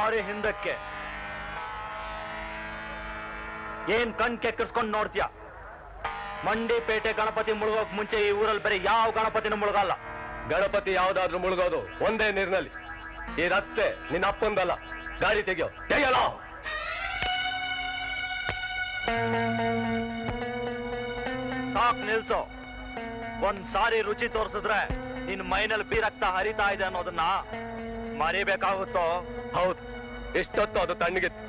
ದಾರಿ ಹಿಂದಕ್ಕೆ. ಏನ್ ಕಣ್ ಕೆಕ್ಕರ್ಸ್ಕೊಂಡು ನೋಡ್ತೀಯ? ಮಂಡಿಪೇಟೆ ಗಣಪತಿ ಮುಳುಗೋಕ್ ಮುಂಚೆ ಈ ಊರಲ್ಲಿ ಬೇರೆ ಯಾವ ಗಣಪತಿನೂ ಮುಳುಗಲ್ಲ. ಗಣಪತಿ ಯಾವ್ದಾದ್ರೂ ಮುಳುಗೋದು ಒಂದೇ ನೀರಿನಲ್ಲಿ. ಈ ರಸ್ತೆ ನಿನ್ನ ಅಪ್ಪಂದಲ್ಲ. ಗಾಡಿ ತೆಗಿಯಲ್ಲ. ಸಾಕ್ ನಿಲ್ಸೋ. ಒಂದ್ಸಾರಿ ರುಚಿ ತೋರಿಸಿದ್ರೆ ನಿನ್ ಮೈನಲ್ಲಿ ಬೀರಕ್ತ ಹರಿತಾ ಇದೆ ಅನ್ನೋದನ್ನ ಮರಿಬೇಕಾಗುತ್ತೋ? ಹೌದು, ಇಷ್ಟೊತ್ತು ಅದು ತಣ್ಣಗಿತ್ತು.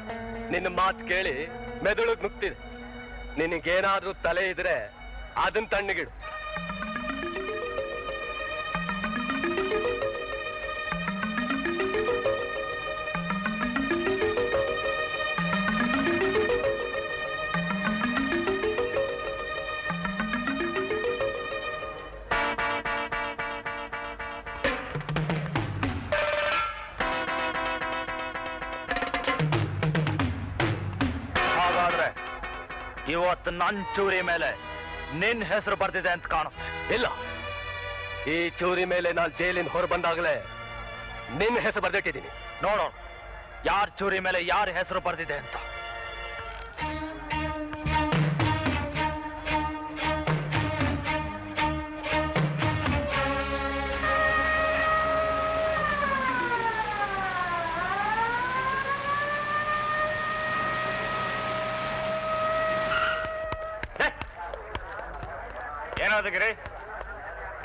ನಿನ್ನ ಮಾತು ಕೇಳಿ ಮೆದುಳಿಗೆ ನುಗ್ತಿದೆ. ನಿನಗೇನಾದ್ರೂ ತಲೆ ಇದ್ರೆ ಅದನ್ನ ತಣ್ಣಗಿಡು. ಇವತ್ತು ನನ್ ಚೂರಿ ಮೇಲೆ ನಿನ್ ಹೆಸರು ಬರ್ತಿದೆ ಅಂತ ಕಾಣುತ್ತೆ. ಇಲ್ಲ, ಈ ಚೂರಿ ಮೇಲೆ ನಾನು ಜೈಲಿನ ಹೊರ ಬಂದಾಗಲೇ ನಿನ್ನ ಹೆಸರು ಬರ್ದಿಟ್ಟಿದ್ದೀನಿ. ನೋಡೋ ಯಾರ ಚೂರಿ ಮೇಲೆ ಯಾರ ಹೆಸರು ಬರ್ದಿದೆ ಅಂತ.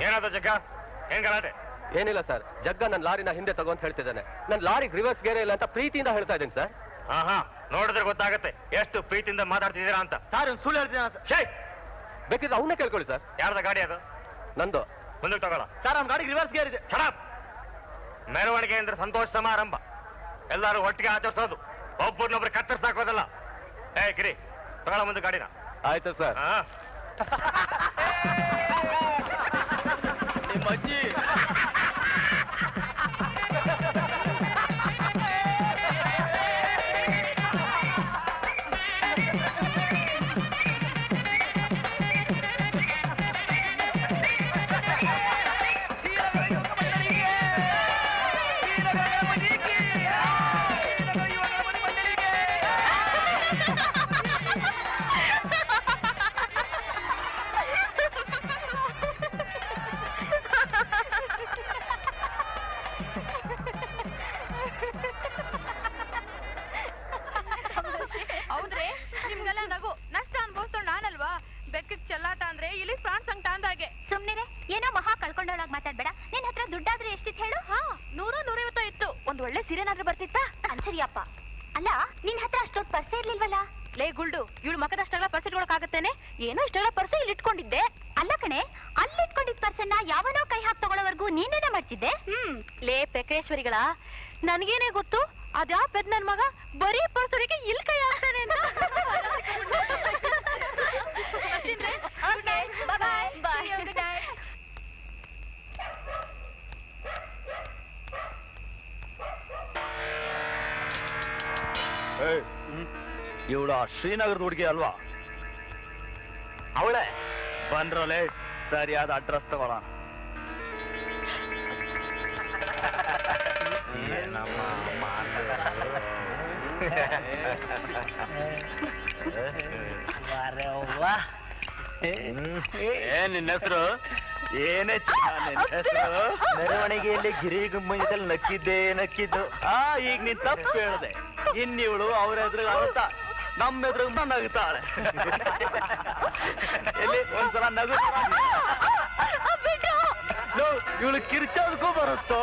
ಏನಾದ ಜಗ್ಗ? ಏನ್ ಗಲಾಟೆ? ಏನಿಲ್ಲ ಸರ್, ಜಗ್ಗ ನನ್ನ ಲಾರಿನ ಹಿಂದೆ ತಗೊಂತ ಹೇಳ್ತಿದ್ದಾನೆ. ನನ್ನ ಲಾರಿಗೆ ರಿವರ್ಸ್ ಗೇರ್ ಇಲ್ಲ ಅಂತ ಪ್ರೀತಿಯಿಂದ ಹೇಳ್ತಾ ಇದ್ದೀನಿ ಸರ್. ಹಾ, ನೋಡಿದ್ರೆ ಗೊತ್ತಾಗತ್ತೆ ಎಷ್ಟು ಪ್ರೀತಿಯಿಂದ ಮಾತಾಡ್ತಿದ್ದೀರಾ ಅಂತ. ಸರ್ ಸುಳ್ಳು ಹೇಳ್ತೀನಿ ಶೇ, ಬೇಕಿದ್ರೆ ಅವನ್ನೇ ಕೇಳ್ಕೊಳ್ಳಿ ಸರ್. ಯಾರ್ದ ಗಾಡಿ ಅದು? ನಂದು. ಮುಂದಕ್ಕೆ ತಗೊಳ. ಸರ್ ನಮ್ಮ ಗಾಡಿಗೆ ರಿವರ್ಸ್ ಗೇರ್ ಇದೆ. ಶರಾಬ್. ಮೆರವಣಿಗೆ ಅಂದ್ರೆ ಸಂತೋಷ ಸಮಾರಂಭ, ಎಲ್ಲರೂ ಒಟ್ಟಿಗೆ ಆಚರಿಸೋದು, ಒಬ್ಬರನ್ನೊಬ್ರು ಕತ್ತರಿಸಾಕೋದಲ್ಲ. ಗಿರಿ ತಗೊಳ ಮುಂದೆ ಗಾಡಿನ. ಆಯ್ತು ಸರ್. ನಿಮ್ಮ ಅಜ್ಜಿ ಹೌದ್ರಿ, ನಿಮ್ಗೆಲ್ಲ ನಗು ನಷ್ಟ ಅನ್ಭವಿಸ್ಕೊಂಡು ನಾನಲ್ವಾ? ಬೆಕ್ಕಕ್ ಚೆಲ್ಲಾಟ ಅಂದ್ರೆ ಇಲ್ಲಿ ಪ್ರಾಣ್ ಸಂಕಟ ಅಂದಾಗೆ. ಸುಮ್ನಿರೆ, ಏನೋ ಮಹಾ ಕಳ್ಕೊಂಡೊಳಗ್ ಮಾತಾಡ್ಬೇಡ. ನಿನ್ ಹತ್ರ ದುಡ್ಡಾದ್ರೆ ಎಷ್ಟಿತ್ತು ಹೇಳು? 100-150 ಇತ್ತು. ಒಂದ್ ಒಳ್ಳೆ ಸೀರೆನಾದ್ರೂ ಬರ್ತಿತ್ತಾ? ಸರಿಯಪ್ಪ. ಅಲ್ಲ, ನಿನ್ ಹತ್ರ ಅಷ್ಟೊಂದು ಪರ್ಸೆ ಇರ್ಲಿಲ್ವಲ್ಲ? ಲೇ ಗುಲ್ಡು, ಇವಳು ಮಕದಷ್ಟೆಲ್ಲ ಪರ್ಸ್ ಇಟ್ಕೊಳಕಾಗತ್ತೇನೆ? ಏನೋ ಇಷ್ಟೆಲ್ಲ ಪರ್ಸು ಇಲ್ಲಿ ಇಟ್ಕೊಂಡಿದ್ದೆ. ಅಲ್ಲ ಕಣೆ, ಅಲ್ಲಿ ಇಟ್ಕೊಂಡಿದ್ ಪರ್ಸನ್ನ ಯಾವನೋ ಕೈ ಹಾಕಿ ತಗೊಳ್ಳೋವರೆಗೂ ನೀನೇನ ಮಾಡ್ತಿದ್ದೆ? ಲೇ ಪೆಕ್ರೇಶ್ವರಿಗಳ, ನನ್ಗೇನೆ ಗೊತ್ತು ಅದ್ಯಾ ಪೆದ್ ನನ್ ಮಗ ಬರೀ ಪರ್ಸಡಿಗೆ ಇಲ್ಲಿ ಕೈ ಹಾಕ್ತಾನೆ ಅಂತ. ಇವಳು ಆ ಶ್ರೀನಗರದ ಹುಡುಗಿ ಅಲ್ವಾ? ಅವಳೆ ಬಂದ್ರಲ್ಲೇ ಸರಿಯಾದ ಅಡ್ರೆಸ್ ತಗೊಳ್ಳೋಣ. ಏನ್ ನಿನ್ನ ಹೆಸರು? ಏನೇ ನಿನ್ನ ಹೆಸರು? ಮೆರವಣಿಗೆಯಲ್ಲಿ ಗಿರಿಗುಮ್ಮದಲ್ಲಿ ನಕ್ಕಿದ್ದು. ಈಗ ನೀನ್ ತಪ್ಪು ಹೇಳಿದೆ. ಇನ್ನಿವಳು ಅವ್ರ ಎದುರು ಅರ್ಥ, ನಮ್ಮ ಎದುರು ನಗುತ್ತಾಳೆ. ಎಲ್ಲಿ ಒಂದ್ಸಲ ನಗು. ಇವಳು ಕಿರ್ಚೋದಕ್ಕೂ ಬರುತ್ತೋ?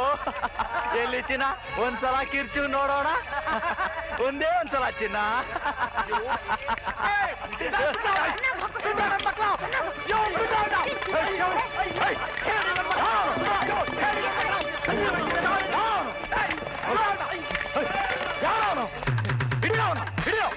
ಎಲ್ಲಿ ಚಿನ್ನ, ಒಂದ್ಸಲ ಕಿರ್ಚು ನೋಡೋಣ. ಒಂದೇ ಒಂದ್ಸಲ ಚಿನ್ನ. ಯಾರವನು? ಹಿಡಿಯೋಣ, ಹಿಡಿಯೋ.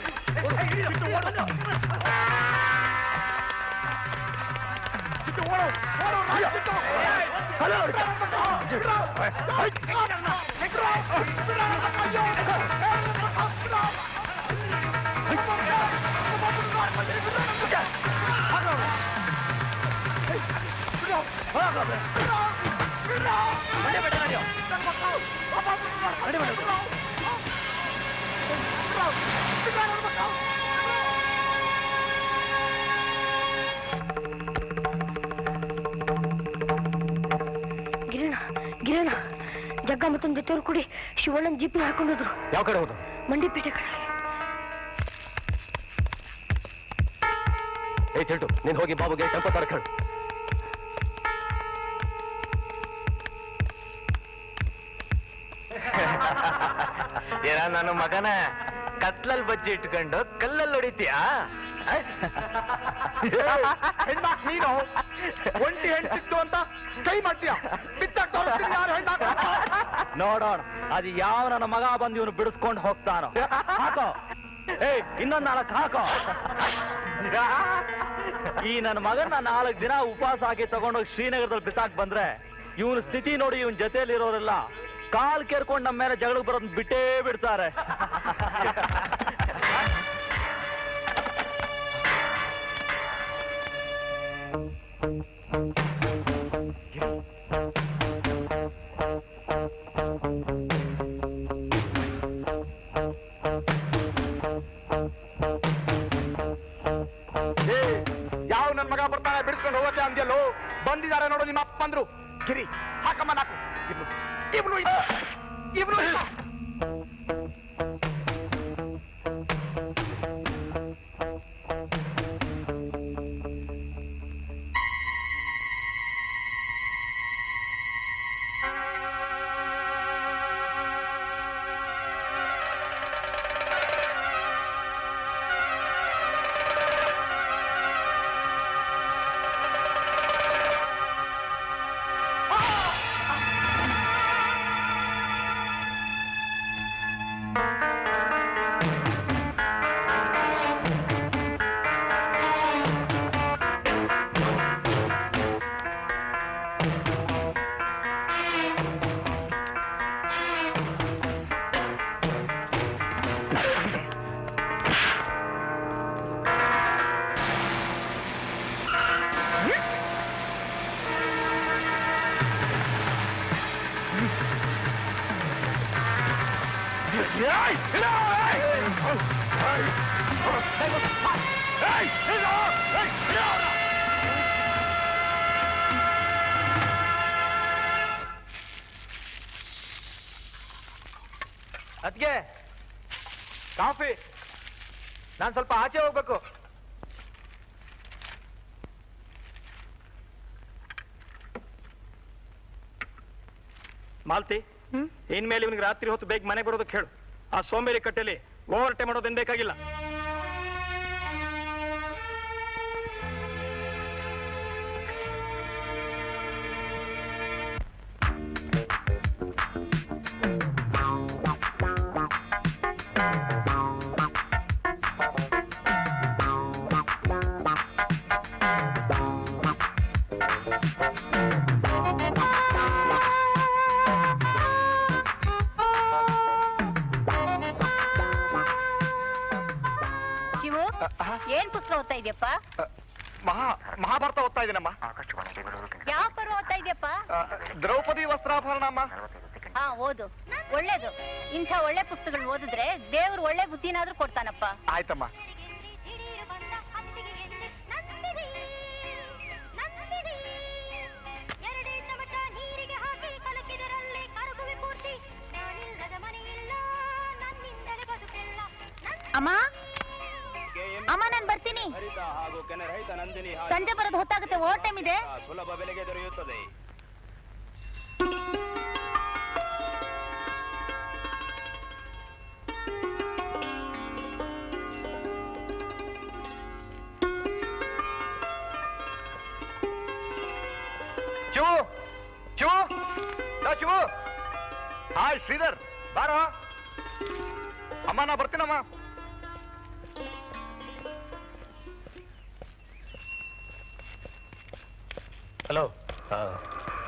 ಗಿರಣ ಜಗ್ಗ ಮತ್ತೊಂದು ಜೊತೆಯವ್ರು ಕೂಡಿ ಶಿವಣ್ಣನ ಜೀಪಿ ಹಾಕೊಂಡೋದ್ರು. ಯಾವ ಕಡೆ ಹೋದ್ರು? ಮಂಡಿಪೇಟೆ ಕಡೆ. ಏ ತಿಳ್ಟು, ನೀನ್ ಹೋಗಿ ಬಾಬುಗೆ ಟೆಂಪೋ ತರ್ಕೊಂಡು. ಏನ ನನ್ನ ಮಗನ ಕತ್ಲಲ್ಲಿ ಬಜ್ಜಿ ಇಟ್ಕೊಂಡು ಕಲ್ಲಲ್ಲಿ ಹೊಡಿತೀಯಾ? ನೀನು ಒಂಟಿ ಹೆಣ್ಣು ಸಿಕ್ತು ಅಂತ ಕೈ ಮಾಡ್ತೀಯ? ನೋಡೋಣ ಅದು ಯಾವ ನನ್ನ ಮಗ ಬಂದು ಇವನು ಬಿಡಿಸ್ಕೊಂಡು ಹೋಗ್ತಾನೋ. ಹಾಕೋ, ಏಯ್ ಇನ್ನೊಂದು 4 ಹಾಕೋ. ಈ ನನ್ನ ಮಗನ 4 ದಿನ ಉಪವಾಸ ಹಾಕಿ ತಗೊಂಡೋಗಿ ಶ್ರೀನಗರದಲ್ಲಿ ಬಿಸಾಕ್ ಬಂದ್ರೆ ಇವನ ಸ್ಥಿತಿ ನೋಡಿ ಇವನ್ ಜೊತೆಯಲ್ಲಿರೋರೆಲ್ಲ ಕಾಲ್ ಕೇರ್ಕೊಂಡು ನಮ್ಮ ಮೇಲೆ ಜಗಳಕ್ಕೆ ಬರೋದ್ ಬಿಟ್ಟೇ ಬಿಡ್ತಾರೆ. ಯಾವ ನನ್ ಮಗ ಬರ್ತಾನೆ ಬಿಡಿಸ್ಕೊಂಡು ಹೋಗತ್ತೆ ಅಂದ್ಯಲ್ಲೋ? ಬಂದಿದ್ದಾರೆ ನೋಡು ನಿಮ್ಮ ಅಪ್ಪಂದ್ರು. ಗಿರಿ ಹಾಕಮ್ಮ 4. ಇಬ್ರು ಅದ್ಗೆ ಕಾಫಿ. ನಾನ್ ಸ್ವಲ್ಪ ಆಚೆ ಹೋಗ್ಬೇಕು. ಮಾಲ್ತಿ, ಇನ್ಮೇಲೆ ಇವನಿಗೆ ರಾತ್ರಿ ಹೊತ್ತು ಬೇಗ ಮನೆಗೆ ಬರೋದಕ್ಕೆ ಹೇಳು. ಆ ಸೋಂಬೇರಿ ಕಟ್ಟೆಲಿ ಓವರ್ ಟೈಮ್ ಮಾಡೋದೇನ್ ಬೇಕಾಗಿಲ್ಲ. ಏನ್ ಪುಸ್ತಕ ಓದ್ತಾ ಇದೆಯಪ್ಪ? ಮಹಾಭಾರತ ಓದ್ತಾ ಇದ್ದೀನಮ್ಮ. ಯಾವ ಪರ್ವ ಓದ್ತಾ ಇದೆಯಪ್ಪ? ದ್ರೌಪದಿ ವಸ್ತ್ರಾಭರಣ ಅಮ್ಮ. ಹಾ, ಓದು, ಒಳ್ಳೇದು. ಇಂಥ ಒಳ್ಳೆ ಪುಸ್ತಕಗಳು ಓದಿದ್ರೆ ದೇವ್ರು ಒಳ್ಳೆ ಬುದ್ಧಿನಾದ್ರೂ ಕೊಡ್ತಾನಪ್ಪ. ಆಯ್ತಮ್ಮ. ಅಮ್ಮ, ಅಮ್ಮ, ನಾನ್ ಬರ್ತೀನಿ. ಸಂಜೆ ಬರೋದು ಹೊತ್ತಾಗುತ್ತೆ, ಓವರ್ ಟೈಮ್ ಇದೆ. ಸುಲಭ ಬೆಲೆಗೆ ದೊರೆಯುತ್ತದೆ. ಶಿವು, ಹಾಯ್ ಶ್ರೀಧರ್, ಬಾರೋ. ಅಮ್ಮ ನಾ ಬರ್ತೀನಮ್ಮ. ಹಲೋ.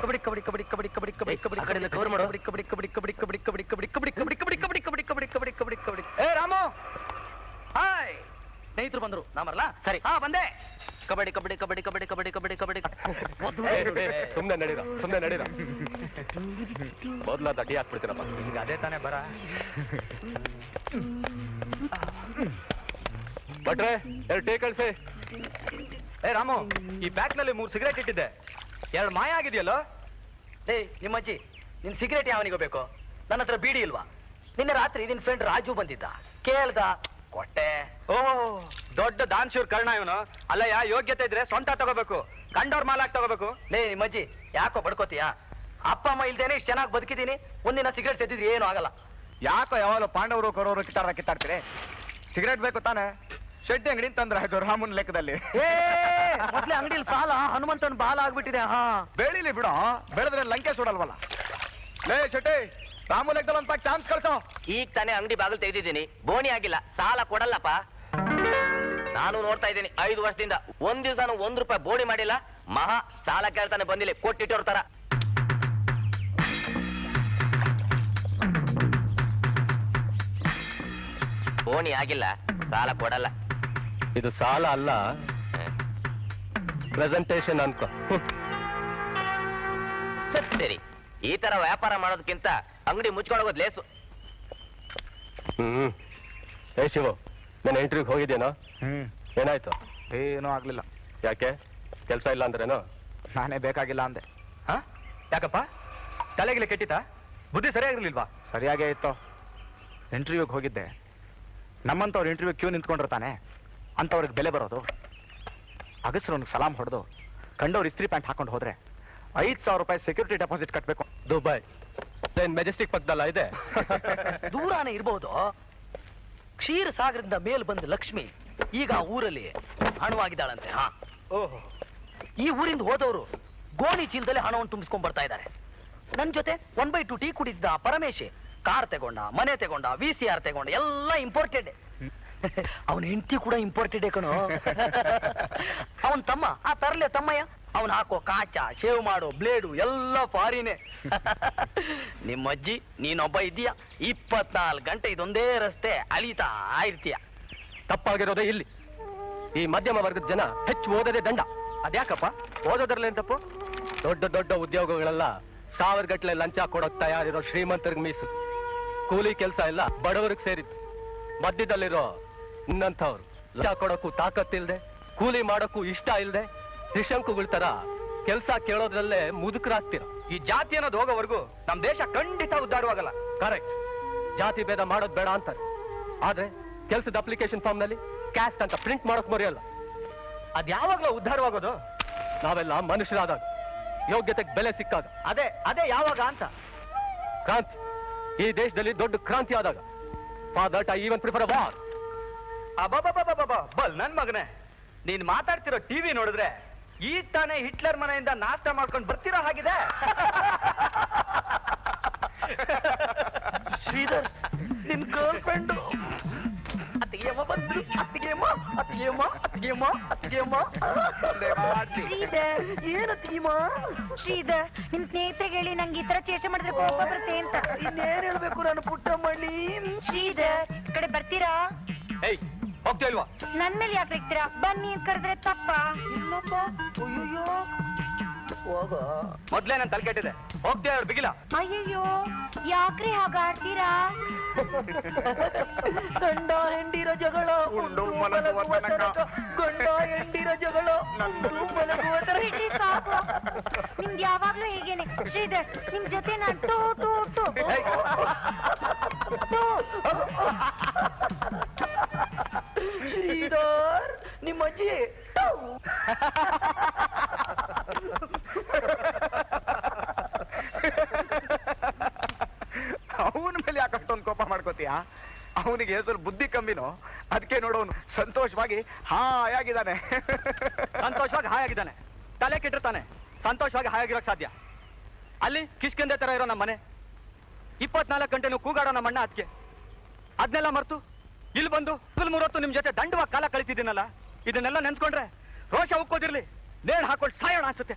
ಕಬಡ್ಡಿ ಕಬಡ್ಡಿ ಕಬಡ್ಡಿ ಕಬಡ್ಡಿ ಕಬಡ್ಡಿ ಕಬಡ್ಡಿ ಕಬಡ್ಡಿ ಕಬಡ್ಡಿ ಕವರ್ ಮಾಡೋ. ಕಬಡ್ಡಿ ಕಬಡ್ಡಿ ಕಬಡ್ಡಿ ಕಬಡ್ಡಿ ಕಬಡ್ಡಿ ಕಬಡ್ಡಿ ಕಬಡ್ಡಿ ಕಬಡ್ಡಿ ಕಬಡ್ಡಿ ಕಬಡ್ಡಿ ಕಬಡ್ಡಿ ಕಬಡ್ಡಿ ಕಬಡ್ಡಿ ಕಬಡ್ಡಿ ಕಬಡ್ಡಿ. ಏ ರಾಮು, ಹಾಯ್. ಸ್ನೇಹಿತರು ಬಂದ್ರು, ನಾ ಬರಲ್ಲ? ಸರಿ, ಹಾ ಬಂದೆ. ಕಬಡ್ಡಿ ಕಬಡ್ಡಿ ಕಬಡ್ಡಿ ಕಬಡ್ಡಿ ಕಬಡ್ಡಿ ಕಬಡ್ಡಿ ಕಬಡ್ಡಿ. ಸುಮ್ನೆ ನಡೀರ. ಮೊದ್ಲಾದ ಅಡ್ಡಿ ಹಾಕ್ಬಿಡ್ತೀನಪ್ಪ. ಈಗ ಅದೇ ತಾನೇ ಬರ. ಭಟ್ರೆ 2 ಟೀ ಕಳ್ಸಿ. ಏ ರಾಮು, ಈ ಪ್ಯಾಕ್ ನಲ್ಲಿ 3 ಸಿಗರೇಟ್ ಇಟ್ಟಿದ್ದೆ, 2 ಮಾಯ ಆಗಿದೆಯಲ್ಲೋ. ಏಯ್ ನಿಮ್ಮಜ್ಜಿ, ನಿನ್ ಸಿಗರೇಟ್ ಯಾವನಿಗೂ ಬೇಕು? ನನ್ನ ಹತ್ರ ಬೀಡಿ ಇಲ್ವಾ? ನಿನ್ನೆ ರಾತ್ರಿ ನಿನ್ ಫ್ರೆಂಡ್ ರಾಜು ಬಂದಿದ್ದ, ಕೇಳ್ದ, ಕೊಟ್ಟೆ. ಓ, ದೊಡ್ಡ ದಾನ್ಶೂರ್ ಕರ್ಣ ಇವನು. ಅಲ್ಲಯ್ಯ, ಯೋಗ್ಯತೆ ಇದ್ರೆ ಸ್ವಂತ ತಗೋಬೇಕು, ಕಂಡೋರ್ ಮಾಲಾಕ್ ತಗೋಬೇಕು. ಲೇ ನಿಮ್ಮಜ್ಜಿ, ಯಾಕೋ ಬಡ್ಕೋತೀಯ? ಅಪ್ಪ ಅಮ್ಮ ಇಲ್ದೇನೆ ಇಷ್ಟು ಚೆನ್ನಾಗಿ ಬದುಕಿದೀನಿ, ಒಂದಿನ ಸಿಗರೇಟ್ ತೆಗೆದಿದ್ರೆ ಏನು ಆಗಲ್ಲ. ಯಾಕೋ ಯಾವಾಗಲೂ ಪಾಂಡವರು ಕರೋರು ಕಿತ್ತಾಡ್ತೀರಿ? ಸಿಗರೇಟ್ ಬೇಕು ತಾನೆ? ಶೆಟ್ಟಿ ಅಂಗಡಿ ತಂದ್ರೆ ಆಯ್ತು ರಾಮನ್ ಲೆಕ್ಕದಲ್ಲಿ. ಮೊದ್ಲೇ ಅಂಗಡಿಲಿ ಸಾಲ ಹನುಮಂತನ ಬಾಲ ಆಗ್ಬಿಟ್ಟಿದೆ. ಹಾ, ಬೆಳಿಲಿ ಬಿಡೋ, ಬೆಳೆದ್ರೆ ಲಂಕೆ ಸುಡಲ್ವಲ್ಲ. ಲೇ ಶೆಟ್ಟಿ, ರಾಮು ಲೆಕ್ಕದಲ್ಲಿ ಒಂದು ಚಾನ್ಸ್ ಕಳ್ಸೋ. ಈಗ ತಾನೇ ಅಂಗಡಿ ಬಾಗಿಲು ತೆಗೆದಿದ್ದೀನಿ, ಬೋಣಿ ಆಗಿಲ್ಲ, ಸಾಲ ಕೊಡಲ್ಲಪ್ಪ. ನಾನು ನೋಡ್ತಾ ಇದ್ದೀನಿ 5 ವರ್ಷದಿಂದ ಒಂದ್ ದಿವಸ 1 ರೂಪಾಯಿ ಬೋಣಿ ಮಾಡಿಲ್ಲ. ಮಹಾ ಸಾಲ ಕೇಳ್ತಾನೆ ಬಂದಿಲ್ಲ, ಕೊಟ್ಟಿಟ್ಟೋರ್ ತರ. ಬೋಣಿ ಆಗಿಲ್ಲ, ಸಾಲ ಕೊಡಲ್ಲ. ಇದು ಸಾಲ ಅಲ್ಲ, ಪ್ರೆಸೆಂಟೇಶನ್ ಅನ್ಕೋ. ಸರಿ, ಈ ತರ ವ್ಯಾಪಾರ ಮಾಡೋದಕ್ಕಿಂತ ಅಂಗಡಿ ಮುಚ್ಕೊಳ್ಳೋದು ಲೇಸು. ಏ ಶಿವು, ನಾನು ಇಂಟರ್ವ್ಯೂಗೆ ಹೋಗಿದ್ದೇನೋ? ಏನಾಯ್ತು? ಏನೂ ಆಗ್ಲಿಲ್ಲ. ಯಾಕೆ? ಕೆಲಸ ಇಲ್ಲ ಅಂದ್ರೇನೋ? ನಾನೇ ಬೇಕಾಗಿಲ್ಲ ಅಂದೆ. ಹಾ, ಯಾಕಪ್ಪ? ತಲೆಗಿಲೆ ಕೆಟ್ಟಿತಾ? ಬುದ್ಧಿ ಸರಿಯಾಗಿರ್ಲಿಲ್ವಾ? ಸರಿಯಾಗೇ ಇತ್ತು. ಇಂಟರ್ವ್ಯೂಗೆ ಹೋಗಿದ್ದೆ, ನಮ್ಮಂತವ್ರು ಇಂಟರ್ವ್ಯೂ ಕ್ಯೂ ನಿಂತ್ಕೊಂಡಿರ್ತಾನೆ, ಅಂತವ್ರಿಗೆ ಬೆಲೆ ಬರೋದು. ಅಗಸ್ರವ್ನಿಗೆ ಸಲಾಂ ಹೊಡೆದು ಕಂಡವ್ರು ಇಸ್ತ್ರಿ ಪ್ಯಾಂಟ್ ಹಾಕೊಂಡು ಹೋದ್ರೆ 5,000 ರೂಪಾಯಿ ಸೆಕ್ಯೂರಿಟಿ ಡೆಪಾಸಿಟ್ ಕಟ್ಟಬೇಕು. ದುಬೈ ಮೆಜೆಸ್ಟಿಕ್ ಪಕ್ಕದಲ್ಲ ಇದೆ. ದೂರಾನೇ ಇರಬಹುದು. ಕ್ಷೀರ ಸಾಗರದಿಂದ ಮೇಲ್ ಬಂದ ಲಕ್ಷ್ಮಿ ಈಗ ಊರಲ್ಲಿ ಹಣವಾಗಿದ್ದಾಳಂತೆ. ಹಾ, ಓಹೋ. ಈ ಊರಿಂದ ಹೋದವರು ಗೋಣಿ ಚೀಲದಲ್ಲಿ ಹಣವನ್ನು ತುಂಬಿಸ್ಕೊಂಡ್ ಬರ್ತಾ ಇದ್ದಾರೆ. ನನ್ ಜೊತೆ 1/2 ಟೀ ಕುಡಿಸಿದ ಪರಮೇಶಿ ಕಾರ್ ತಗೊಂಡ, ಮನೆ ತಗೊಂಡ, VCR ತಗೊಂಡ, ಎಲ್ಲ ಇಂಪೋರ್ಟೆಡ್. ಅವನ ಹೆಂಡತಿ ಕೂಡ ಇಂಪೋರ್ಟೆಡ್ ಕಣೋ. ಅವನ್ ತಮ್ಮ ಆ ತರಲೆ ತಮ್ಮಯ್ಯ, ಅವನ್ ಹಾಕೋ ಕಾಚ, ಶೇವ್ ಮಾಡೋ ಬ್ಲೇಡು ಎಲ್ಲ ಫಾರಿನೇ. ನಿಮ್ಮಜ್ಜಿ ನೀನೊಬ್ಬ ಇದೀಯ, 24 ಗಂಟೆ ಇದೊಂದೇ ರಸ್ತೆ ಅಲಿತಾ ಇರ್ತೀಯ. ತಪ್ಪಾಗಿರೋದೇ ಇಲ್ಲಿ. ಈ ಮಧ್ಯಮ ವರ್ಗದ ಜನ ಹೆಚ್ಚು ಓದದೆ ದಂಡ. ಅದ್ಯಾಕಪ್ಪ? ಓದೋದ್ರಲ್ಲೇನ್ ತಪ್ಪು? ದೊಡ್ಡ ದೊಡ್ಡ ಉದ್ಯೋಗಗಳೆಲ್ಲ 1000 ಗಟ್ಟಲೆ ಲಂಚ ಕೊಡೋಕ್ ತಯಾರಿರೋ ಶ್ರೀಮಂತರಿಗೆ ಮೀಸಲು. ಕೂಲಿ ಕೆಲಸ ಎಲ್ಲ ಬಡವರಿಗೆ ಸೇರಿದ್ದು. ಮಧ್ಯದಲ್ಲಿರೋ ಇನ್ನಂಥವ್ರು ಲಂಚ ಕೊಡೋಕ್ಕೂ ತಾಕತ್ತಿಲ್ದೆ, ಕೂಲಿ ಮಾಡೋಕ್ಕೂ ಇಷ್ಟ ಇಲ್ದೆ, ತ್ರಿಶಂಕುಗಳ ತರ ಕೆಲಸ ಕೇಳೋದ್ರಲ್ಲೇ ಮುದುಕರಾಗ್ತೀರ. ಈ ಜಾತಿ ಅನ್ನೋದು ಹೋಗೋವರೆಗೂ ನಮ್ ದೇಶ ಖಂಡಿತ ಉದ್ಧಾರವಾಗಲ್ಲ. ಕರೆಕ್ಟ್. ಜಾತಿ ಭೇದ ಮಾಡೋದ್ ಬೇಡ ಅಂತಾರೆ, ಆದ್ರೆ ಕೆಲಸದ ಅಪ್ಲಿಕೇಶನ್ ಫಾರ್ಮ್ ನಲ್ಲಿ ಕ್ಯಾಸ್ಟ್ ಅಂತ ಪ್ರಿಂಟ್ ಮಾಡೋಕ್ ಮರೆಯಲ್ಲ. ಅದ್ಯಾವಾಗ್ಲೂ ಉದ್ಧಾರವಾಗೋದು? ನಾವೆಲ್ಲ ಮನುಷ್ಯರಾದಾಗ, ಯೋಗ್ಯತೆಗೆ ಬೆಲೆ ಸಿಕ್ಕಾಗ. ಅದೇ ಯಾವಾಗ ಅಂತ. ಕ್ರಾಂತಿ, ಈ ದೇಶದಲ್ಲಿ ದೊಡ್ಡ ಕ್ರಾಂತಿ ಆದಾಗ. For that I even prefer a war. ಬಲ್ ನನ್ ಮಗನೇ, ನೀನ್ ಮಾತಾಡ್ತಿರೋ ಟಿವಿ ನೋಡಿದ್ರೆ ಈಗ ತಾನೇ ಹಿಟ್ಲರ್ ಮನೆಯಿಂದ ನಾಷ್ಟ ಮಾಡ್ಕೊಂಡು ಬರ್ತಿರೋ ಹಾಗಿದೆ. ಶ್ರೀಧರ್, ನಿನ್ ಗರ್ಲ್ ಫ್ರೆಂಡ್ ಅತ್ತಿಗೆಯಮ್ಮ ಬಂದ್ರು. ಅತ್ತಿಗೆಯಮ್ಮ. ಶ್ರೀಧರ್, ಏನ್ ಅತ್ತಿಗೆಯಮ್ಮ? ಶ್ರೀಧರ್, ನಿಮ್ ಸ್ನೇಹಿತರಿಗೆ ಹೇಳಿ ನಂಗೆ ಈ ತರ ಚೇಷ್ಟೆ ಮಾಡಿದ್ರೆ ಕೋಪ ಬರುತ್ತೆ ಅಂತ. ಇನ್ನೇನ್ ಹೇಳ್ಬೇಕು ನಾನು ಪುಟ್ಟಮ್ಮಣ್ಣಿ? ಶ್ರೀಧರ್, ಈ ಕಡೆ ಬರ್ತೀರಾ? ಏಯ್, ಹೋಗ್ತಾ ಇಲ್ವಾ? ನನ್ ಮೇಲೆ ಯಾಕೆ ಇರ್ತೀರಾ? ಬನ್ನಿ ಕರೆದ್ರೆ ತಪ್ಪ. ಇಲ್ಲಪ್ಪ. ಅಯ್ಯೋ, ಹೋಗೋ. ಮೊದ್ಲೇ ನನ್ ತಲೆ ಕೆಟ್ಟಿದೆ, ಹೋಗ್ತೇ ಅವ್ರು ಬಿಗಿಲ. ಅಯ್ಯಯ್ಯೋ, ಯಾಕ್ರಿ ಹಾಗಾಡ್ತೀರಾ? ಗಂಡ ಹೆಂಡಿರ ಜಗಳ, ಗಂಡ ಹೆಂಡಿರ ಜಗಳ. ಬಿಡ್ರಿ ಸಾಕು. ನಿಮ್ಗೆ ಯಾವಾಗ್ಲೂ ಹೀಗೇನೆ. ಶ್ರೀಧರ್, ನಿಮ್ ಜೊತೆ ನಾನ್ ಟೂ ಟೂ ಟೂ ಟೂ. ಶ್ರೀಧರ್, ನಿಮ್ಮ ಅಜ್ಜಿ ಅವನ ಮೇಲೆ ಯಾಕೆ ಅಷ್ಟೊಂದು ಕೋಪ ಮಾಡ್ಕೋತೀಯ? ಅವನಿಗೆ ಸ್ವಲ್ಪ ಬುದ್ಧಿ ಕಮ್ಮಿನೋ, ಅದಕ್ಕೆ ನೋಡೋನು ಸಂತೋಷವಾಗಿ ಹಾಯಾಗಿದ್ದಾನೆ. ಸಂತೋಷವಾಗಿ ಹಾಯಾಗಿದ್ದಾನೆ, ತಲೆ ಕೆಟ್ಟಿರ್ತಾನೆ. ಸಂತೋಷವಾಗಿ ಹಾಯಾಗಿರೋಕ್ ಸಾಧ್ಯ? ಅಲ್ಲಿ ಕಿಷ್ಕಂದೆ ತರ ಇರೋ ನಮ್ಮ ಮನೆ, 24 ಗಂಟೆನೂ ಕೂಗಾಡೋ ನಮ್ಮ ಅಣ್ಣ. ಅದಕ್ಕೆ ಅದನ್ನೆಲ್ಲ ಮರ್ತು ಇಲ್ಲಿ ಬಂದು 30 ನಿಮ್ ಜೊತೆ ದಂಡವಾಗಿ ಕಾಲ ಕಳಿತಿದ್ದೀನಲ್ಲ, ಇದನ್ನೆಲ್ಲ ನೆನ್ಸ್ಕೊಂಡ್ರೆ ರೋಷ ಉಕ್ಕೋದಿರ್ಲಿ, ನೇಣು ಹಾಕೊಂಡು ಸಾಯೋಣ ಅನ್ಸುತ್ತೆ.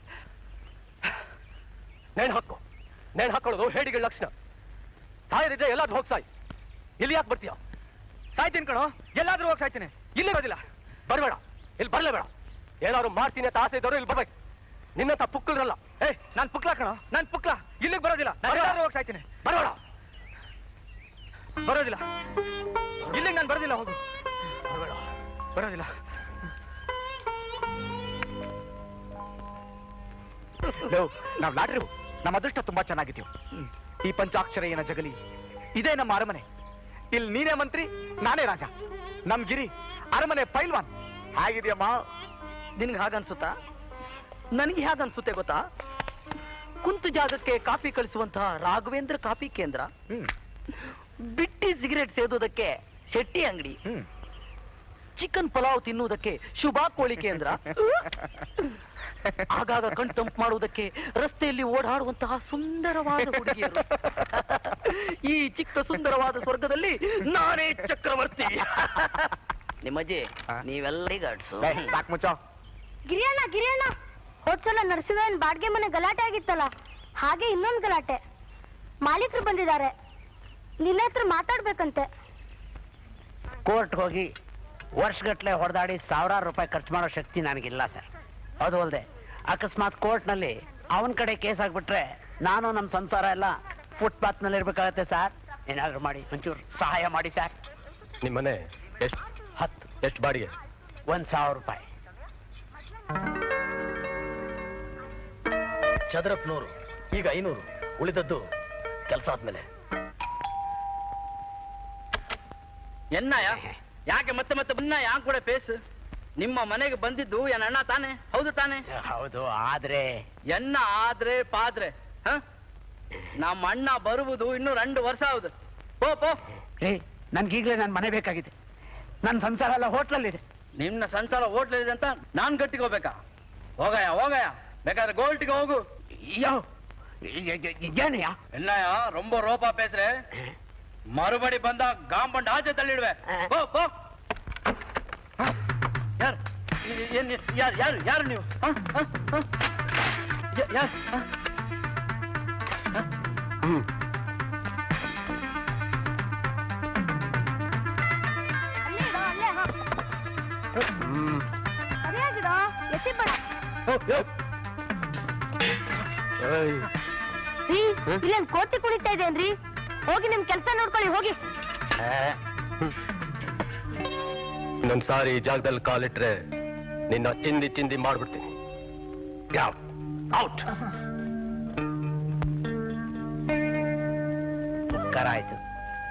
ನೇಣು ಹಾಕೊಳ್ಳೋದು ಹೇಡಿಗಳ ಲಕ್ಷಣ. ಸಾಯದಿದ್ರೆ ಎಲ್ಲಾದ್ರೂ ಹೋಗಿ ಸಾಯ್. ಇಲ್ಲಿ ಯಾಕೆ ಬರ್ತೀಯ? ಸಾಯ್ತೀನಿ ಕಣೋ, ಎಲ್ಲಾದ್ರೂ ಹೋಗಿ ಸಾಯ್ತೀನಿ. ಇಲ್ಲಿ ಬರೋದಿಲ್ಲ. ಬರಬೇಡ, ಇಲ್ಲಿ ಬರ್ಲೇಬೇಡ. ಏನಾದ್ರು ಮಾಡ್ತೀನಿ ಅಂತ ಆಸೆ ಇದ್ದವರು ಇಲ್ಲಿ ಬರ್ಬೇಕು. ನಿನ್ನಂತ ಪುಕ್ಕಲ್ರಲ್ಲ. ನಾನ್ ಪುಕ್ಲಾ ಕಣೋ, ನಾನ್ ಪುಕ್ಲಾ. ಇಲ್ಲಿಗೆ ಬರೋದಿಲ್ಲ. ನಾನು ಎಲ್ಲಾದ್ರೂ ಹೋಗಿ ಸಾಯ್ತೀನಿ. ಬರಬೇಡ. ಬರೋದಿಲ್ಲ, ಇಲ್ಲಿಗೆ ನಾನು ಬರೋದಿಲ್ಲ. ಹೋಗು, ಬರೋದಿಲ್ಲ. ನಾವು ಲಾಟ್ರಿ, ನಮ್ಮ ಅದೃಷ್ಟ ತುಂಬಾ ಚೆನ್ನಾಗಿದ್ದೀವಿ. ಈ ಪಂಚಾಕ್ಷರಯ್ಯನ ಜಗಲಿ ಇದೇ ನಮ್ಮ ಅರಮನೆ. ಇಲ್ಲಿ ನೀನೇ ಮಂತ್ರಿ, ನಾನೇ ರಾಜ. ನಮ್ ಗಿರಿ ಅರಮನೆ ಪೈಲ್ವಾನ್. ಹೇಗಿದೆಯಮ್ಮ? ನಿನ್ಗೆ ಹಾಗನ್ಸುತ್ತಾ? ನನಗೆ ಹೇಗನ್ಸುತ್ತೆ ಗೊತ್ತಾ? ಕುಂತು ಜಾಗಕ್ಕೆ ಕಾಫಿ ಕಳಿಸುವಂತಹ ರಾಘವೇಂದ್ರ ಕಾಫಿ ಕೇಂದ್ರ, ಬಿಟ್ಟಿ ಸಿಗರೇಟ್ ಸೇದೋದಕ್ಕೆ ಶೆಟ್ಟಿ ಅಂಗಡಿ, ಚಿಕನ್ ಪಲಾವ್ ತಿನ್ನುವುದಕ್ಕೆ ಶುಭಾ ಕೋಳಿ ಕೇಂದ್ರ, ಆಗಾಗ ಕಣ್ತಂಪು ಮಾಡುವುದಕ್ಕೆ ರಸ್ತೆಯಲ್ಲಿ ಓಡಾಡುವಂತಹ ಸುಂದರವಾದ ಹುಡುಗಿಯರು. ಈ ಚಿಕ್ಕ ಸುಂದರವಾದ ಸ್ವರ್ಗದಲ್ಲಿ ನಾನೇ ಚಕ್ರವರ್ತಿ. ನಿಮ್ಮಜ್ಜಿ ನೀವೆಲ್ಲರಿಗೂ ಅಡ್ಸು. ಮುಚ್ಚೋ. ಗಿರಿಯಣ್ಣ ಹೋದ್ಸಲ ನರಸಿಂಹನ್ ಬಾಡ್ಗೆ ಮನೆ ಗಲಾಟೆ ಆಗಿತ್ತಲ್ಲ, ಹಾಗೆ ಇನ್ನೊಂದು ಗಲಾಟೆ. ಮಾಲೀಕರು ಬಂದಿದ್ದಾರೆ, ನಿನ್ನ ಹತ್ರ ಮಾತಾಡ್ಬೇಕಂತೆ. ಕೋರ್ಟ್ ಹೋಗಿ ವರ್ಷಗಟ್ಲೆ ಹೊಡೆದಾಡಿ ಸಾವಿರಾರು ರೂಪಾಯಿ ಖರ್ಚು ಮಾಡೋ ಶಕ್ತಿ ನನಗಿಲ್ಲ ಸರ್. ಅದು ಅಲ್ಲದೆ ಅಕಸ್ಮಾತ್ ಕೋರ್ಟ್ನಲ್ಲಿ ಅವನ ಕಡೆ ಕೇಸ್ ಆಗ್ಬಿಟ್ರೆ ನಾನು ನಮ್ಮ ಸಂಸಾರ ಎಲ್ಲ ಫುಟ್ಪಾತ್ ನಲ್ಲಿ ಇರ್ಬೇಕಾಗತ್ತೆ ಸರ್. ಏನಾದ್ರು ಮಾಡಿ ಒಂಚೂರು ಸಹಾಯ ಮಾಡಿ ಸರ್. ನಿಮ್ಮನೆ ಎಷ್ಟು? 10. ಎಷ್ಟು ಬಾಡಿಗೆ? 1,000 ರೂಪಾಯಿ. ಚದರಪ್ 100, ಈಗ 500. ಉಳಿದದ್ದು ಕೆಲಸ ಆದ್ಮೇಲೆ. ಎನ್ನಯ ಯಾಕೆ ಮತ್ತೆ ಮತ್ತೆ ಬನ್ನ ಯಾಕೆ ಕೂಡ ಪೇಸ್? ನಿಮ್ಮ ಮನೆಗೆ ಬಂದಿದ್ದು ಎನ್ನ ಅಣ್ಣ ತಾನೆ? ಹೌದು ತಾನೆ? ಹೌದು. ಆದ್ರೆ ಎನ್ನ ಆದ್ರೆ ಪಾದ್ರೆ ನಮ್ಮ ಅಣ್ಣ ಬರುವುದು ಇನ್ನೂ 2 ವರ್ಷ ಹೌದು. ಪೋ ನನ್ಗೀಗ್ಲೇ ನನ್ನ ಮನೆ ಬೇಕಾಗಿದೆ. ನನ್ನ ಸಂಸಾರ ಎಲ್ಲ ಹೋಟ್ಲಲ್ಲಿದೆ. ನಿನ್ನ ಸಂಸಾರ ಹೋಟ್ಲಿದೆ ಅಂತ ನಾನ್ ಗಟ್ಟಿಗೋಬೇಕಾ? ಹೋಗಯ್ಯ ಬೇಕಾದ್ರೆ ಗೋಲ್ಟಿಗೆ ಹೋಗು. ಏನಯ್ಯ? ಎನ್ನಯ್ಯ ರೊಂಬ ರೋಪ ಪೇಸ್ರೆ, ಮರುಬಡಿ ಬಂದ ಗಾಂಬಂಡ್ ಆಚೆ ತಳ್ಳಿಡ್ವೆ. ಪೋ. ಯಾರು ನೀವು? ಇಲ್ಲೇನ್ ಕೋತಿ ಕುಣಿತಾ ಇದೇನ್ರಿ? ಹೋಗಿ ನಿಮ್ ಕೆಲಸ ನೋಡ್ಕೊಳ್ಳಿ, ಹೋಗಿ. ಇನ್ನೊಂದ್ ಸಾರಿ ಈ ಜಾಗದಲ್ಲಿ ಕಾಲಿಟ್ರೆ ನಿನ್ನ ಚಿಂದಿ ಮಾಡ್ಬಿಡ್ತೀನಿ. ಔಟ್. ಉಪಕಾರ ಆಯ್ತು.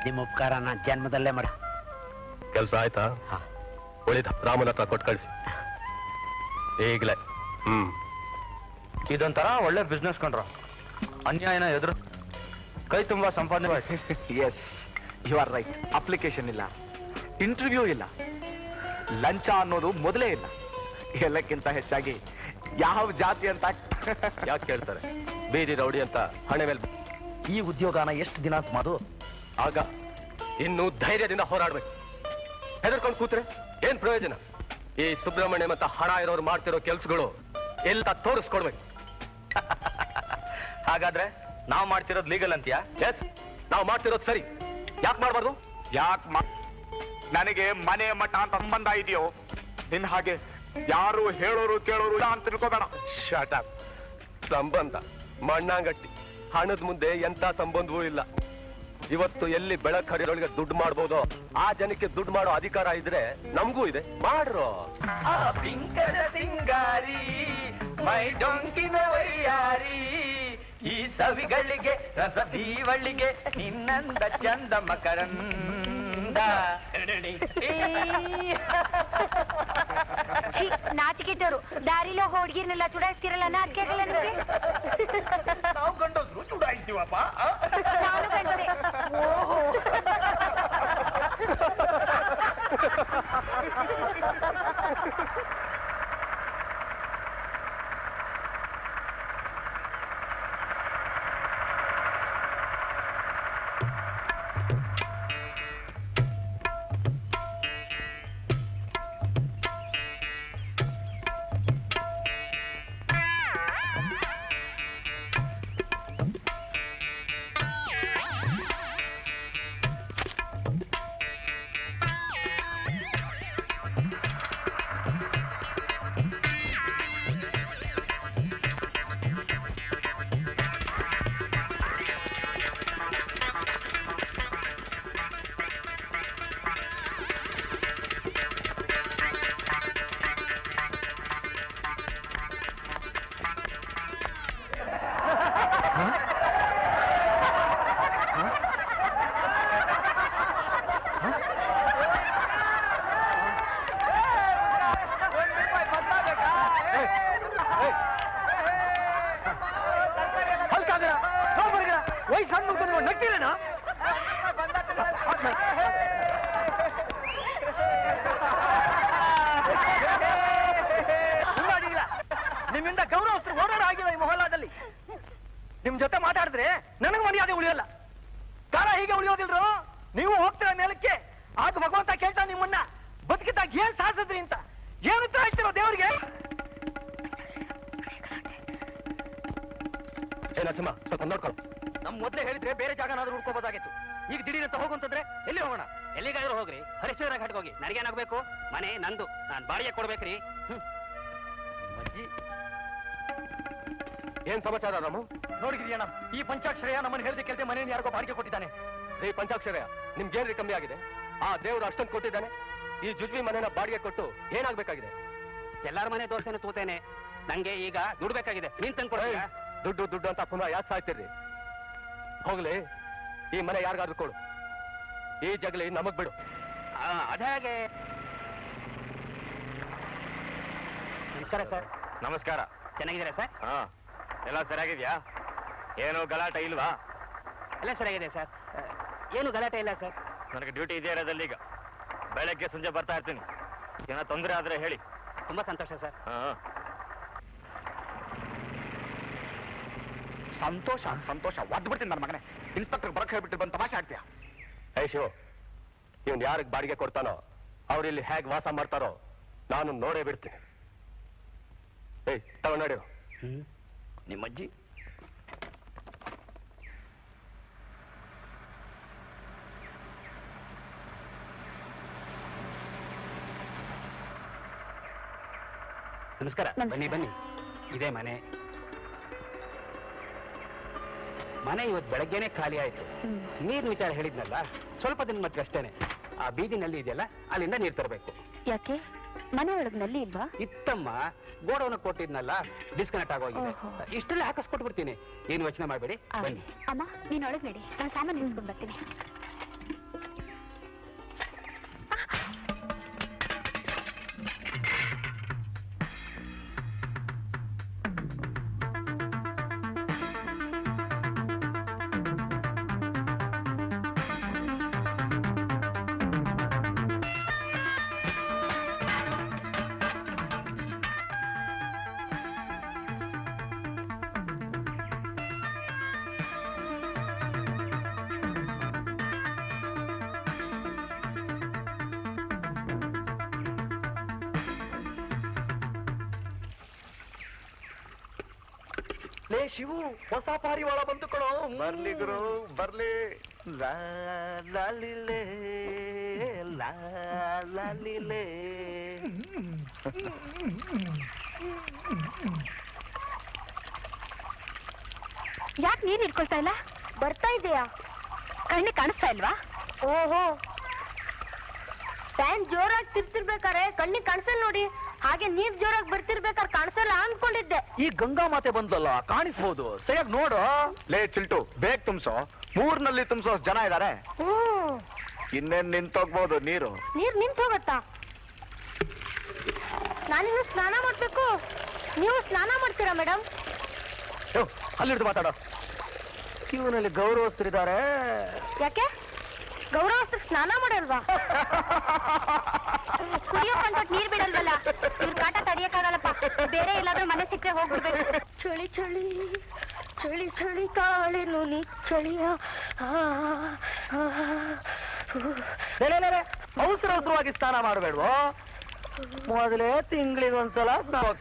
ನಿಮ್ಮ ಉಪಕಾರನ ಜನ್ಮದಲ್ಲೇ ಮಾಡ. ಕೆಲಸ ಆಯ್ತಾ? ಉಳಿದ ರಾಮನ ಹತ್ರ ಕೊಟ್ಟು ಕಳಿಸಿ ಈಗಲೇ. ಇದೊಂಥರ ಒಳ್ಳೆ ಬಿಸ್ನೆಸ್ ಕಂಡ್ರ. ಅನ್ಯಾಯನ ಎದುರು ಕೈ ತುಂಬಾ ಸಂಪಾದನೆ. Yes, you are right. Application ಇಲ್ಲ, ಇಂಟರ್ವ್ಯೂ ಇಲ್ಲ, ಲಂಚ ಅನ್ನೋದು ಮೊದಲೇ ಇಲ್ಲ. ಎಲ್ಲಕ್ಕಿಂತ ಹೆಚ್ಚಾಗಿ ಯಾವ ಜಾತಿ ಅಂತ ಯಾಕೆ ಕೇಳ್ತಾರೆ? ಬೀದಿ ರೌಡಿ ಅಂತ ಹಣೆ ಮೇಲೆ. ಈ ಉದ್ಯೋಗನ ಎಷ್ಟು ದಿನ ಮಾಡು? ಆಗ ಇನ್ನು ಧೈರ್ಯದಿಂದ ಹೋರಾಡ್ಬೇಕು. ಹೆದರ್ಕೊಂಡು ಕೂತ್ರೆ ಏನ್ ಪ್ರಯೋಜನ? ಈ ಸುಬ್ರಹ್ಮಣ್ಯಂ ಅಂತ ಹಣ ಇರೋರು ಮಾಡ್ತಿರೋ ಕೆಲ್ಸಗಳು ಎಲ್ಲ ತೋರಿಸ್ಕೊಡ್ಬೇಕು. ಹಾಗಾದ್ರೆ ನಾವು ಮಾಡ್ತಿರೋದು ಲೀಗಲ್ ಅಂತೀಯಾ? ಎಸ್, ನಾವು ಮಾಡ್ತಿರೋದು ಸರಿ. ಯಾಕೆ ಮಾಡ್ಬಾರ್ದು? ನನಗೆ ಮನೆ ಮಠ ಅಂತ ಸಂಬಂಧ ಇದೆಯೋ? ನಿನ್ ಹಾಗೆ ಯಾರು ಹೇಳೋರು ಕೇಳೋರು ಇಲ್ಲ ಅಂತ ತಿಳ್ಕೋಬೇಡ. Shot up. ಸಂಬಂಧ ಮಣ್ಣಾಂಗಟ್ಟಿ. ಹಣದ ಮುಂದೆ ಎಂತ ಸಂಬಂಧವೂ ಇಲ್ಲ. ಇವತ್ತು ಎಲ್ಲಿ ಬೆಳಕ್ ಹರಿಯೊಳಗೆ ದುಡ್ಡು ಮಾಡ್ಬೋದೋ ಆ ಜನಕ್ಕೆ ದುಡ್ಡು ಮಾಡೋ ಅಧಿಕಾರ ಇದ್ರೆ ನಮಗೂ ಇದೆ. ಮಾಡ್ರೋ. ಸಿಂಗಾರಿ ಮೈ ಡೊಂಕಿನ ವೈಯಾರಿ, ಈ ಸವಿಗಳಿಗೆ ರಸದೀವಳಿಗೆ ನಿನ್ನಂದ ಚಂದ ಮಕರಂದ. ನಾಚಿಕೆಟ್ಟವರು ದಾರಿಲೋ ಹುಡುಗಿರ್ನೆಲ್ಲ ಚುಡಾಯಿಸ್ತಿರಲ್ಲ, ನಾಚಿಕೆ ಆಗಲ್ಲ ನಿಮಗೆ? ನಾವು ಗಂಡಸ್ರು ಚುಡಾಯಿಸ್ತೀವಪ್ಪ. ನಾನು ಗಂಡಸೆ. ನಿಮ್ ಜೊತೆ ಮಾತಾಡಿದ್ರೆ ನನಗೆ ಮರ್ಯಾದೆ ಉಳಿಯಲ್ಲ. ಕಾಲ ಹೀಗೆ ಉಳಿಯೋದಿಲ್ರು. ನೀವು ಹೋಗ್ತೀರ ಮೇಲಕ್ಕೆ, ಆಗ ಭಗವಂತ ಕೇಳ್ತಾ ನಿಮ್ಮನ್ನ ಬದುಕಿದ್ದಾಗ ಏನ್ ಸಾಧಿಸಿದ್ರಿ ಅಂತ. ಏನು ಉತ್ತರ ಹೇಳ್ತಿರೋ ದೇವ್ರಿಗೆ? ನರಸಿಂಹ ಸ್ವಲ್ಪ ನೋಡ್ಕೊಳ್ಳು. ನಮ್ ಮೊದ್ಲೇ ಹೇಳಿದ್ರೆ ಬೇರೆ ಜಾಗನಾದ್ರೂ ಹುಡ್ಕೋಬೋದಾಗಿತ್ತು. ಈಗ ದಿಢೀರಂತ ಹೋಗುವಂತಂದ್ರೆ ಎಲ್ಲಿ ಹೋಗೋಣ? ಎಲ್ಲಿಗಾದ್ರೂ ಹೋಗ್ರಿ, ಹರಿಶ್ಚಂದ್ರ ಘಾಟ್ಗೆ ಹೋಗಿ. ನನಗೇನಾಗಬೇಕು? ಮನೆ ನಂದು, ನಾನು ಬಾಡಿಗೆ ಕೊಡ್ಬೇಕ್ರಿ. ಅಜ್ಜಿ ಏನ್ ಸಮಾಚಾರ ರಾಮು? ನೋಡಿದ್ರಿಯಣ್ಣ, ಈ ಪಂಚಾಕ್ಷರಯ್ಯ ನಮ್ಮನ್ನು ಹೇಳ್ದೆ ಕೇಳ್ದೆ ಮನೆಯನ್ನು ಯಾರಿಗೋ ಬಾಡಿಗೆ ಕೊಟ್ಟಿದ್ದಾನೆ. ಈ ಪಂಚಾಕ್ಷರಯ್ಯ ನಿಮ್ಗೇನ್ರಿ ಕಮ್ಮಿ ಆಗಿದೆ? ಆ ದೇವ್ರು ಅಷ್ಟೊಂದು ಕೊಟ್ಟಿದ್ದಾನೆ. ಈ ಜುಜ್ವಿ ಮನೆನ ಬಾಡಿಗೆ ಕೊಟ್ಟು ಏನಾಗ್ಬೇಕಾಗಿದೆ? ಎಲ್ಲಾರ ಮನೆ ದೋಸೆನ ತೂತೇನೆ. ನಂಗೆ ಈಗ ದುಡ್ಡು ಬೇಕಾಗಿದೆ. ನೀನ್ ತಂದ್ಕೊಡ್ತೀಯ? ದುಡ್ಡು ದುಡ್ಡು ಅಂತ ಪುನಃ ಯಾಕೆ ಸಾಯ್ತಿರ್ರಿ? ಹೋಗ್ಲಿ, ಈ ಮನೆ ಯಾರಿಗಾದ್ರೂ ಕೊಡು. ಈ ಜಗಲಿ ನಮಗ್ ಬಿಡು. ಅದಾಗೆ. ನಮಸ್ಕಾರ ಸರ್. ನಮಸ್ಕಾರ. ಚೆನ್ನಾಗಿದ್ದೀರಾ ಸರ್? ಹಾ, ಎಲ್ಲ ಸರಿಯಾಗಿದ್ಯಾ? ಏನು ಗಲಾಟೆ ಇಲ್ವಾ? ಎಲ್ಲ ಸರಿಯಾಗಿದೆ ಸರ್, ಏನು ಗಲಾಟೆ ಇಲ್ಲ ಸರ್. ನನಗೆ ಡ್ಯೂಟಿ ಇದೆ ಇರೋದಲ್ಲಿ. ಈಗ ಬೆಳಗ್ಗೆ ಸಂಜೆ ಬರ್ತಾ ಇರ್ತೀನಿ. ಏನೋ ತೊಂದರೆ ಆದ್ರೆ ಹೇಳಿ. ತುಂಬಾ ಸಂತೋಷ ಸರ್. ಹಾ, ಸಂತೋಷ ಸಂತೋಷ ಒದ್ದು ಬಿಡ್ತೀನಿ ನನ್ನ ಮಗನೇ. ಇನ್ಸ್ಪೆಕ್ಟರ್ ಬರಕ್ ಹೇಳ್ಬಿಟ್ಟು ಬಂದು ತಮಾಷೆ ಆಡ್ತೀಯ? ಶಿವ, ಇವನ್ ಯಾರಿಗೆ ಬಾಡಿಗೆ ಕೊಡ್ತಾನೋ ಅವ್ರು ಇಲ್ಲಿ ಹೇಗೆ ವಾಸ ಮಾಡ್ತಾರೋ ನಾನು ನೋಡೇ ಬಿಡ್ತೀನಿ. ಏಯ್ ತಗೊಂಡು ನಿಮ್ಮಜ್ಜಿ ನಮಸ್ಕಾರ. ಬನ್ನಿ ಬನ್ನಿ, ಇದೇ ಮನೆ. ಮನೆ ಇವತ್ತು ಬೆಳಗ್ಗೆನೆ ಖಾಲಿ ಆಯ್ತು. ನೀರಿನ ವಿಚಾರ ಹೇಳಿದ್ನಲ್ಲ, ಸ್ವಲ್ಪ ದಿನ ಮತ್ತೆ ಅಷ್ಟೇನೆ. ಆ ಬೀದಿನಲ್ಲಿ ಇದೆಯಲ್ಲ, ಅಲ್ಲಿಂದ ನೀರು ತರಬೇಕು. ಯಾಕೆ ಮನೆ ಒಳಗ್ ನಲ್ಲಿ ಇಲ್ವಾ? ಇತ್ತಮ್ಮ, ಗೋಡೌನ್ ಕೊಟ್ಟಿದ್ನಲ್ಲ, ಡಿಸ್ಕನೆಕ್ಟ್ ಆಗೋಗಿದೆ. ಇಷ್ಟೆಲ್ಲ ಹಾಕಿಸ್ಕೊಟ್ಬಿಡ್ತೀನಿ, ಏನು ಯೋಚನೆ ಮಾಡಬೇಡಿ. ಬನ್ನಿ. ಅಮ್ಮ, ನೀನ್ ಒಳಗ್ ನಡಿ, ನಾನು ಸಾಮಾನು ನಿಲ್ಸ್ಕೊಂಡ್ ಬರ್ತೀನಿ. ಲೇ ಶಿವು, ಹೊಸ ಪಾರಿವಾಳ ಬಂತು ಕಣೋ. ಬರ್ಲಿ ಗುರು ಬರ್ಲಿ. ಲಾಲಿಲೇ ಲಾಲಿಲೇ. ಯಾಕೆ ನೀರ್ ಇಟ್ಕೊಳ್ತಾ ಇಲ್ಲ? ಬರ್ತಾ ಇದೆಯಾ? ಕಣ್ಣಿ ಕಾಣಿಸ್ತಾ ಇಲ್ವಾ? ಓಹೋ, ಫ್ಯಾನ್ ಜೋರಾಗಿ ತಿರ್ತಿರ್ಬೇಕಾರೆ ಕಣ್ಣಿಗೆ ಕಾಣಿಸಲ್ಲ ನೋಡಿ. ಹಾಗೆ ನೀರ್ ಜೋರಾಗಿ ಬರ್ತಿರ್ಬೇಕಾದ್ರೆ ಕಾಣಿಸಲ್ಲ ಅನ್ಕೊಂಡಿದ್ದೆ. ಈ ಗಂಗಾ ಮಾತೆ ಬಂದ್ಲಲ್ಲ, ಕಾಣಿಸ್ಬೋದು. ಸರಿಯಾಗಿ ನೋಡು. ಲೇ ಚಿಲ್ಟು, ಬೇಗ ತುಂಬಿಸೋ. ಮೂರ್ನಲ್ಲಿ ತುಂಬಿಸೋ ಜನ ಇದಾರೆ. ಇನ್ನೇನ್ ನಿಂತೋಗ್ಬೋದು ನೀರು. ನೀರ್ ನಿಂತು ಹೋಗತ್ತಾ? ನಾನಿನ್ನು ಸ್ನಾನ ಮಾಡ್ಬೇಕು. ನೀವು ಸ್ನಾನ ಮಾಡ್ತೀರಾ ಮೇಡಮ್? ಅಲ್ಲಿಡ್ದು ಮಾತಾಡೋ. ಕ್ಯೂನಲ್ಲಿ ಗೌರವಸ್ಥರಿದ್ದಾರೆ. ಯಾಕೆ ಗೌರವಸ್ಥರು ಸ್ನಾನ ಮಾಡಲ್ವಾ? ಕುಡಿಯೋ ಕಂಟೋಟ್ ನೀರ್ ಬಿಡಲ್ವಲ್ಲ. ಇವ್ರ ಕಾಟ ತಡಿಯಕ್ಕಾಗಲ್ಲಪ್ಪ. ಬೇರೆ ಎಲ್ಲಾದ್ರೂ ಮನೆ ಸಿಕ್ಕರೆ ಹೋಗ್ಬಿಡ್ಬೇಕು. ಚಳಿ ಚಳಿ ಚಳಿ ಚಳಿ ಕಾಳೆನು ನೀ ಚಳಿಯ. ಅವಸರವಾಗಿ ಸ್ನಾನ ಮಾಡಬೇಡ್ವೋ? ಮೊದಲೇ ತಿಂಗಳಿಗೊಂದ್ಸಲ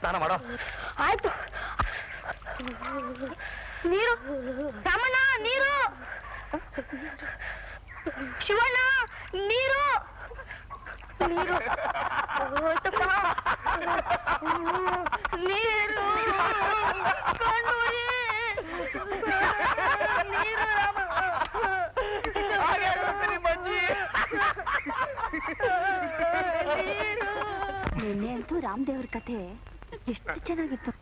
ಸ್ನಾನ ಮಾಡೋ. ಆಯ್ತು. ನೀರು ರಾಮಣ್ಣ, ನೀರು. ಶಿವಣ್ಣ, ನೀರು ನೀರು. ಹೋಯ್ತಪ್ಪ ನೀರು. ನಿನ್ನೆ ಅಂತೂ ರಾಮದೇವ್ರ ಕಥೆ ಎಷ್ಟು ಚೆನ್ನಾಗಿತ್ತು.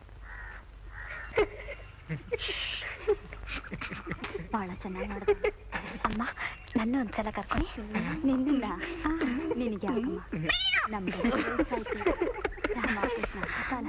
ಬಹಳ ಚೆನ್ನಾಗಿ ಮಾಡಿದ್ರು. ಅಮ್ಮ, ನನ್ನ ಒಂದ್ಸಲ ಕರ್ಕೊಳ್ಳಿ. ನಿನ್ನ ನಿನಗೆ ಯಾಕಮ್ಮ? ನಮ್ಗೆ ರಾಮಕೃಷ್ಣ ಕಾಲ.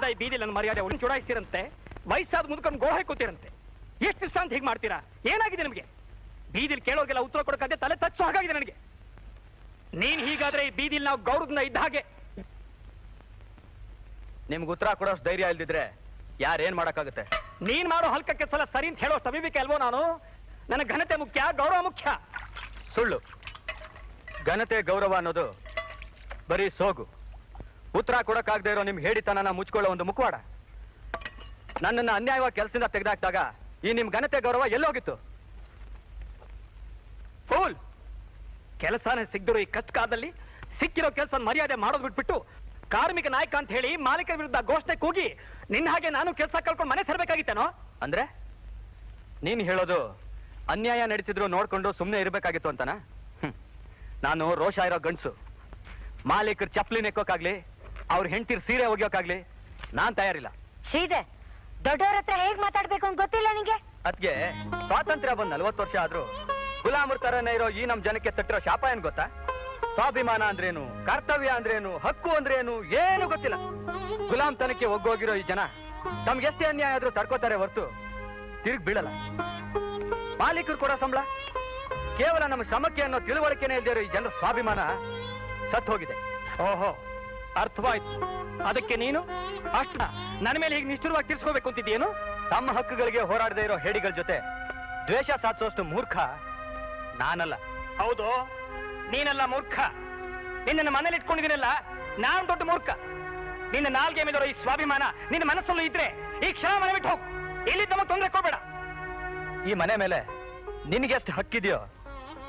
ವರ್ಷದಿಂದ ಈ ಬೀದಿ ನನ್ನ ಮರ್ಯಾದೆ ಉಳಿದು ಚುಡಾಯಿಸ್ತಿರಂತೆ, ವಯಸ್ಸಾದ ಮುದ್ಕೊಂಡು ಗೋಳ ಹಾಕೋತಿರಂತೆ. ಎಷ್ಟು ದಿವಸ ಅಂತ ಹೀಗೆ ಮಾಡ್ತೀರಾ? ಏನಾಗಿದೆ ನಿಮಗೆ? ಬೀದಿಲಿ ಕೇಳೋರ್ಗೆಲ್ಲ ಉತ್ತರ ಕೊಡೋಕೆ ತಲೆ ತಚ್ಚು ಹಾಗಾಗಿದೆ ನನಗೆ. ನೀನ್ ಹೀಗಾದ್ರೆ ಈ ಬೀದಿಲಿ ನಾವು ಗೌರವದಿಂದ ಇದ್ದ ಹಾಗೆ. ನಿಮ್ಗೆ ಉತ್ತರ ಕೊಡೋಷ್ಟು ಧೈರ್ಯ ಇಲ್ದಿದ್ರೆ ಯಾರೇನ್ ಮಾಡಕ್ಕಾಗುತ್ತೆ? ನೀನ್ ಮಾಡೋ ಹಲ್ಕ ಕೆಲಸ ಸರಿ ಅಂತ ಹೇಳೋ ಸಮೀಪಕ್ಕೆ ಅಲ್ವೋ ನಾನು? ನನ್ನ ಘನತೆ ಮುಖ್ಯ, ಗೌರವ ಮುಖ್ಯ. ಸುಳ್ಳು. ಘನತೆ ಗೌರವ ಅನ್ನೋದು ಬರೀ ಸೋಗು. ಉತ್ತರ ಕೊಡಕ್ಕಾಗದೆ ಇರೋ ನಿಮ್ ಹೇಳಿತನನ ಮುಚ್ಕೊಳ್ಳೋ ಒಂದು ಮುಖವಾಡ. ನನ್ನನ್ನು ಅನ್ಯಾಯವಾಗಿ ಕೆಲಸದಿಂದ ತೆಗೆದಾಕ್ದಾಗ ಈ ನಿಮ್ ಘನತೆ ಗೌರವ ಎಲ್ಲೋಗಿತ್ತು? ಫೂಲ್! ಕೆಲಸನೇ ಸಿಗ್ದಿರೋ ಈ ಕಚ್ಕಾದಲ್ಲಿ ಸಿಕ್ಕಿರೋ ಕೆಲಸ ಮರ್ಯಾದೆ ಮಾಡೋದು ಬಿಟ್ಬಿಟ್ಟು ಕಾರ್ಮಿಕ ನಾಯಕ ಅಂತ ಹೇಳಿ ಮಾಲೀಕರ ವಿರುದ್ಧ ಘೋಷಣೆ ಕೂಗಿ ನಿನ್ನ ಹಾಗೆ ನಾನು ಕೆಲಸ ಕಳ್ಕೊಂಡು ಮನೆ ಸೇರ್ಬೇಕಾಗಿತ್ತೇನೋ? ಅಂದ್ರೆ ನೀನ್ ಹೇಳೋದು ಅನ್ಯಾಯ ನಡೀತಿದ್ರು ನೋಡ್ಕೊಂಡು ಸುಮ್ಮನೆ ಇರ್ಬೇಕಾಗಿತ್ತು ಅಂತನ? ನಾನು ರೋಷ ಇರೋ ಗಂಡ್ಸು. ಮಾಲೀಕರು ಚಪ್ಪಲಿ ನೆಕ್ಕೋಕಾಗ್ಲಿ, ಅವ್ರ ಹೆಂಡತಿರ್ ಸೀರೆ ಒಗ್ಯೋಕಾಗ್ಲಿ ನಾನ್ ತಯಾರಿಲ್ಲ. ಶ್ರೀಧೆ, ದೊಡ್ಡವ್ರ ಹತ್ರ ಹೇಗ್ ಮಾತಾಡ್ಬೇಕು ಅಂತ ಗೊತ್ತಿಲ್ಲ ನಿಂಗೆ? ಅದ್ಗೆ ಸ್ವಾತಂತ್ರ್ಯ ಬಂದ್ 40 ವರ್ಷ ಆದ್ರೂ ಗುಲಾಮರ ತರನೇ ಇರೋ ಈ ನಮ್ ಜನಕ್ಕೆ ತಟ್ಟಿರೋ ಶಾಪ ಏನ್ ಗೊತ್ತಾ? ಸ್ವಾಭಿಮಾನ ಅಂದ್ರೇನು, ಕರ್ತವ್ಯ ಅಂದ್ರೇನು, ಹಕ್ಕು ಅಂದ್ರೇನು ಏನು ಗೊತ್ತಿಲ್ಲ. ಗುಲಾಮ್ ತನಕ್ಕೆ ಒಗ್ಗೋಗಿರೋ ಈ ಜನ ತಮ್ಗೆ ಎಷ್ಟೇ ಅನ್ಯಾಯ ಆದ್ರೂ ತಡ್ಕೋತಾರೆ ಹೊರತು ತಿರುಗಿ ಬೀಳಲ್ಲ. ಮಾಲೀಕರು ಕೊಡೋ ಸಂಬಳ ಕೇವಲ ನಮ್ಮ ಶ್ರಮಕ್ಕೆ ಅನ್ನೋ ತಿಳುವಳಿಕೆನೇ ಇಲ್ದಿರೋ ಈ ಜನರ ಸ್ವಾಭಿಮಾನ ಸತ್ತು ಹೋಗಿದೆ. ಓಹೋ, ಅರ್ಥವಾಯ್ತು. ಅದಕ್ಕೆ ನೀನು ಅಷ್ಟ ನನ್ನ ಮೇಲೆ ಹೀಗೆ ನಿಷ್ಠುರವಾಗಿ ತೀರ್ಸ್ಕೋಬೇಕು ಅಂತಿದ್ಯೇನು? ತಮ್ಮ ಹಕ್ಕುಗಳಿಗೆ ಹೋರಾಡದೇ ಇರೋ ಹೇಡಿಗಳ ಜೊತೆ ದ್ವೇಷ ಸಾಧಿಸೋಷ್ಟು ಮೂರ್ಖ ನಾನಲ್ಲ. ಹೌದು, ನೀನೆಲ್ಲ ಮೂರ್ಖ. ನಿನ್ನ ಮನೇಲಿ ಇಟ್ಕೊಂಡಿದ್ದೀನಲ್ಲ, ನಾನ್ ದೊಡ್ಡ ಮೂರ್ಖ. ನಿನ್ನ ನಾಲ್ಗೆ ಮೇಲಿರೋ ಈ ಸ್ವಾಭಿಮಾನ ನಿನ್ನ ಮನಸ್ಸಲ್ಲೂ ಇದ್ರೆ ಈ ಕ್ಷಣ ಮನೆ ಬಿಟ್ಟು ಹೋಗು. ಇಲ್ಲಿ ತಮ್ಮ ತೊಂದರೆ ಕೊಡಬೇಡ. ಈ ಮನೆ ಮೇಲೆ ನಿನಗೆಷ್ಟು ಹಕ್ಕಿದೆಯೋ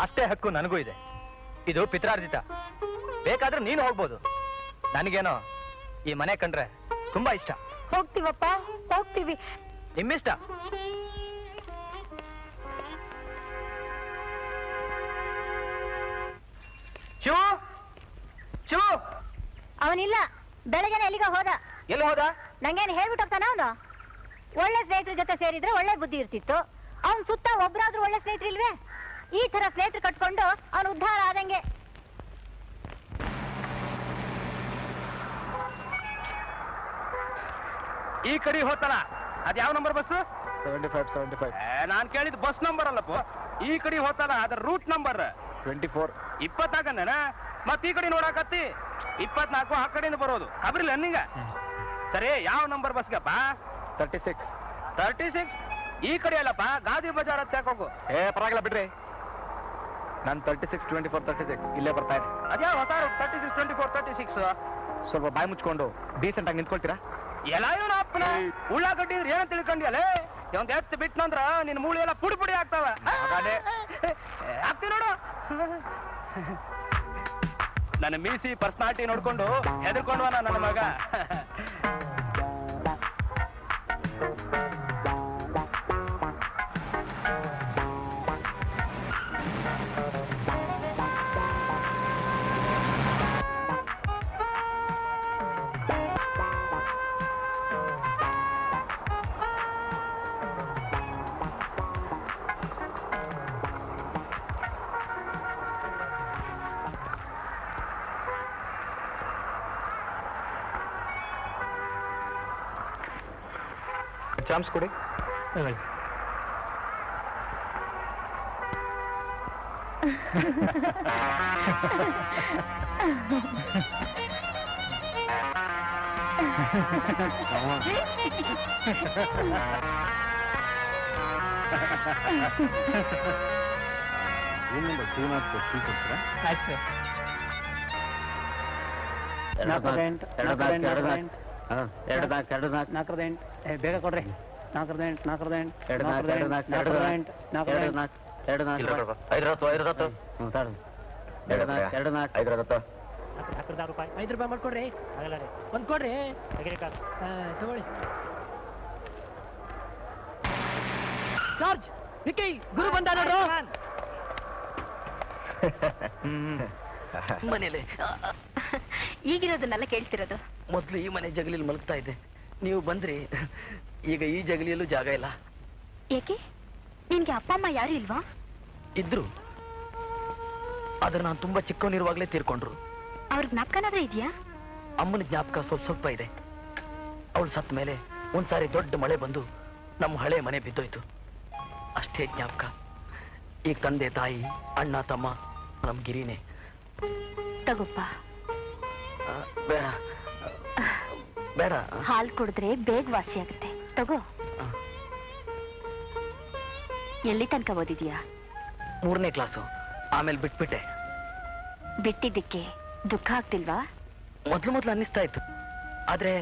ಅಷ್ಟೇ ಹಕ್ಕು ನನಗೂ ಇದೆ. ಇದು ಪಿತ್ರಾರ್ಜಿತ. ಬೇಕಾದ್ರೆ ನೀನು ಹೋಗ್ಬೋದು. ನನಗೇನೋ ಈ ಮನೆ ಕಂಡ್ರೆ ತುಂಬಾ ಇಷ್ಟ. ಹೋಗ್ತೀವಪ್ಪ, ಹೋಗ್ತೀವಿ. ನಿಮ್ಮಿಷ್ಟ. ಶಿವು, ಶಿವು ಅವನಿಲ್ಲ, ಬೆಳಗ್ಗೆನೆ ಎಲ್ಲಿಗ ಹೋದ. ಎಲ್ಲಿ ಹೋದ? ನಂಗೇನು ಹೇಳ್ಬಿಟ್ಟು ಹೋಗ್ತಾನ ಅವನು? ಒಳ್ಳೆ ಸ್ನೇಹಿತರ ಜೊತೆ ಸೇರಿದ್ರೆ ಒಳ್ಳೆ ಬುದ್ಧಿ ಇರ್ತಿತ್ತು. ಅವನ್ ಸುತ್ತ ಒಬ್ರಾದ್ರೂ ಒಳ್ಳೆ ಸ್ನೇಹಿತರು ಇಲ್ವೇ? ಈ ತರ ಸ್ನೇಹಿತರು ಕಟ್ಕೊಂಡು ಅವನು ಉದ್ಧಾರ ಆದಂಗೆ. ಈ ಕಡೆ ಹೋಗ್ತಾನ. ಅದ್ ಯಾವ ನಂಬರ್ ಬಸ್? 75. ನಾನ್ ಕೇಳಿದ್ ಬಸ್ ನಂಬರ್ ಅಲ್ಲಪ್ಪ. ಈ ಕಡೆ ಹೋಗ್ತಾನ, ಅದ್ರ ರೂಟ್ ನಂಬರ್ 24. 24 ಮತ್ ಈ ಕಡೆ ನೋಡಾಕತ್ತಿ 24 ಆ ಕಡೆಯಿಂದ ಬರೋದು. ಖಬರಿಲ್ಲ ನಿಂಗ? ಸರಿ, ಯಾವ ನಂಬರ್ ಬಸ್ಗಪ್ಪ? 36. ಈ ಕಡೆ ಅಲ್ಲಪ್ಪ, ಗಾದಿ ಬಜಾರ್ ಅಂತ ಹೋಗು. ಪರವಾಗಿಲ್ಲ ಬಿಡ್ರಿ. ನಾನು 36, 24, 36 ಇಲ್ಲೇ ಬರ್ತಾ ಇದೆ. ಅದ್ಯಾವ ಹೊಸ 36, 24, 36? ಸ್ವಲ್ಪ ಬಾಯಿ ಮುಚ್ಕೊಂಡು ಡೀಸೆಂಟ್ ಆಗಿ ನಿಂತ್ಕೊಳ್ತೀರಾ? ಎಲ್ಲ ಇವನ ಅಪ್ಪನ ಉಳ್ಳಾಗಡ್ಡಿ ಇದ್ರೆ ಏನಂತ ತಿಳ್ಕೊಂಡಿಯಲ್ಲ? ಒಂದ್ ಎತ್ತು ಬಿಟ್ನಂದ್ರ ನಿನ್ ಮೂಳೆ ಎಲ್ಲ ಪುಡಿ ಪುಡಿ ಆಗ್ತಾವ. ಆಗ್ತಿ ನೋಡು. ನನ್ನ ಮೀಸಿ ಪರ್ಸನಾಲಿಟಿ ನೋಡ್ಕೊಂಡು ಹೆದರ್ಕೊಂಡ್ವನ ನನ್ನ ಮಗ. ಚಾನ್ಸ್ ಕೊಡಿ. ಬೇಗ ಕೊಡ್ರಿ. 4 ರೂಪಾಯಿ ಮಾಡ್ಕೊಡ್ರಿ. ಒಂದ್ ಕೊಡ್ರಿ. ತಗೊಳ್ಳಿ. ಜಾರ್ಜ್, ವಿಕ್ಕಿ, ಗುರು ಬಂದ ನೋಡು. ಮನೇಲಿ ಈಗಿರೋದನ್ನೆಲ್ಲ ಕೇಳ್ತಿರೋದು. ಮೊದ್ಲು ಈ ಮನೆ ಜಗಲಿಯಲ್ಲಿ ಮಲಗ್ತಾ ಇದ್ದೆ. ನೀವು ಬಂದ್ರಿ, ಈಗ ಈ ಜಗಲಿಯಲ್ಲೂ ಜಾಗ ಇಲ್ಲ. ಯಾಕೆ? ನಿನ್ಗೆ ಅಪ್ಪ ಅಮ್ಮ ಯಾರು ಇಲ್ವಾ? ಇದ್ರು, ಆದ್ರೆ ನಾನು ತುಂಬಾ ಚಿಕ್ಕವನಿರುವಾಗ್ಲೇ ತೀರ್ಕೊಂಡ್ರು. ಅವ್ರ ಜ್ಞಾಪಕನಾದ್ರೂ ಇದೆಯಾ? ಅಮ್ಮನ ಜ್ಞಾಪಕ ಸ್ವಲ್ಪ ಸ್ವಲ್ಪ ಇದೆ. ಅವಳು ಸತ್ತ ಮೇಲೆ ಒಂದ್ಸಾರಿ ದೊಡ್ಡ ಮಳೆ ಬಂದು ನಮ್ಮ ಹಳೆ ಮನೆ ಬಿದ್ದೋಯ್ತು. ಅಷ್ಟೇ ಜ್ಞಾಪಕ. ಈಗ ತಂದೆ ತಾಯಿ ಅಣ್ಣ ತಮ್ಮ ನಮ್ ಗಿರಿನೇ. ತಗೋಪ್ಪ, ಬೇಡ ಬೇಡ. ಹಾಲು ಕುಡಿದ್ರೆ ಬೇಗ ವಾಸಿ ಆಗುತ್ತೆ. ತಗೋ. ಎಲ್ಲಿ ತನಕ ಓದಿದ್ಯಾ? 3ನೇ ಕ್ಲಾಸು. ಆಮೇಲೆ ಬಿಟ್ಬಿಟ್ಟೆ. ಬಿಟ್ಟಿದ್ದಕ್ಕೆ ದುಃಖ ಆಗ್ತಿಲ್ವಾ? ಮೊದ್ಲು ಅನ್ನಿಸ್ತಾ ಇತ್ತು. ಆದ್ರೆ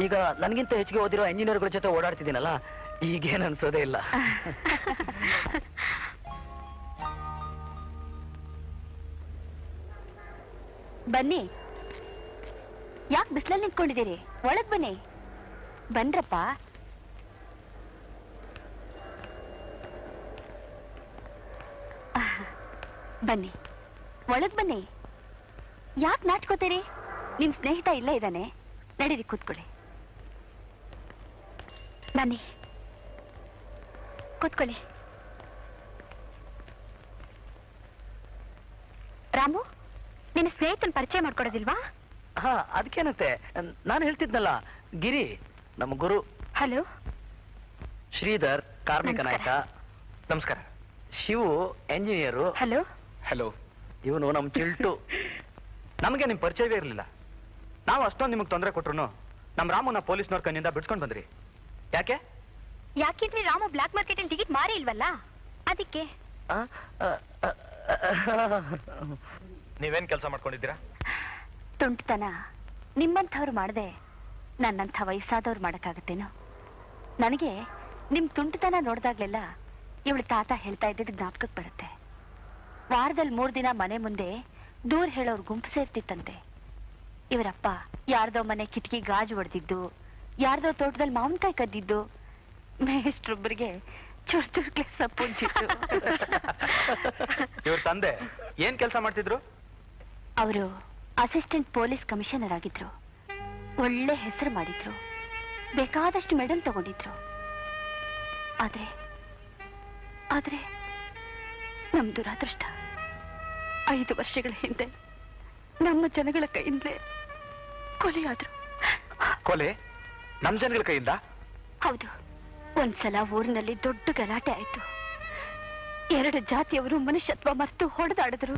ಈಗ ನನಗಿಂತ ಹೆಚ್ಚಿಗೆ ಓದಿರೋ ಇಂಜಿನಿಯರ್ಗಳ ಜೊತೆ ಓಡಾಡ್ತಿದ್ದೀನಲ್ಲ, ಈಗೇನು ಅನ್ಸೋದೇ ಇಲ್ಲ. ಬನ್ನಿ. ಯಾಕೆ ಬಿಸಿಲಲ್ಲಿ ನಿಂತ್ಕೊಂಡಿದ್ದೀರಿ? ಒಳಗ್ ಬನ್ನಿ. ಬನ್ರಪ್ಪ. ಬನ್ನಿ, ಒಳಗ್ ಬನ್ನಿ. ಯಾಕೆ ನಾಚ್ಕೋತೀರಿ? ನಿಮ್ ಸ್ನೇಹಿತ ಇಲ್ಲೇ ಇದ್ದಾನೆ, ನಡೀರಿ ಕೂತ್ಕೊಳ್ಳಿ. ಬನ್ನಿ ಕೂತ್ಕೊಳ್ಳಿ. ರಾಮು, ನಿನ್ನ ಸ್ನೇಹಿತನ ಪರಿಚಯ ಮಾಡ್ಕೊಡೋದಿಲ್ವಾ? ಹಾ, ಅದಕ್ಕೇನಂತೆ. ನಾನು ಹೇಳ್ತಿದ್ನಲ್ಲ, ಗಿರಿ ನಮ್ಮ ಗುರು. ಹಲೋ. ಶ್ರೀಧರ್ ಕಾರ್ಮಿಕ ನಾಯಕ. ನಮಸ್ಕಾರ. ಶಿವು ಎಂಜಿನಿಯರು. ಹಲೋ. ಹಲೋ. ಇವನು ನಮ್ ಚಿಲ್ಟು. ನಮಗೆ ನಿಮ್ ಪರಿಚಯವೇ ಇರಲಿಲ್ಲ. ನಾವು ಅಷ್ಟೊಂದು ನಿಮಗೆ ತೊಂದರೆ ಕೊಟ್ರು ನಮ್ಮ ರಾಮನ ಪೊಲೀಸ್ನವ್ರ ಕಣ್ಣಿಂದ ಬಿಡ್ಸ್ಕೊಂಡ್ ಬಂದ್ರಿ. ಯಾಕೆ? ಯಾಕಿದ್ರೆ ರಾಮು ಬ್ಲಾಕ್ ಮಾರ್ಕೆಟ್ ಅಲ್ಲಿ ಟಿಕೆಟ್ ಮಾರಿ ಇಲ್ವಲ್ಲ, ಅದಕ್ಕೆ. ನೀವೇನ್ ಕೆಲಸ ಮಾಡ್ಕೊಂಡಿದ್ದೀರಾ? ತುಂಟತನ ನಿಮ್ಮಂಥವ್ರು ಮಾಡದೆ ನನ್ನಂಥ ವಯಸ್ಸಾದವ್ರು ಮಾಡಕ್ಕಾಗತ್ತೇನೋ? ನನಗೆ ನಿಮ್ ತುಂಟತನ ನೋಡ್ದಾಗ್ಲೆಲ್ಲ ಇವಳು ತಾತ ಹೇಳ್ತಾ ಇದ್ದಿದ್ದು ಜ್ಞಾಪಕಕ್ಕೆ ಬರುತ್ತೆ. ವಾರದಲ್ಲಿ 3 ದಿನ ಮನೆ ಮುಂದೆ ದೂರ ಹೇಳೋರ್ ಗುಂಪು ಸೇರ್ತಿತ್ತಂತೆ. ಇವರಪ್ಪ ಯಾರ್ದೋ ಮನೆ ಕಿಟಕಿ ಗಾಜು ಹೊಡೆದಿದ್ದು, ಯಾರ್ದೋ ತೋಟದಲ್ಲಿ ಮಾವಿನಕಾಯಿ ಕದ್ದಿದ್ದು, ಮೇಷ್ಟ್ರೊಬ್ಬರಿಗೆ ಚುರ್ಚುರ್ಕ್ಲೆ ಸಪ್ಪುಂಚಿತ್ತು. ಇವ್ರ ತಂದೆ ಏನ್ ಕೆಲಸ ಮಾಡ್ತಿದ್ರು? ಅವರು ಅಸಿಸ್ಟೆಂಟ್ ಪೊಲೀಸ್ ಕಮಿಷನರ್ ಆಗಿದ್ರು. ಒಳ್ಳೆ ಹೆಸರು ಮಾಡಿದ್ರು, ಬೇಕಾದಷ್ಟು ಮೆಡಲ್ ತಗೊಂಡಿದ್ರು. ಆದ್ರೆ ಆದ್ರೆ ನಮ್ ದುರಾದೃಷ್ಟ 5 ವರ್ಷಗಳ ಹಿಂದೆ ನಮ್ಮ ಜನಗಳ ಕೈಯಿಂದಲೇ ಕೊಲೆಯಾದ್ರು. ಕೊಲೆ ನಮ್ ಜನಗಳ ಕೈಯಿಂದ? ಹೌದು. ಒಂದ್ಸಲ ಊರಿನಲ್ಲಿ ದೊಡ್ಡ ಗಲಾಟೆ ಆಯ್ತು. 2 ಜಾತಿಯವರು ಮನುಷ್ಯತ್ವ ಮರೆತು ಹೊಡೆದಾಡಿದ್ರು.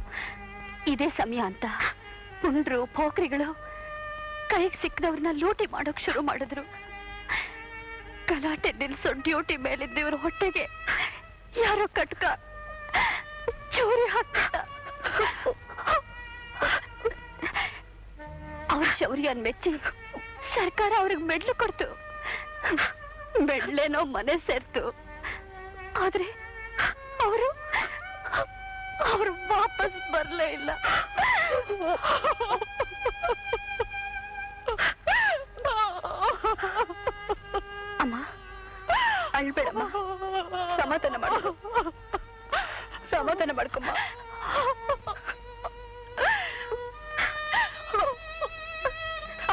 ಇದೇ ಸಮಯ ಅಂತ ಪುಂಡ್ರು ಪೋಖ್ರಿಗಳು ಕೈಗೆ ಸಿಕ್ಕದವ್ರನ್ನ ಲೂಟಿ ಮಾಡೋಕ್ ಶುರು ಮಾಡಿದ್ರು. ಗಲಾಟೆ ನಿಲ್ಸೋ ಡ್ಯೂಟಿ ಮೇಲಿದ್ದವ್ರ ಹೊಟ್ಟೆಗೆ ಯಾರೋ ಕಟ್ಕ ಚೂರಿ ಹಾಕ್ಬಿಟ್ಟ. ಅವ್ರ ಶೌರ್ಯನ್ ಮೆಚ್ಚಿ ಸರ್ಕಾರ ಅವ್ರಿಗೆ ಮೆಡ್ಲು ಕೊಡ್ತು. ಮೆಡ್ಲೇನೋ ಮನೆ ಸೇರ್ತು. ಆದ್ರೆ ಅವರು ವಾಪಸ್ ಬರ್ಲೇ ಇಲ್ಲ. ಅಮ್ಮ, ಅಳ್ಬೇಡಮ್ಮ, ಸಮಾಧಾನ ಮಾಡ್ಕೊ, ಸಮಾಧಾನ ಮಾಡ್ಕೊಮ್ಮ.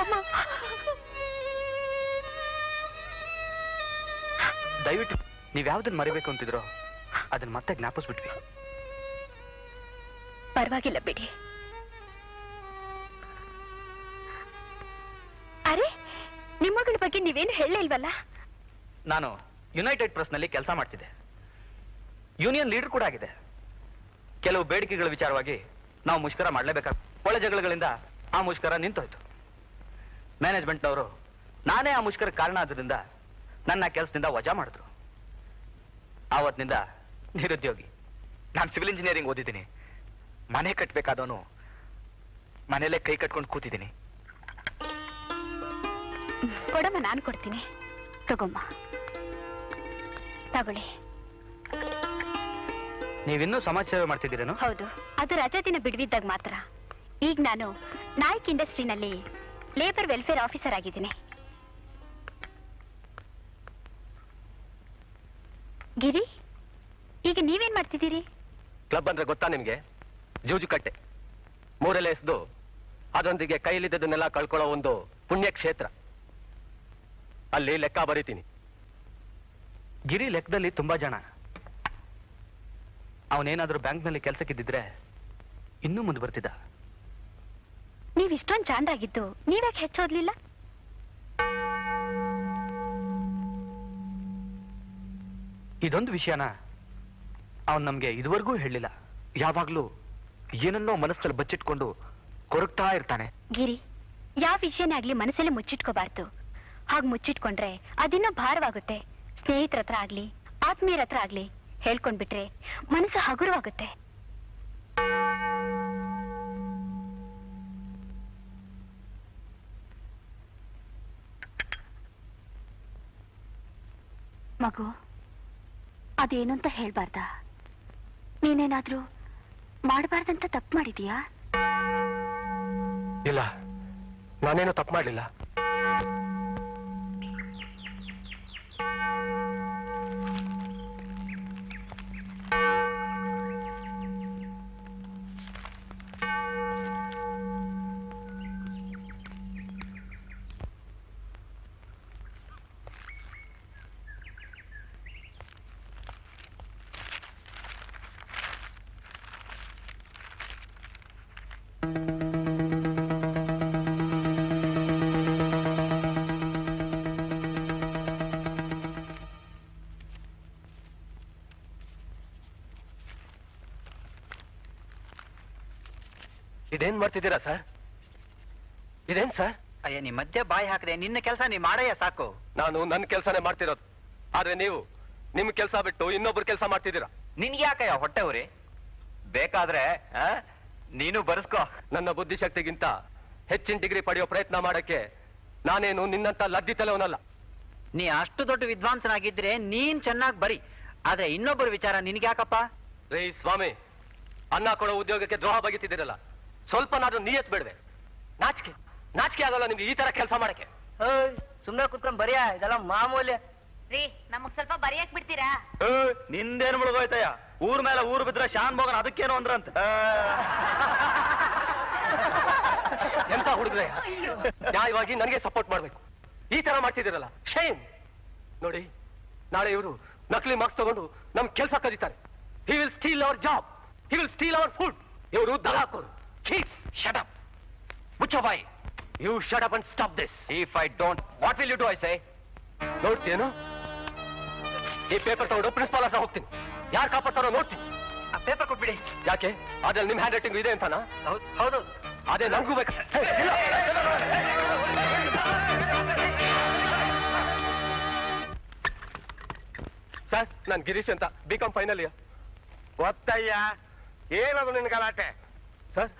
ಅಮ್ಮ, ದಯವಿಟ್ಟು ನೀವ್ ಯಾವ್ದನ್ನ ಮರಿಬೇಕು ಅಂತಿದ್ರೋ ಅದನ್ನ ಮತ್ತೆ ಜ್ಞಾಪಿಸ್ಬಿಟ್ವಿ. ಪರವಾಗಿಲ್ಲ ಬಿಡಿ. ಅರೆ, ನಿಮ್ಮಗಳ ಬಗ್ಗೆ ನೀವೇನು ಹೇಳಲೇ ಇಲ್ವಲ್ಲ? ನಾನು ಯುನೈಟೆಡ್ ಪ್ರೆಸ್ ನಲ್ಲಿ ಕೆಲಸ ಮಾಡ್ತಿದ್ದೆ. ಯೂನಿಯನ್ ಲೀಡರ್ ಕೂಡ ಆಗಿದೆ. ಕೆಲವು ಬೇಡಿಕೆಗಳ ವಿಚಾರವಾಗಿ ನಾವು ಮುಷ್ಕರ ಮಾಡಲೇಬೇಕಾದ ಒಳ ಜಗಳಗಳಿಂದ ಆ ಮುಷ್ಕರ ನಿಂತೋಯ್ತು. ಮ್ಯಾನೇಜ್ಮೆಂಟ್ನವರು ನಾನೇ ಆ ಮುಷ್ಕರ ಕಾರಣ ಆದ್ರಿಂದ ನನ್ನ ಕೆಲಸದಿಂದ ವಜಾ ಮಾಡಿದ್ರು. ಆವತ್ತಿನಿಂದ ನಿರುದ್ಯೋಗಿ. ನಾನು ಸಿವಿಲ್ ಇಂಜಿನಿಯರಿಂಗ್ ಓದಿದ್ದೀನಿ. ಮನೆ ಕಟ್ಟಬೇಕಾದವನು ಮನೆಯಲ್ಲೇ ಕೈ ಕಟ್ಕೊಂಡು ಕೂತಿದ್ದೀನಿ. ಕೊಡಮ್ಮ, ನಾನು ಕೊಡ್ತೀನಿ. ತಗೊಮ್ಮ, ತಗೊಳ್ಳಿ. ನೀವಿನ್ನೂ ಸಮಾಜ ಸೇವೆ ಮಾಡ್ತಿದ್ದೀರೇನು? ಹೌದು, ಅದು ರಜಾ ದಿನ ಬಿಡುವಿದ್ದಾಗ ಮಾತ್ರ. ಈಗ ನಾನು ನಾಯ್ಕ್ ಇಂಡಸ್ಟ್ರಿನಲ್ಲಿ ಲೇಬರ್ ವೆಲ್ಫೇರ್ ಆಫೀಸರ್ ಆಗಿದ್ದೀನಿ. ಗಿರಿ, ಈಗ ನೀವೇನ್ ಮಾಡ್ತಿದ್ದೀರಿ? ಕ್ಲಬ್ ಅಂದ್ರೆ ಗೊತ್ತಾ ನಿಮ್ಗೆ? ಜೂಜುಕಟ್ಟೆ 3 ಎಸೆದು ಅದರೊಂದಿಗೆ ಕೈಲಿದ್ದದನ್ನೆಲ್ಲ ಕಳ್ಕೊಳ್ಳೋ ಒಂದು ಪುಣ್ಯ ಕ್ಷೇತ್ರ. ಅಲ್ಲಿ ಲೆಕ್ಕ ಬರೀತೀನಿ. ಗಿರಿ ಲೆಕ್ಕದಲ್ಲಿ ತುಂಬಾ ಜನ. ಅವನೇನಾದ್ರೂ ಬ್ಯಾಂಕ್ನಲ್ಲಿ ಕೆಲಸಕ್ಕಿದ್ದಿದ್ರೆ ಇನ್ನೂ ಮುಂದೆ ಬರ್ತಿದ್ದ. ನೀವ್ ಇಷ್ಟೊಂದು ಜಾಣರಾಗಿದ್ದು ನೀವ್ಯಾಕೆ ಹೆಚ್ಚೋದ್ಲಿಲ್ಲ? ಇದೊಂದು ವಿಷಯನ ಅವನು ನಮ್ಗೆ ಇದುವರೆಗೂ ಹೇಳಿಲ್ಲ. ಯಾವಾಗ್ಲೂ ಏನನ್ನೋ ಮನಸ್ಸಲ್ಲಿ ಬಚ್ಚಿಟ್ಕೊಂಡು ಕೊರಗ್ತಾ ಇರ್ತಾನೆ. ಗಿರಿ, ಯಾವ ವಿಷಯನೇ ಆಗ್ಲಿ ಮನಸ್ಸಲ್ಲಿ ಮುಚ್ಚಿಟ್ಕೋಬಾರ್ದು. ಹಾಗೆ ಮುಚ್ಚಿಟ್ಕೊಂಡ್ರೆ ಅದಿನ್ನ ಭಾರವಾಗುತ್ತೆ. ಸ್ನೇಹಿತರ ಹತ್ರ ಆಗ್ಲಿ ಆತ್ಮೀಯರ ಹತ್ರ ಆಗ್ಲಿ ಹೇಳ್ಕೊಂಡ್ಬಿಟ್ರೆ ಮನಸ್ಸು ಹಗುರವಾಗುತ್ತೆ. ಮಗು, ಅದೇನು ಅಂತ ಹೇಳ್ಬಾರ್ದ? ನೀನೇನಾದ್ರೂ ಮಾಡಬಾರ್ದಂತ ತಪ್ಪು ಮಾಡಿದೀಯಾ? ಇಲ್ಲ, ನಾನೇನು ತಪ್ಪು ಮಾಡಲಿಲ್ಲ. ಇದೇನ್ ಮಾಡ್ತಿದ್ದೀರಾ ಸರ್? ಇದೇನ್ ಸರ್? ಅಯ್ಯ, ನೀ ಮಧ್ಯೆ ಬಾಯಿ ಹಾಕದೆ ನಿನ್ನ ಕೆಲಸ ನೀ ಮಾಡಯ್ಯ ಸಾಕು. ನಾನು ನನ್ನ ಕೆಲಸನೇ ಮಾಡ್ತಿರೋದು. ಆದ್ರೆ ನೀವು ನಿಮ್ ಕೆಲಸ ಬಿಟ್ಟು ಇನ್ನೊಬ್ರು ಕೆಲಸ ಮಾಡ್ತಿದ್ದೀರಾ. ನಿನ್ಗೆ ಯಾಕಯ್ಯ ಹೊಟ್ಟೆ ಉರಿ? ಬೇಕಾದ್ರೆ ನೀನು ಬರ್ಸ್ಕೋ. ನನ್ನ ಬುದ್ಧಿಶಕ್ತಿಗಿಂತ ಹೆಚ್ಚಿನ ಡಿಗ್ರಿ ಪಡೆಯೋ ಪ್ರಯತ್ನ ಮಾಡಕ್ಕೆ ನಾನೇನು ನಿನ್ನಂತ ಲದ್ದಿ ತಲೆವನಲ್ಲ. ನೀ ಅಷ್ಟು ದೊಡ್ಡ ವಿದ್ವಾಂಸನಾಗಿದ್ರೆ ನೀನ್ ಚೆನ್ನಾಗಿ ಬರಿ. ಆದ್ರೆ ಇನ್ನೊಬ್ಬರ ವಿಚಾರ ನಿನ್ಗೆ ಯಾಕಪ್ಪ? ರೇ ಸ್ವಾಮಿ, ಅನ್ನ ಕೊಡೋ ಉದ್ಯೋಗಕ್ಕೆ ದ್ರೋಹ ಬಗೆತಿದ್ದೀರಲ್ಲ, ಸ್ವಲ್ಪನಾದ್ರೂ ನಿಯತ್ ಬೇಡವೆ? ನಾಚಿಕೆ ಆಗಲ್ಲ ನಿಮ್ಗೆ ಈ ತರ ಕೆಲಸ ಮಾಡಕ್ಕೆ? ಸುಮ್ಮನೆ ಕುತ್ಕೊಂಡ್ ಬರಿಯ, ಇದೆಲ್ಲ ಮಾಮೂಲಿ. ರೀ, ನಮಗ್ ಸ್ವಲ್ಪ ಬರೆಯಕ್ ಬಿಡ್ತೀರಾ? ನಿಂದೇನು ಮುಳುಗೋಯ್ತಯ್ಯ? ಊರ್ ಮೇಲೆ ಊರು ಬಿದ್ರೆ ಶಾನ್ ಭೋಗನ್ ಅದಕ್ಕೇನು ಅಂದ್ರಂತ. ಎಂತ ಹುಡುಗ್ರೆ, ನ್ಯಾಯವಾಗಿ ನನಗೆ ಸಪೋರ್ಟ್ ಮಾಡ್ಬೇಕು. ಈ ತರ ಮಾಡ್ತಿದ್ದೀರಲ್ಲ, ಶೇಮ್. ನೋಡಿ, ನಾಳೆ ಇವರು ನಕಲಿ ಮಾರ್ಕ್ಸ್ ತಗೊಂಡು ನಮ್ ಕೆಲಸ ಕದೀತಾರೆ. He will steal our job, he will steal our food. ಇವರು ದಲಾಕೋರು. Shut up. ಮುಚ್ಚ ಬಾಯಿ. You shut up and stop this. If I don't, what will you do, I say? ನೋಡ್ತೀಯೇನು? ಈ ಪೇಪರ್ ತಗೊಂಡು ಪ್ರಿನ್ಸಿಪಾಲ್ ಹತ್ರ ಹೋಗ್ತೀನಿ. ಯಾರು ಕಾಪಾಡ್ತಾರೋ ನೋಡ್ತೀನಿ. ಆ ಪೇಪರ್ ಕೊಟ್ಬಿಡಿ. ಯಾಕೆ? ಅದ್ರಲ್ಲಿ ನಿಮ್ ಹ್ಯಾಂಡ್ ರೈಟಿಂಗ್ ಇದೆ ಅಂತಾನ? ಹೌದು. ಅದೇ ನಂಗೂ ಬೇಕು. ಸರ್, ನಾನ್ ಗಿರೀಶ್ ಅಂತ, ಬಿಕಾಂ ಫೈನಲ್ ಇಯರ್. ಗೊತ್ತಯ್ಯ, ಏನದು ನಿನ್ ಗಲಾಟೆ? ಸರ್,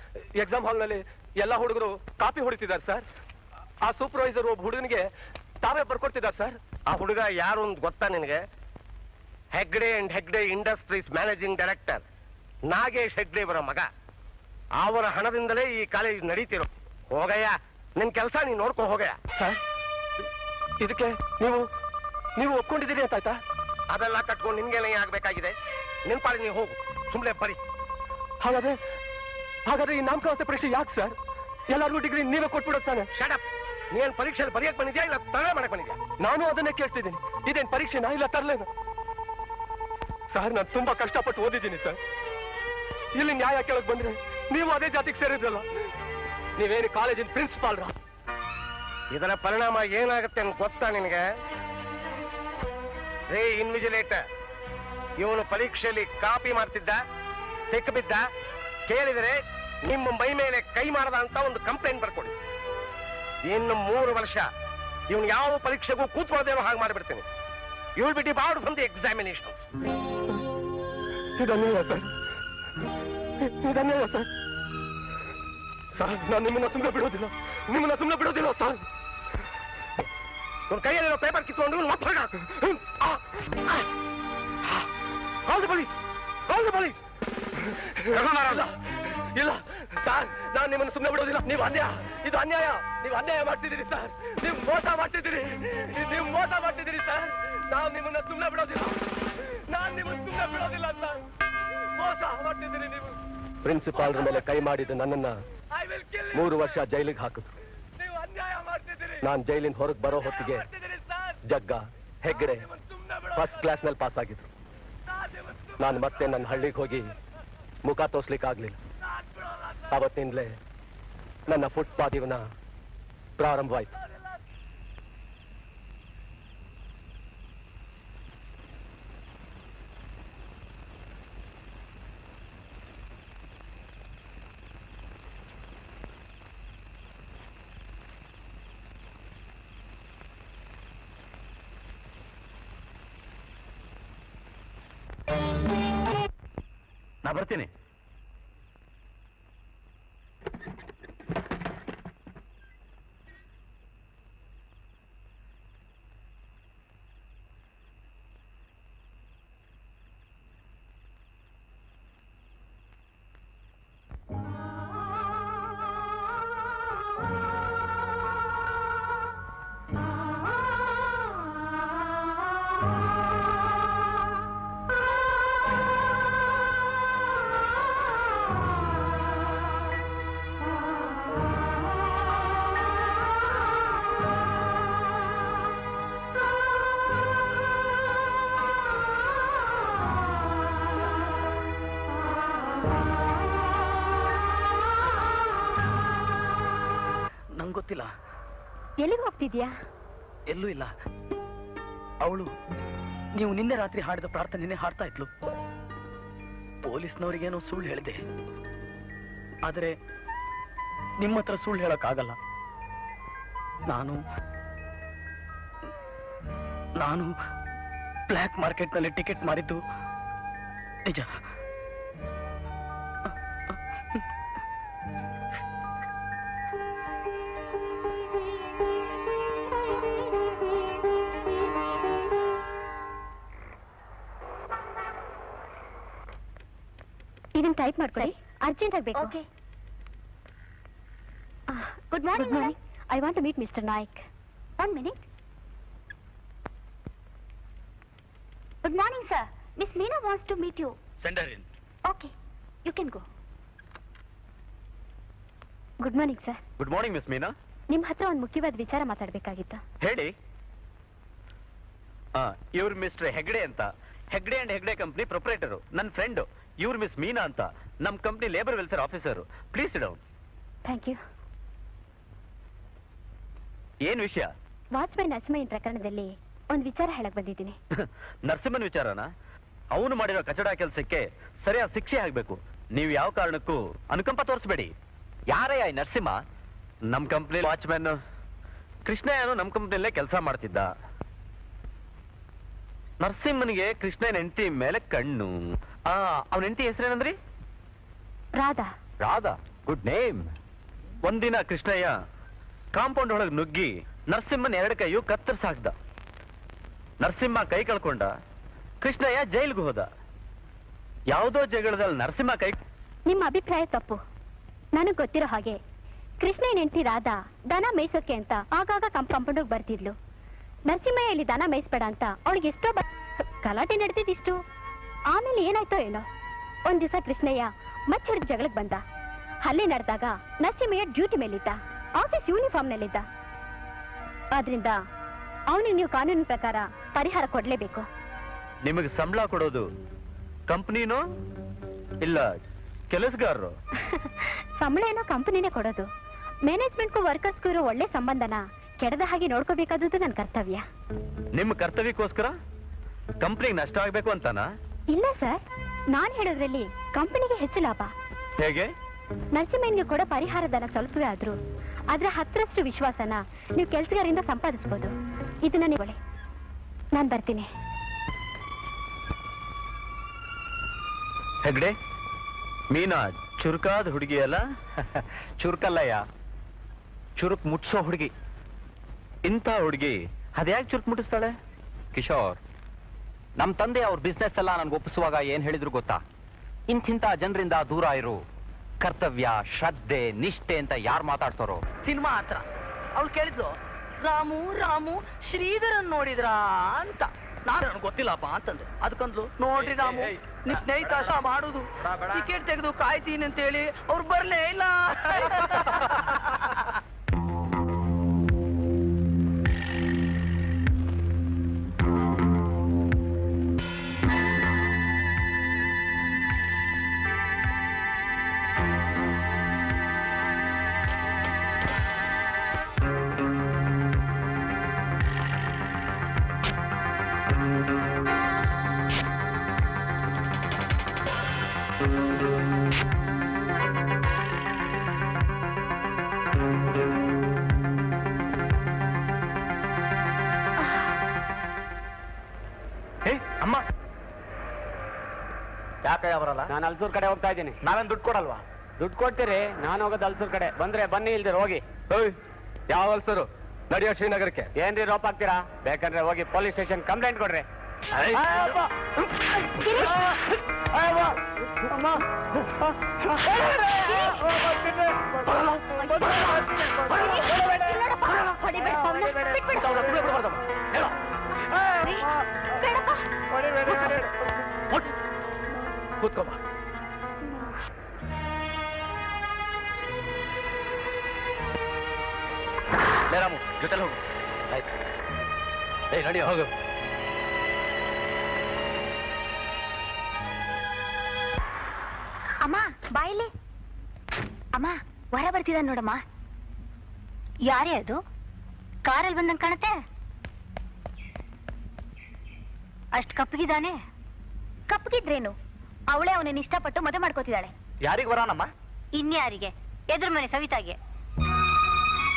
ಎಕ್ಸಾಮ್ ಹಾಲ್ನಲ್ಲಿ ಎಲ್ಲ ಹುಡುಗರು ಕಾಪಿ ಹೊಡಿತಿದ್ದಾರೆ ಸರ್. ಆ ಸೂಪರ್ವೈಸರ್ ಒಬ್ಬ ಹುಡುಗನಿಗೆ ತಾವೇ ಬರ್ಕೊಡ್ತಿದ್ದಾರೆ ಸರ್. ಆ ಹುಡುಗ ಯಾರು ಅಂತ ಗೊತ್ತಾ ನಿನಗೆ? Hegde and Hegde industries managing director Nagesh Hegde ಅವರ ಮಗ. ಅವರ ಹಣದಿಂದಲೇ ಈ ಕಾಲೇಜ್ ನಡೀತಿರೋ. ಹೋಗಯ್ಯ, ನಿನ್ ಕೆಲಸ ನೀನ್ ನೋಡ್ಕೊ ಹೋಗಯ್ಯ. ಸರ್, ಇದಕ್ಕೆ ನೀವು ಒಪ್ಕೊಂಡಿದ್ದೀರಿ ಅಂತ ಆಯ್ತಾ? ಅದೆಲ್ಲ ಕಟ್ಕೊಂಡು ನಿನ್ಗೆಲ್ಲ ಆಗ್ಬೇಕಾಗಿದೆ. ನಿನ್ ಪಾಡಿ ನೀವು ಹೋಗು, ಸುಮ್ನೆ ಬರಿ. ಹಾಗಾದ್ರೆ ಈ ನಾಮಕಾವಸ್ಥೆ ಪರೀಕ್ಷೆ ಯಾಕೆ ಸರ್? ಎಲ್ಲರಿಗೂ ಡಿಗ್ರಿ ನೀವೇ ಕೊಟ್ಬಿಡುತ್ತಾನೆ. ಶಟಪ್. ನೀನ್ ಪರೀಕ್ಷೆಯಲ್ಲಿ ಬರೆಯಕ್ ಬಂದಿದ್ಯಾ ಇಲ್ಲ ತಲೆ ಮಾಡಕ್ ಬಂದಿದ್ಯಾ? ನಾನು ಅದನ್ನೇ ಕೇಳ್ತಿದ್ದೀನಿ. ಇದೇನ್ ಪರೀಕ್ಷೆನಾ ಇಲ್ಲ ತರಲೇನ? ಸರ್, ನಾನು ತುಂಬಾ ಕಷ್ಟಪಟ್ಟು ಓದಿದ್ದೀನಿ ಸರ್. ಇಲ್ಲಿ ನ್ಯಾಯ ಕೇಳಕ್ ಬಂದ್ರೆ ನೀವು ಅದೇ ಜಾತಿಗೆ ಸೇರಿದ್ರಲ್ಲ. ನೀವೇನು ಕಾಲೇಜಿನ ಪ್ರಿನ್ಸಿಪಾಲ್ರ? ಇದರ ಪರಿಣಾಮ ಏನಾಗುತ್ತೆ ಅಂತ ಗೊತ್ತಾ ನಿನಗೆ? ರೇ ಇನ್ವಿಜಿಲೇಟರ್, ಇವನು ಪರೀಕ್ಷೆಯಲ್ಲಿ ಕಾಪಿ ಮಾಡ್ತಿದ್ದ, ಸಿಕ್ಕಿಬಿದ್ದ, ಕೇಳಿದರೆ ನಿಮ್ಮ ಮೈ ಮೇಲೆ ಕೈ ಮಾಡದ ಅಂತ ಒಂದು ಕಂಪ್ಲೇಂಟ್ ಬರ್ಕೊಡಿ. ಇನ್ನು 3 ವರ್ಷ ಇವನು ಯಾವ ಪರೀಕ್ಷೆಗೂ ಕೂತ್ಕೊಳ್ಳೋದೇನೋ ಹಾಗೆ ಮಾಡಿಬಿಡ್ತೀನಿ. You will be debarred from the examinations. ಇದನ್ನೇ ಸರ್, ಸರ್, ನಾನು ನಿಮ್ಮನ್ನ ಸುಮ್ಮನೆ ಬಿಡೋದಿಲ್ಲ ಸರ್. ಇವನ ಕೈಯಲ್ಲಿರೋ ಪೇಪರ್ ಕಿತ್ಕೊಂಡು ಮತ್ತೆ ಹೊರಗಾಕು. Call the police. ಇಲ್ಲ ಸರ್, ನಾನು ನಿಮ್ಮನ್ನು ಸುಮ್ಮನೆ ಬಿಡೋದಿಲ್ಲ. ಇದು ಅನ್ಯಾಯ. ನೀವು ಅನ್ಯಾಯ ಮಾಡ್ತಿದ್ದೀರಿ ಸರ್. ನೀವು ಮೋಸ ಮಾಡ್ತಿದ್ದೀರಿ ಸರ್. ನಾನು ನಿಮ್ಮನ್ನ ಸುಮ್ಮನೆ ಬಿಡೋದಿಲ್ಲ ಸರ್. ಮೋಸ ಮಾಡ್ತಿದ್ದೀರಿ ನೀವು. ಪ್ರಿನ್ಸಿಪಾಲ್ರ ಮೇಲೆ ಕೈ ಮಾಡಿದ ನನ್ನನ್ನ 3 ವರ್ಷ ಜೈಲಿಗೆ ಹಾಕಿದ್ರು. ನೀವು ಅನ್ಯಾಯ ಮಾಡ್ತಿದ್ದೀರಿ. ನಾನು ಜೈಲಿಂದ ಹೊರಗೆ ಬರೋ ಹೊತ್ತಿಗೆ ಜಗ್ಗ ಹೆಗ್ಡೆ ಫಸ್ಟ್ ಕ್ಲಾಸ್ ನಲ್ಲಿ ಪಾಸ್ ಆಗಿದ್ರು. ನಾನು ಮತ್ತೆ ನನ್ನ ಹಳ್ಳಿಗೆ ಹೋಗಿ ಮುಖ ತೋರ್ಸ್ಲಿಕ್ಕಾಗ್ಲಿಲ್ಲ. ಅವತ್ತಿಂದಲೇ ನನ್ನ ಫುಟ್ಪಾತ್ ಜೀವನ ಪ್ರಾರಂಭವಾಯಿತು. ಬರ್ತೀನಿ. ನಂಗೆ ಗೊತ್ತಿಲ್ಲ. ಎಲ್ಲಿಗೆ ಹೋಗ್ತಿದ್ಯಾ? ಎಲ್ಲೂ ಇಲ್ಲ. ಅವಳು ನೀವು ನಿನ್ನೆ ರಾತ್ರಿ ಹಾಡಿದ ಪ್ರಾರ್ಥನೆನೇ ಹಾಡ್ತಾ ಇದ್ಲು. ಪೊಲೀಸ್ನವರಿಗೇನೋ ಸುಳ್ಳು ಹೇಳಿದೆ, ಆದರೆ ನಿಮ್ಮ ಹತ್ರ ಸುಳ್ಳು ಹೇಳಕ್ಕಾಗಲ್ಲ. ನಾನು ಬ್ಲ್ಯಾಕ್ ಮಾರ್ಕೆಟ್ನಲ್ಲಿ ಟಿಕೆಟ್ ಮಾರಿದ್ದು ನಿಜ. ಇದನ್ನ ಟೈಪ್ ಮಾಡ್ಕೊಳ್ಳಿ, ಅರ್ಜೆಂಟ್ ಆಗಬೇಕು. Good morning. I want to meet mister Naik. 1 minute. Good morning sir. Miss Meena wants to meet you. Send her in. Okay, you can go. Good morning sir. Good morning miss Meena. ನಿಮ್ಮ ಹತ್ರ ಒಂದು ಮುಖ್ಯವಾದ ವಿಚಾರ ಮಾತಾಡಬೇಕಾಗಿತ್ತು. ಹೇಳಿ. ಇವ್ರು mister Hegde ಅಂತ, Hegde and Hegde company proprietor, ನನ್ನ friend. ಇವ್ರು ಮಿಸ್ ಮೀನಾ ಅಂತ, ನಮ್ಮ company labour welfare officer. Please sit down. Thank you. ಏನ್ ವಿಷಯ? ವಾಚ್ಮ್ಯಾನ್ ನರಸಿಂಹಯ್ಯನ ಪ್ರಕರಣದಲ್ಲಿ ಒಂದು ವಿಚಾರ ಹೇಳಕ್ ಬಂದಿದ್ದೀನಿ. ನರಸಿಂಹನ್ ವಿಚಾರನ? ಅವನು ಮಾಡಿರೋ ಕಚಡ ಕೆಲಸಕ್ಕೆ ಸರಿಯಾದ ಶಿಕ್ಷೆ ಆಗ್ಬೇಕು. ನೀವು ಯಾವ ಕಾರಣಕ್ಕೂ ಅನುಕಂಪ ತೋರಿಸಬೇಡಿ. ಯಾರೇ ಈ ನರಸಿಂಹ? ನಮ್ಮ ಕಂಪ್ನಿ ವಾಚ್ಮ್ಯಾನ್ ಕೃಷ್ಣಯ್ಯನು ನಮ್ಮ ಕಂಪ್ನಿಯಲ್ಲೇ ಕೆಲಸ ಮಾಡ್ತಿದ್ದ. ನರಸಿಂಹನಿಗೆ ಕೃಷ್ಣಯ್ಯನ ಹೆಂಡತಿ ಮೇಲೆ ಕಣ್ಣು. ಅವನ ಹೆಂಡತಿ ಹೆಸರೇನಂದ್ರಿ? ರಾಧಾ. Radha, good name. ಒಂದಿನ ಕೃಷ್ಣಯ್ಯ ಕಾಂಪೌಂಡ್ ಒಳಗೆ ನುಗ್ಗಿ ನರಸಿಂಹನ 2 ಕೈಯು ಕತ್ತರಿಸಾಕ್ದ. ನರಸಿಂಹ ಕೈ ಕಳ್ಕೊಂಡ. ಕೃಷ್ಣಯ್ಯ ಜೈಲ್ಗೆ ಹೋದ. ಯಾವುದೋ ಜಗಳದಲ್ಲಿ ನರಸಿಂಹ ಕೈ. ನಿಮ್ಮ ಅಭಿಪ್ರಾಯ ತಪ್ಪು. ನನಗ್ ಗೊತ್ತಿರೋ ಹಾಗೆ ಕೃಷ್ಣಯ್ಯನ ಹೆಂಡತಿ ರಾಧಾ ದನ ಮೇಯ್ಸೋಕೆ ಅಂತ ಆಗಾಗ ಕಾಂಪೌಂಡ್ ಬರ್ತಿದ್ಲು. ನರಸಿಂಹಯ್ಯ ಇಲ್ಲಿ ದನ ಮೇಯಿಸ್ಬೇಡ ಅಂತ ಅವಳಿಗೆ ಎಷ್ಟೋ ಗಲಾಟೆ ನಡೆದಿದ್ದಿಷ್ಟು. ಆಮೇಲೆ ಏನಾಯ್ತೋ ಏನೋ, ಒಂದ್ ದಿವಸ ಕೃಷ್ಣಯ್ಯ ಮಚ್ಚಿಡಿದ ಜಗಳಕ್ಕೆ ಬಂದ. ಹಲ್ಲೆ ನಡೆದಾಗ ನರಸಿಂಹಯ್ಯ ಡ್ಯೂಟಿ ಮೇಲಿದ್ದ, ಆಫೀಸ್ ಯೂನಿಫಾರ್ಮ್ ನಲ್ಲಿದ್ದ. ಆದ್ರಿಂದ ಅವನಿಗೆ ನೀವು ಕಾನೂನಿನ ಪ್ರಕಾರ ಪರಿಹಾರ ಕೊಡ್ಲೇಬೇಕು. ನಿಮಗೆ ಸಂಬಳ ಕೊಡೋದು ಕಂಪ್ನಿನೋ ಇಲ್ಲ ಕೆಲಸಗಾರರು? ಸಂಬಳ ಏನೋ ಕಂಪನಿನೇ ಕೊಡೋದು. ಮ್ಯಾನೇಜ್ಮೆಂಟ್ಗೂ ವರ್ಕರ್ಸ್ಗೂ ಇರೋ ಒಳ್ಳೆ ಸಂಬಂಧನ ಕೆಡದ ಹಾಗೆ ನೋಡ್ಕೋಬೇಕಾದದ್ದು ನನ್ನ ಕರ್ತವ್ಯ. ನಿಮ್ಮ ಕರ್ತವ್ಯಕ್ಕೋಸ್ಕರ ಕಂಪ್ನಿಗೆ ನಷ್ಟ ಆಗ್ಬೇಕು ಅಂತಾನಾ? ಇಲ್ಲ ಸರ್, ನಾನ್ ಹೇಳೋದ್ರಲ್ಲಿ ಕಂಪನಿಗೆ ಹೆಚ್ಚು ಲಾಭ. ಹೇಗೆ? ನರಸಿಂಹಯ್ಯನಿಗೆ ಕೂಡ ಪರಿಹಾರ ಧನ ಸ್ವಲ್ಪವೇ ಆದ್ರೂ ಅದ್ರ 10ರಷ್ಟು ವಿಶ್ವಾಸನ ನೀವು ಕೆಲಸಗಾರರಿಂದ ಸಂಪಾದಿಸಬಹುದು. ಇದನ್ನ ನೀವು ನಾನು ಬರ್ತೀನಿ. ಹೆಗ್ಡೆ, ಮೀನಾ ಚುರುಕಾದ ಹುಡುಗಿ ಅಲ್ಲ? ಚುರುಕಲ್ಲಯ್ಯ, ಚುರುಕ್ ಮುಟ್ಸೋ ಹುಡುಗಿ. ಇಂಥ ಹುಡುಗಿ ಅದ್ಯಾಕೆ ಚುರುಕ್ ಮುಟ್ಟಿಸ್ತಾಳೆ? ಕಿಶೋರ್, ನಮ್ಮ ತಂದೆ ಅವ್ರ ಬಿಸ್ನೆಸ್ ಎಲ್ಲ ನನ್ಗೆ ಒಪ್ಪಿಸುವಾಗ ಏನ್ ಹೇಳಿದ್ರು ಗೊತ್ತಾ? ಇಂಥ ಜನರಿಂದ ದೂರ ಇರು, ಕರ್ತವ್ಯ, ಶ್ರದ್ಧೆ, ನಿಷ್ಠೆ ಅಂತ ಯಾರು ಮಾತಾಡ್ತಾರೋ. ಸಿನಿಮಾ ಹತ್ರ ಅವಳು ಕೇಳಿದ್ಲು, ರಾಮು ರಾಮು ಶ್ರೀಧರನ್ ನೋಡಿದ್ರಾ ಅಂತ. ನಾನು ಗೊತ್ತಿಲ್ಲಪ್ಪ ಅಂತಂದೆ. ಅದಕ್ಕಂದ್ಲು, ನೋಡ್ರಿ ರಾಮು, ನಿಮ್ ಸ್ನೇಹಿತ ಮಾಡುದು ಟಿಕೆಟ್ ತೆಗೆದು ಕಾಯ್ತೀನಿ ಅಂತ ಹೇಳಿ ಅವ್ರು ಬರ್ಲೇ ಇಲ್ಲ. ಯಾಕೆ ಬರಲ್ಲ? ನಾನು ಅಲ್ಸೂರ್ ಕಡೆ ಹೋಗ್ತಾ ಇದ್ದೀನಿ. ನಾವೇನ್ ದುಡ್ಡು ಕೊಡಲ್ವಾ? ದುಡ್ಡು ಕೊಡ್ತೀರಿ, ನಾನು ಹೋಗೋದು ಅಲ್ಸೂರ್ ಕಡೆ. ಬಂದ್ರೆ ಬನ್ನಿ, ಇಲ್ದಿರ ಹೋಗಿ. ಯಾವ ಅಲ್ಸರು? ನಡೆಯೋ ಶ್ರೀನಗರಕ್ಕೆ. ಏನ್ರಿ ರೋಪ್ ಹಾಕ್ತೀರಾ? ಬೇಕಂದ್ರೆ ಹೋಗಿ ಪೊಲೀಸ್ ಸ್ಟೇಷನ್ ಕಂಪ್ಲೇಂಟ್ ಕೊಡ್ರಿ. ಕೂತ್ಕೋಬ. ರಾಮು ಜೊತೆಲಿ ಹೋಗು. ಆಯ್ತು. ನಡಿಯೋ ಹೋಗು. ಅಮ್ಮ ಬಾಯಿಲಿ. ಅಮ್ಮ ಹೊರ ಬರ್ತಿದ ನೋಡಮ್ಮ. ಯಾರೇ ಅದು? ಕಾರಲ್ಲಿ ಬಂದಂಗ್ ಕಾಣುತ್ತೆ. ಅಷ್ಟ್ ಕಪ್ಪಗಿದ್ದಾನೆ. ಕಪ್ಪಗಿದ್ರೇನು, ಅವಳೇ ಅವನನ್ನ ಇಷ್ಟಪಟ್ಟು ಮದುವೆ ಮಾಡ್ಕೋತಿದ್ದಾಳೆ. ಯಾರಿಗ್ ಬರೋಣಮ್ಮ? ಇನ್ಯಾರಿಗೆ? ಎದುರು ಮನೆ ಸವಿತಾಗೆ.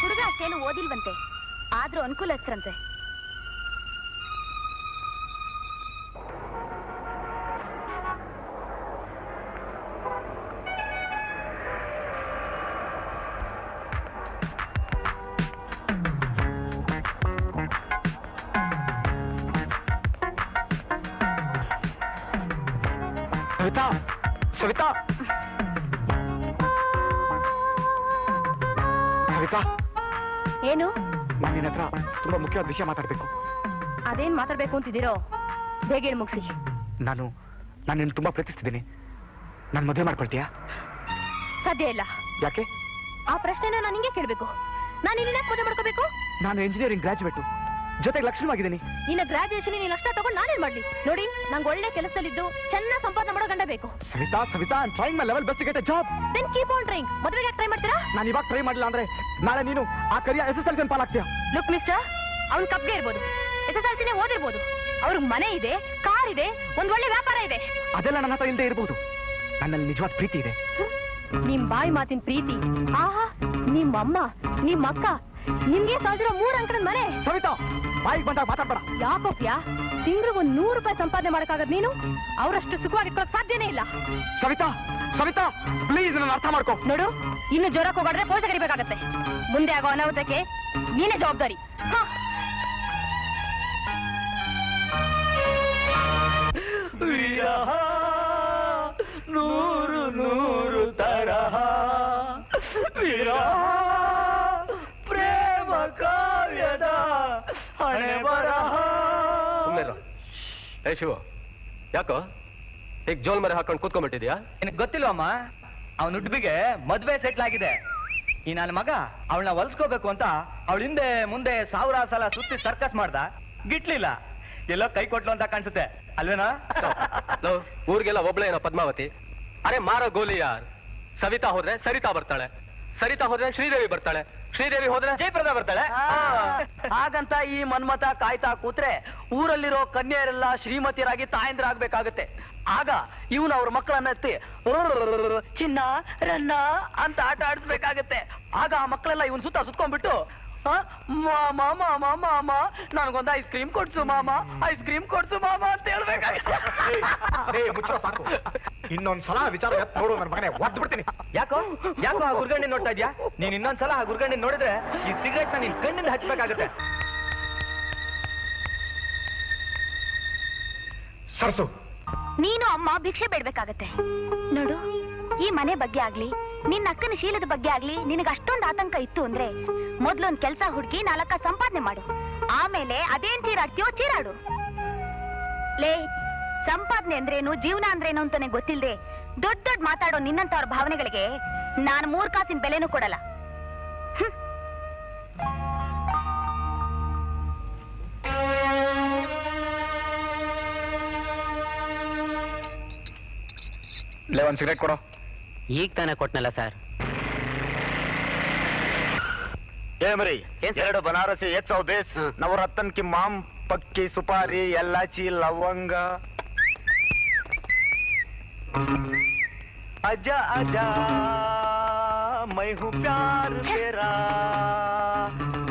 ಹುಡುಗ ಅಷ್ಟೇನು ಓದಿಲ್ವಂತೆ, ಆದ್ರೂ ಅನುಕೂಲಸ್ಥರಂತೆ. ಸವಿತಾ, ಸವಿತಾ, ಸವಿತಾ, ಏನು? ನಾನು ನಿನ್ನ ಹತ್ರ ತುಂಬಾ ಮುಖ್ಯವಾದ ವಿಷಯ ಮಾತಾಡ್ಬೇಕು. ಅದೇನ್ ಮಾತಾಡ್ಬೇಕು ಅಂತಿದ್ದೀರೋ ಬೇಗ ಹೇಳಿ ಮುಗಿಸಿ. ನಾನು ನಿನ್ನ ತುಂಬಾ ಪ್ರೀತಿಸ್ತಿದ್ದೀನಿ. ನಾನು ಮದುವೆ ಮಾಡ್ಕೊಳ್ತೀಯಾ? ಸಾಧ್ಯ ಇಲ್ಲ. ಯಾಕೆ? ಆ ಪ್ರಶ್ನೆನ ನಾನು ಹಿಂಗೆ ಕೇಳ್ಬೇಕು. ನಾನು ನಿನ್ನ ಮದುವೆ ಮಾಡ್ಕೋಬೇಕು? ನಾನು ಇಂಜಿನಿಯರಿಂಗ್ ಗ್ರಾಜುಯೇಟು, ಜೊತೆಗೆ ಲಕ್ಷಣವಾಗಿದ್ದೀನಿ. ನಿನ್ನ ಗ್ರಾಜುಯೇಷನ್ ನೀನು ಲಕ್ಷ ತಗೊಂಡು ನಾನೇನ್ ಮಾಡ್ಲಿ? ನೋಡಿ, ನಂಗೆ ಒಳ್ಳೆ ಕೆಲಸದಲ್ಲಿದ್ದು ಚೆನ್ನಾಗಿ ಸಂಪಾದನೆ ಮಾಡೋ ಗಂಡ ಬೇಕು. Savita, Savita, I trying my level best to get a job. Then keep on trying. ಮದುವೆಗೆ ಟ್ರೈ ಮಾಡ್ತೀರಾ? ನಾನು ಇವಾಗ ಟ್ರೈ ಮಾಡಿಲ್ಲ ಅಂದ್ರೆ ನಾಳೆ ನೀನು ಆ ಕರಿಯ SSLC ಪಾಲಾಗ್ತೀಯಾ? ಲುಕ್ ಮಿಸ್ಟರ್, ಅವ್ನ್ ಕಪ್ಗೆ ಇರ್ಬೋದು, SSLC ಓದಿರ್ಬೋದು, ಅವ್ರಿಗೆ ಮನೆ ಇದೆ, ಕಾರ್ ಇದೆ, ಒಂದ್ ಒಳ್ಳೆ ವ್ಯಾಪಾರ ಇದೆ. ಅದೆಲ್ಲ ನನ್ನ ಹತ್ರ ಇಲ್ಲದೆ ಇರ್ಬೋದು. ನನ್ನಲ್ಲಿ ನಿಜವಾದ ಪ್ರೀತಿ ಇದೆ. ನಿಮ್ ಬಾಯಿ ಮಾತಿನ ಪ್ರೀತಿ. ಆಹಾ, ನಿಮ್ಮಮ್ಮ, ನಿಮ್ಮಕ್ಕ, ನಿಮ್ಗೆ ಸಾವಿರ 3 ಅಂಕದ ಮನೆ. ಸವಿತಾ, ಬಾಯಿಗೆ ಬಂದಾಗ ಮಾತಾಡ್ಬೇಡ. ಯಾಕೋಪ್ಯಾ, ತಿಂಗ್ಳಿಗೆ 100 ರೂಪಾಯಿ ಸಂಪಾದನೆ ಮಾಡಕ್ಕಾಗದ್ ನೀನು? ಅವರಷ್ಟು ಸುಖವಾಗಿಟ್ಕೊಳಕ್ ಸಾಧ್ಯನೇ ಇಲ್ಲ. ಸವಿತಾ, ಸವಿತಾ, ಪ್ಲೀಸ್ ನನ್ನ ಅರ್ಥ ಮಾಡ್ಕೋ. ನೋಡು, ಇನ್ನು ಜ್ವರಕ್ಕೆ ಹೋಗಾಡ್ರೆ ಪೋಷ ಕರಿಬೇಕಾಗತ್ತೆ. ಮುಂದೆ ಆಗೋ ಅನಾಹುತಕ್ಕೆ ನೀನೇ ಜವಾಬ್ದಾರಿ. ವಿರಹ ನೂರು ನೂರು ತರಹ, ವಿರಹ ಪ್ರೇಮ ಕಾವ್ಯದ ಹಣೆ ಬರಹ. ಏ ಶಿವ, ಯಾಕೋ ಈಗ ಜೋಲ್ ಮರೆ ಹಾಕೊಂಡು ಕೂತ್ಕೊಂಡ್ಬಿಟ್ಟಿದ್ಯಾ? ನಿನಗೆ ಗೊತ್ತಿಲ್ವಮ್ಮ, ಅವನ ಹುಡ್ಬಿಗೆ ಮದ್ವೆ ಸೆಟ್ಲ್ ಆಗಿದೆ. ಈ ನನ್ನ ಮಗ ಅವಳನ್ನ ಹೊಲ್ಸ್ಕೋಬೇಕು ಅಂತ ಅವಳ ಹಿಂದೆ ಮುಂದೆ 1000 ಸಲ ಸುತ್ತಿ ಸರ್ಕಸ್ ಮಾಡ್ದ, ಗಿಟ್ಲಿಲ್ಲ. ಎಲ್ಲೋ ಕೈ ಕೊಟ್ಲು ಅಂತ ಕಾಣಿಸುತ್ತೆ ಅಲ್ವೇನಾ? ಊರಿಗೆಲ್ಲ ಒಬ್ಳೆ ಏನೋ ಪದ್ಮಾವತಿ. ಅರೆ ಮಾರೋ ಗೋಲಿ ಯಾರ್. ಸವಿತಾ ಹೋದ್ರೆ ಸರಿತಾ ಬರ್ತಾಳೆ, ಸರಿತಾ ಹೋದ್ರೆ ಶ್ರೀದೇವಿ ಬರ್ತಾಳೆ, ಶ್ರೀದೇವಿ ಹೋದ್ರೆ ಜಯಪ್ರದಾ ಬರ್ತಾಳೆ. ಹಾಗಂತ ಈ ಮನ್ಮತ ಕಾಯ್ತಾ ಕೂತ್ರೆ ಊರಲ್ಲಿರೋ ಕನ್ಯೆಯರೆಲ್ಲ ಶ್ರೀಮತಿಯರಾಗಿ ತಾಯಂದ್ರಾಗ್ಬೇಕಾಗತ್ತೆ. ಆಗ ಇವನು ಅವ್ರ ಮಕ್ಕಳನ್ನ ಎತ್ತಿ ಚಿನ್ನ ರನ್ನ ಅಂತ ಆಟ ಆಡಿಸ್ಬೇಕಾಗತ್ತೆ. ಆಗ ಆ ಮಕ್ಕಳೆಲ್ಲ ಇವನ್ ಸುತ್ಕೊಂಡ್ಬಿಟ್ಟು ಮಾಮ ಮಾಮ ಮಾಮ ನನಗೊಂದು ಐಸ್ ಕ್ರೀಮ್ ಕೊಡ್ಸು ಮಾಮ, ಐಸ್ ಕ್ರೀಮ್ ಕೊಡ್ಸು ಮಾಮ ಅಂತ ಹೇಳ್ಬೇಕಾಗತ್ತೆ. ಇನ್ನೊಂದ್ಸಲ ವಿಚಾರ ನೋಡು ನನ್ನ ಮಗನೇ, ಒದ್ದು ಬಿಡ್ತೀನಿ. ಯಾಕೋ ಯಾಕೋ ಆ ಗುರ್ಗಂಡಿ ನೋಡ್ತಾ ಇದ್ಯಾ? ನೀನ್ ಇನ್ನೊಂದ್ಸಲ ಆ ಗುರ್ಗಂಡಿ ನೋಡಿದ್ರೆ ಈ ಸಿಗರೇಟ್ ನ ನಿನ್ ಕಣ್ಣಿಂದ ಹಚ್ಬೇಕಾಗತ್ತೆ. ಸರ್ಸು, ನೀನು ಅಮ್ಮ ಭಿಕ್ಷೆ ಬೇಡ್ಬೇಕಾಗತ್ತೆ. ನೋಡು, ಈ ಮನೆ ಬಗ್ಗೆ ಆಗ್ಲಿ, ನಿನ್ನ ಅಕ್ಕನ ಶೀಲದ ಬಗ್ಗೆ ಆಗ್ಲಿ ನಿನಗೆ ಅಷ್ಟೊಂದು ಆತಂಕ ಇತ್ತು ಅಂದ್ರೆ ಮೊದ್ಲೊಂದ್ ಕೆಲ್ಸ ಹುಡುಕಿ 4 ಸಂಪಾದನೆ ಮಾಡು. ಆಮೇಲೆ ಅದೇನ್ ಚೀರಾಡ್ತೀಯೋ ಚೀರಾಡು. ಲೇ, ಸಂಪಾದನೆ ಅಂದ್ರೇನು, ಜೀವನ ಅಂದ್ರೇನು ಅಂತಾನೆ ಗೊತ್ತಿಲ್ದೆ ದೊಡ್ಡ ದೊಡ್ಡ ಮಾತಾಡೋ ನಿನ್ನಂತವ್ರ ಭಾವನೆಗಳಿಗೆ ನಾನು 3 ಕಾಸಿನ ಬೆಲೆನೂ ಕೊಡಲ್ಲ. ಲೇ, ಒಂದ್ ಸಿಗರೇಟ್ ಕೊಡೋ. ಈಗ ತಾನೇ ಕೊಟ್ನಲ್ಲ ಸರ್. ಏ ಮರಿ, 2 ಬನಾರಸಿ, 100 ಬೇಸ್, ನವರತ್ನ ಕಿ ಮಾಮ್, ಪಕ್ಕಿ, ಸುಪಾರಿ, ಎಲ್ಲಾಚಿ, ಲವಂಗ. ಅಜ್ಜಾ ಅಜ್ಜಾ ಮೈ ಹೂ ಪ್ಯಾರ್ ತೇರಾ,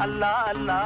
ಅಲ್ಲಾ ಅಲ್ಲಾ.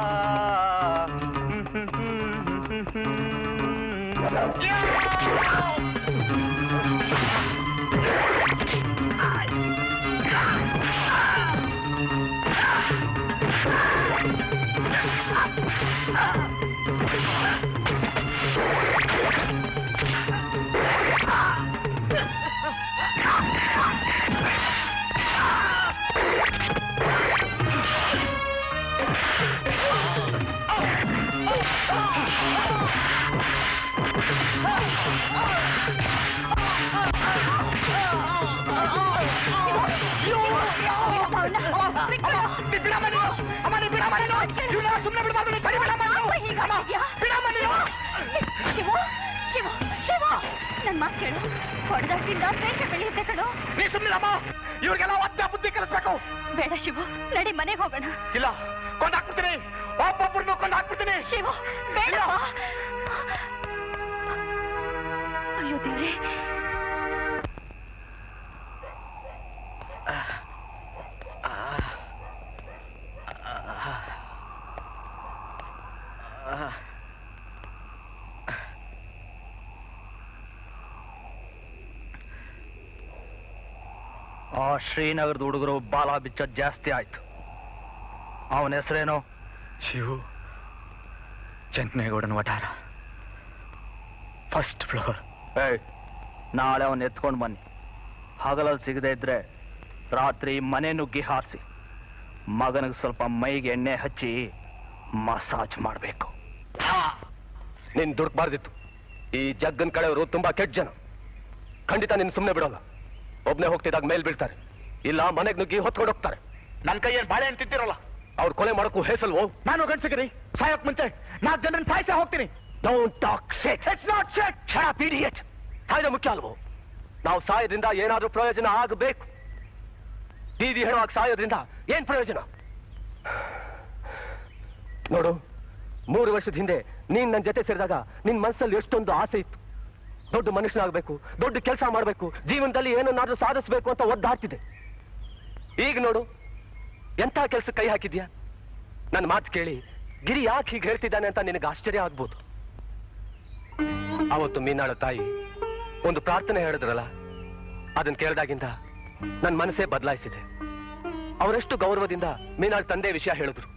ಸುಮ್ಮನೆ ಬಿಡಬಾರ್ದು ನನ್ ಮಾತು ಕೇಳು, ಹೊಡೆದಾಗಿಂದ ಬೇಗ ಬೆಳೆಯುತ್ತೆ ಕಣೋ. ನೀ ಸುಮ್ಮನೆ ಇವ್ರಿಗೆಲ್ಲ ಒದ್ದೆ ಬುದ್ಧಿ ಕಲಿಸ್ಬೇಕು. ಬೇಡ ಶಿವು, ನಡಿ ಮನೆಗೆ ಹೋಗೋಣ. ಇಲ್ಲ, ಕೊಂದಾಕ್ಬಿಡ್ತೀನಿ, ಒಬ್ಬೊಬ್ಬರನ್ನು ಕೊಂದಾಕ್ಬಿಡ್ತೀನಿ. ಶಿವು ಬೇಡ. ಅಯ್ಯೋ ದೇವ್ರೆ. ಆ ಶ್ರೀನಗರದ ಹುಡುಗರು ಬಾಲ ಬಿಚ್ಚೋದು ಜಾಸ್ತಿ ಆಯ್ತು. ಅವನ ಹೆಸರೇನು? ಶಿವು, ಚಂಕನೇಗೌಡನ ವಠಾರ, ಫಸ್ಟ್ ಫ್ಲೋರ್. ನಾಳೆ ಅವನ್ ಎತ್ಕೊಂಡು ಬನ್ನಿ. ಹಗಲಲ್ಲಿ ಸಿಗದೆ ಇದ್ರೆ ರಾತ್ರಿ ಮನೆ ನುಗ್ಗಿ ಹಾರಿಸಿ ಮಗನಿಗೆ ಸ್ವಲ್ಪ ಮೈಗೆ ಎಣ್ಣೆ ಹಚ್ಚಿ ಮಸಾಜ್ ಮಾಡಬೇಕು. ನೀನ್ ದುಡ್ಕಬಾರ್ದಿತ್ತು. ಈ ಜಗ್ಗನ್ ಕಡೆಯವರು ತುಂಬಾ ಕೆಟ್ಟ ಜನ. ಖಂಡಿತ ನಿನ್ ಸುಮ್ಮನೆ ಬಿಡೋಲ್ಲ. ಒಬ್ನೇ ಹೋಗ್ತಿದ್ದಾಗ ಮೇಲ್ ಬೀಳ್ತಾರೆ, ಇಲ್ಲ ಮನೆಗೆ ನುಗ್ಗಿ ಹೊತ್ಕೊಂಡು ಹೋಗ್ತಾರೆ. ನನ್ನ ಕೈಯೇನು ಬಾಳೆ ಅಂತ ತಿಂತಿರಲ್ಲ. ಅವ್ರು ಕೊಲೆ ಮಾಡಕ್ಕೂ ಹೇಸಲ್ವೋ? ನಾನು ಗಂಡಸಿಗಿರಿ ಸಾಯಕ್ ಮುಂಚೆ 4 ಜನರನ್ನ ಸಾಯಿಸೇ ಹೋಗ್ತೀನಿ. Don't talk shit. It's not shit. ಕ್ಷಣ ಪೀಡಿಯಟ್. ಸಾಯ್ದ ಮುಖ್ಯ ಅಲ್ವೋ? ನಾವು ಸಾಯೋದ್ರಿಂದ ಏನಾದ್ರೂ ಪ್ರಯೋಜನ ಆಗಬೇಕು. ಬೀದಿ ಹೇಳುವಾಗ ಸಾಯೋದ್ರಿಂದ ಏನ್ ಪ್ರಯೋಜನ? ನೋಡು, 3 ವರ್ಷದ ಹಿಂದೆ ನೀನ್ ನನ್ನ ಜೊತೆ ಸೇರಿದಾಗ ನಿನ್ ಮನಸ್ಸಲ್ಲಿ ಎಷ್ಟೊಂದು ಆಸೆ ಇತ್ತು. ದೊಡ್ಡ ಮನುಷ್ಯನಾಗಬೇಕು, ದೊಡ್ಡ ಕೆಲಸ ಮಾಡಬೇಕು, ಜೀವನದಲ್ಲಿ ಏನನ್ನಾದ್ರೂ ಸಾಧಿಸಬೇಕು ಅಂತ ಒದ್ದಾಡ್ತಿದೆ. ಈಗ ನೋಡು, ಎಂಥ ಕೆಲಸ ಕೈ ಹಾಕಿದ್ಯಾ? ನನ್ನ ಮಾತು ಕೇಳಿ ಗಿರಿ ಯಾಕೆ ಹೀಗೆ ಹೇಳ್ತಿದ್ದಾನೆ ಅಂತ ನಿನಗೆ ಆಶ್ಚರ್ಯ ಆಗ್ಬೋದು. ಅವತ್ತು ಮೀನಾಳ ತಾಯಿ ಒಂದು ಪ್ರಾರ್ಥನೆ ಹೇಳಿದ್ರಲ್ಲ, ಅದನ್ನ ಕೇಳಿದಾಗಿಂದ ನನ್ನ ಮನಸ್ಸೇ ಬದಲಾಯಿಸಿದೆ. ಅವರೆಷ್ಟು ಗೌರವದಿಂದ ಮೀನಾಳ್ ತಂದೆ ವಿಷಯ ಹೇಳಿದ್ರು.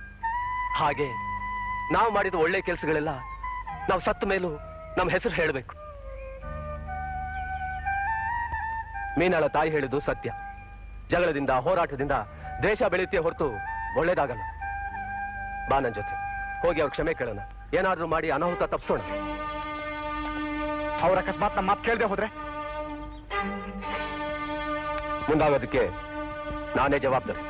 ಹಾಗೆ ನಾವು ಮಾಡಿದ ಒಳ್ಳೆ ಕೆಲಸಗಳೆಲ್ಲ ನಾವು ಸತ್ತ ಮೇಲೂ ನಮ್ಮ ಹೆಸರು ಹೇಳಬೇಕು. ಮೀನಾಳ ತಾಯಿ ಹೇಳಿದ್ದು ಸತ್ಯ. ಜಗಳದಿಂದ, ಹೋರಾಟದಿಂದ ದೇಶ ಬೆಳೆಯುತ್ತೆ ಹೊರತು ಒಳ್ಳೇದಾಗಲ್ಲ. ಬಾ ನನ್ನ ಜೊತೆ ಹೋಗಿ ಅವ್ರ ಕ್ಷಮೆ ಕೇಳೋಣ. ಏನಾದ್ರೂ ಮಾಡಿ ಅನಾಹುತ ತಪ್ಪಿಸೋಣ. ಅವ್ರ ಅಕಸ್ಮಾತ್ ನಮ್ಮ ಮಾತು ಕೇಳದೆ ಹೋದ್ರೆ ಮುಂದಾಗೋದಕ್ಕೆ ನಾನೇ ಜವಾಬ್ದಾರಿ.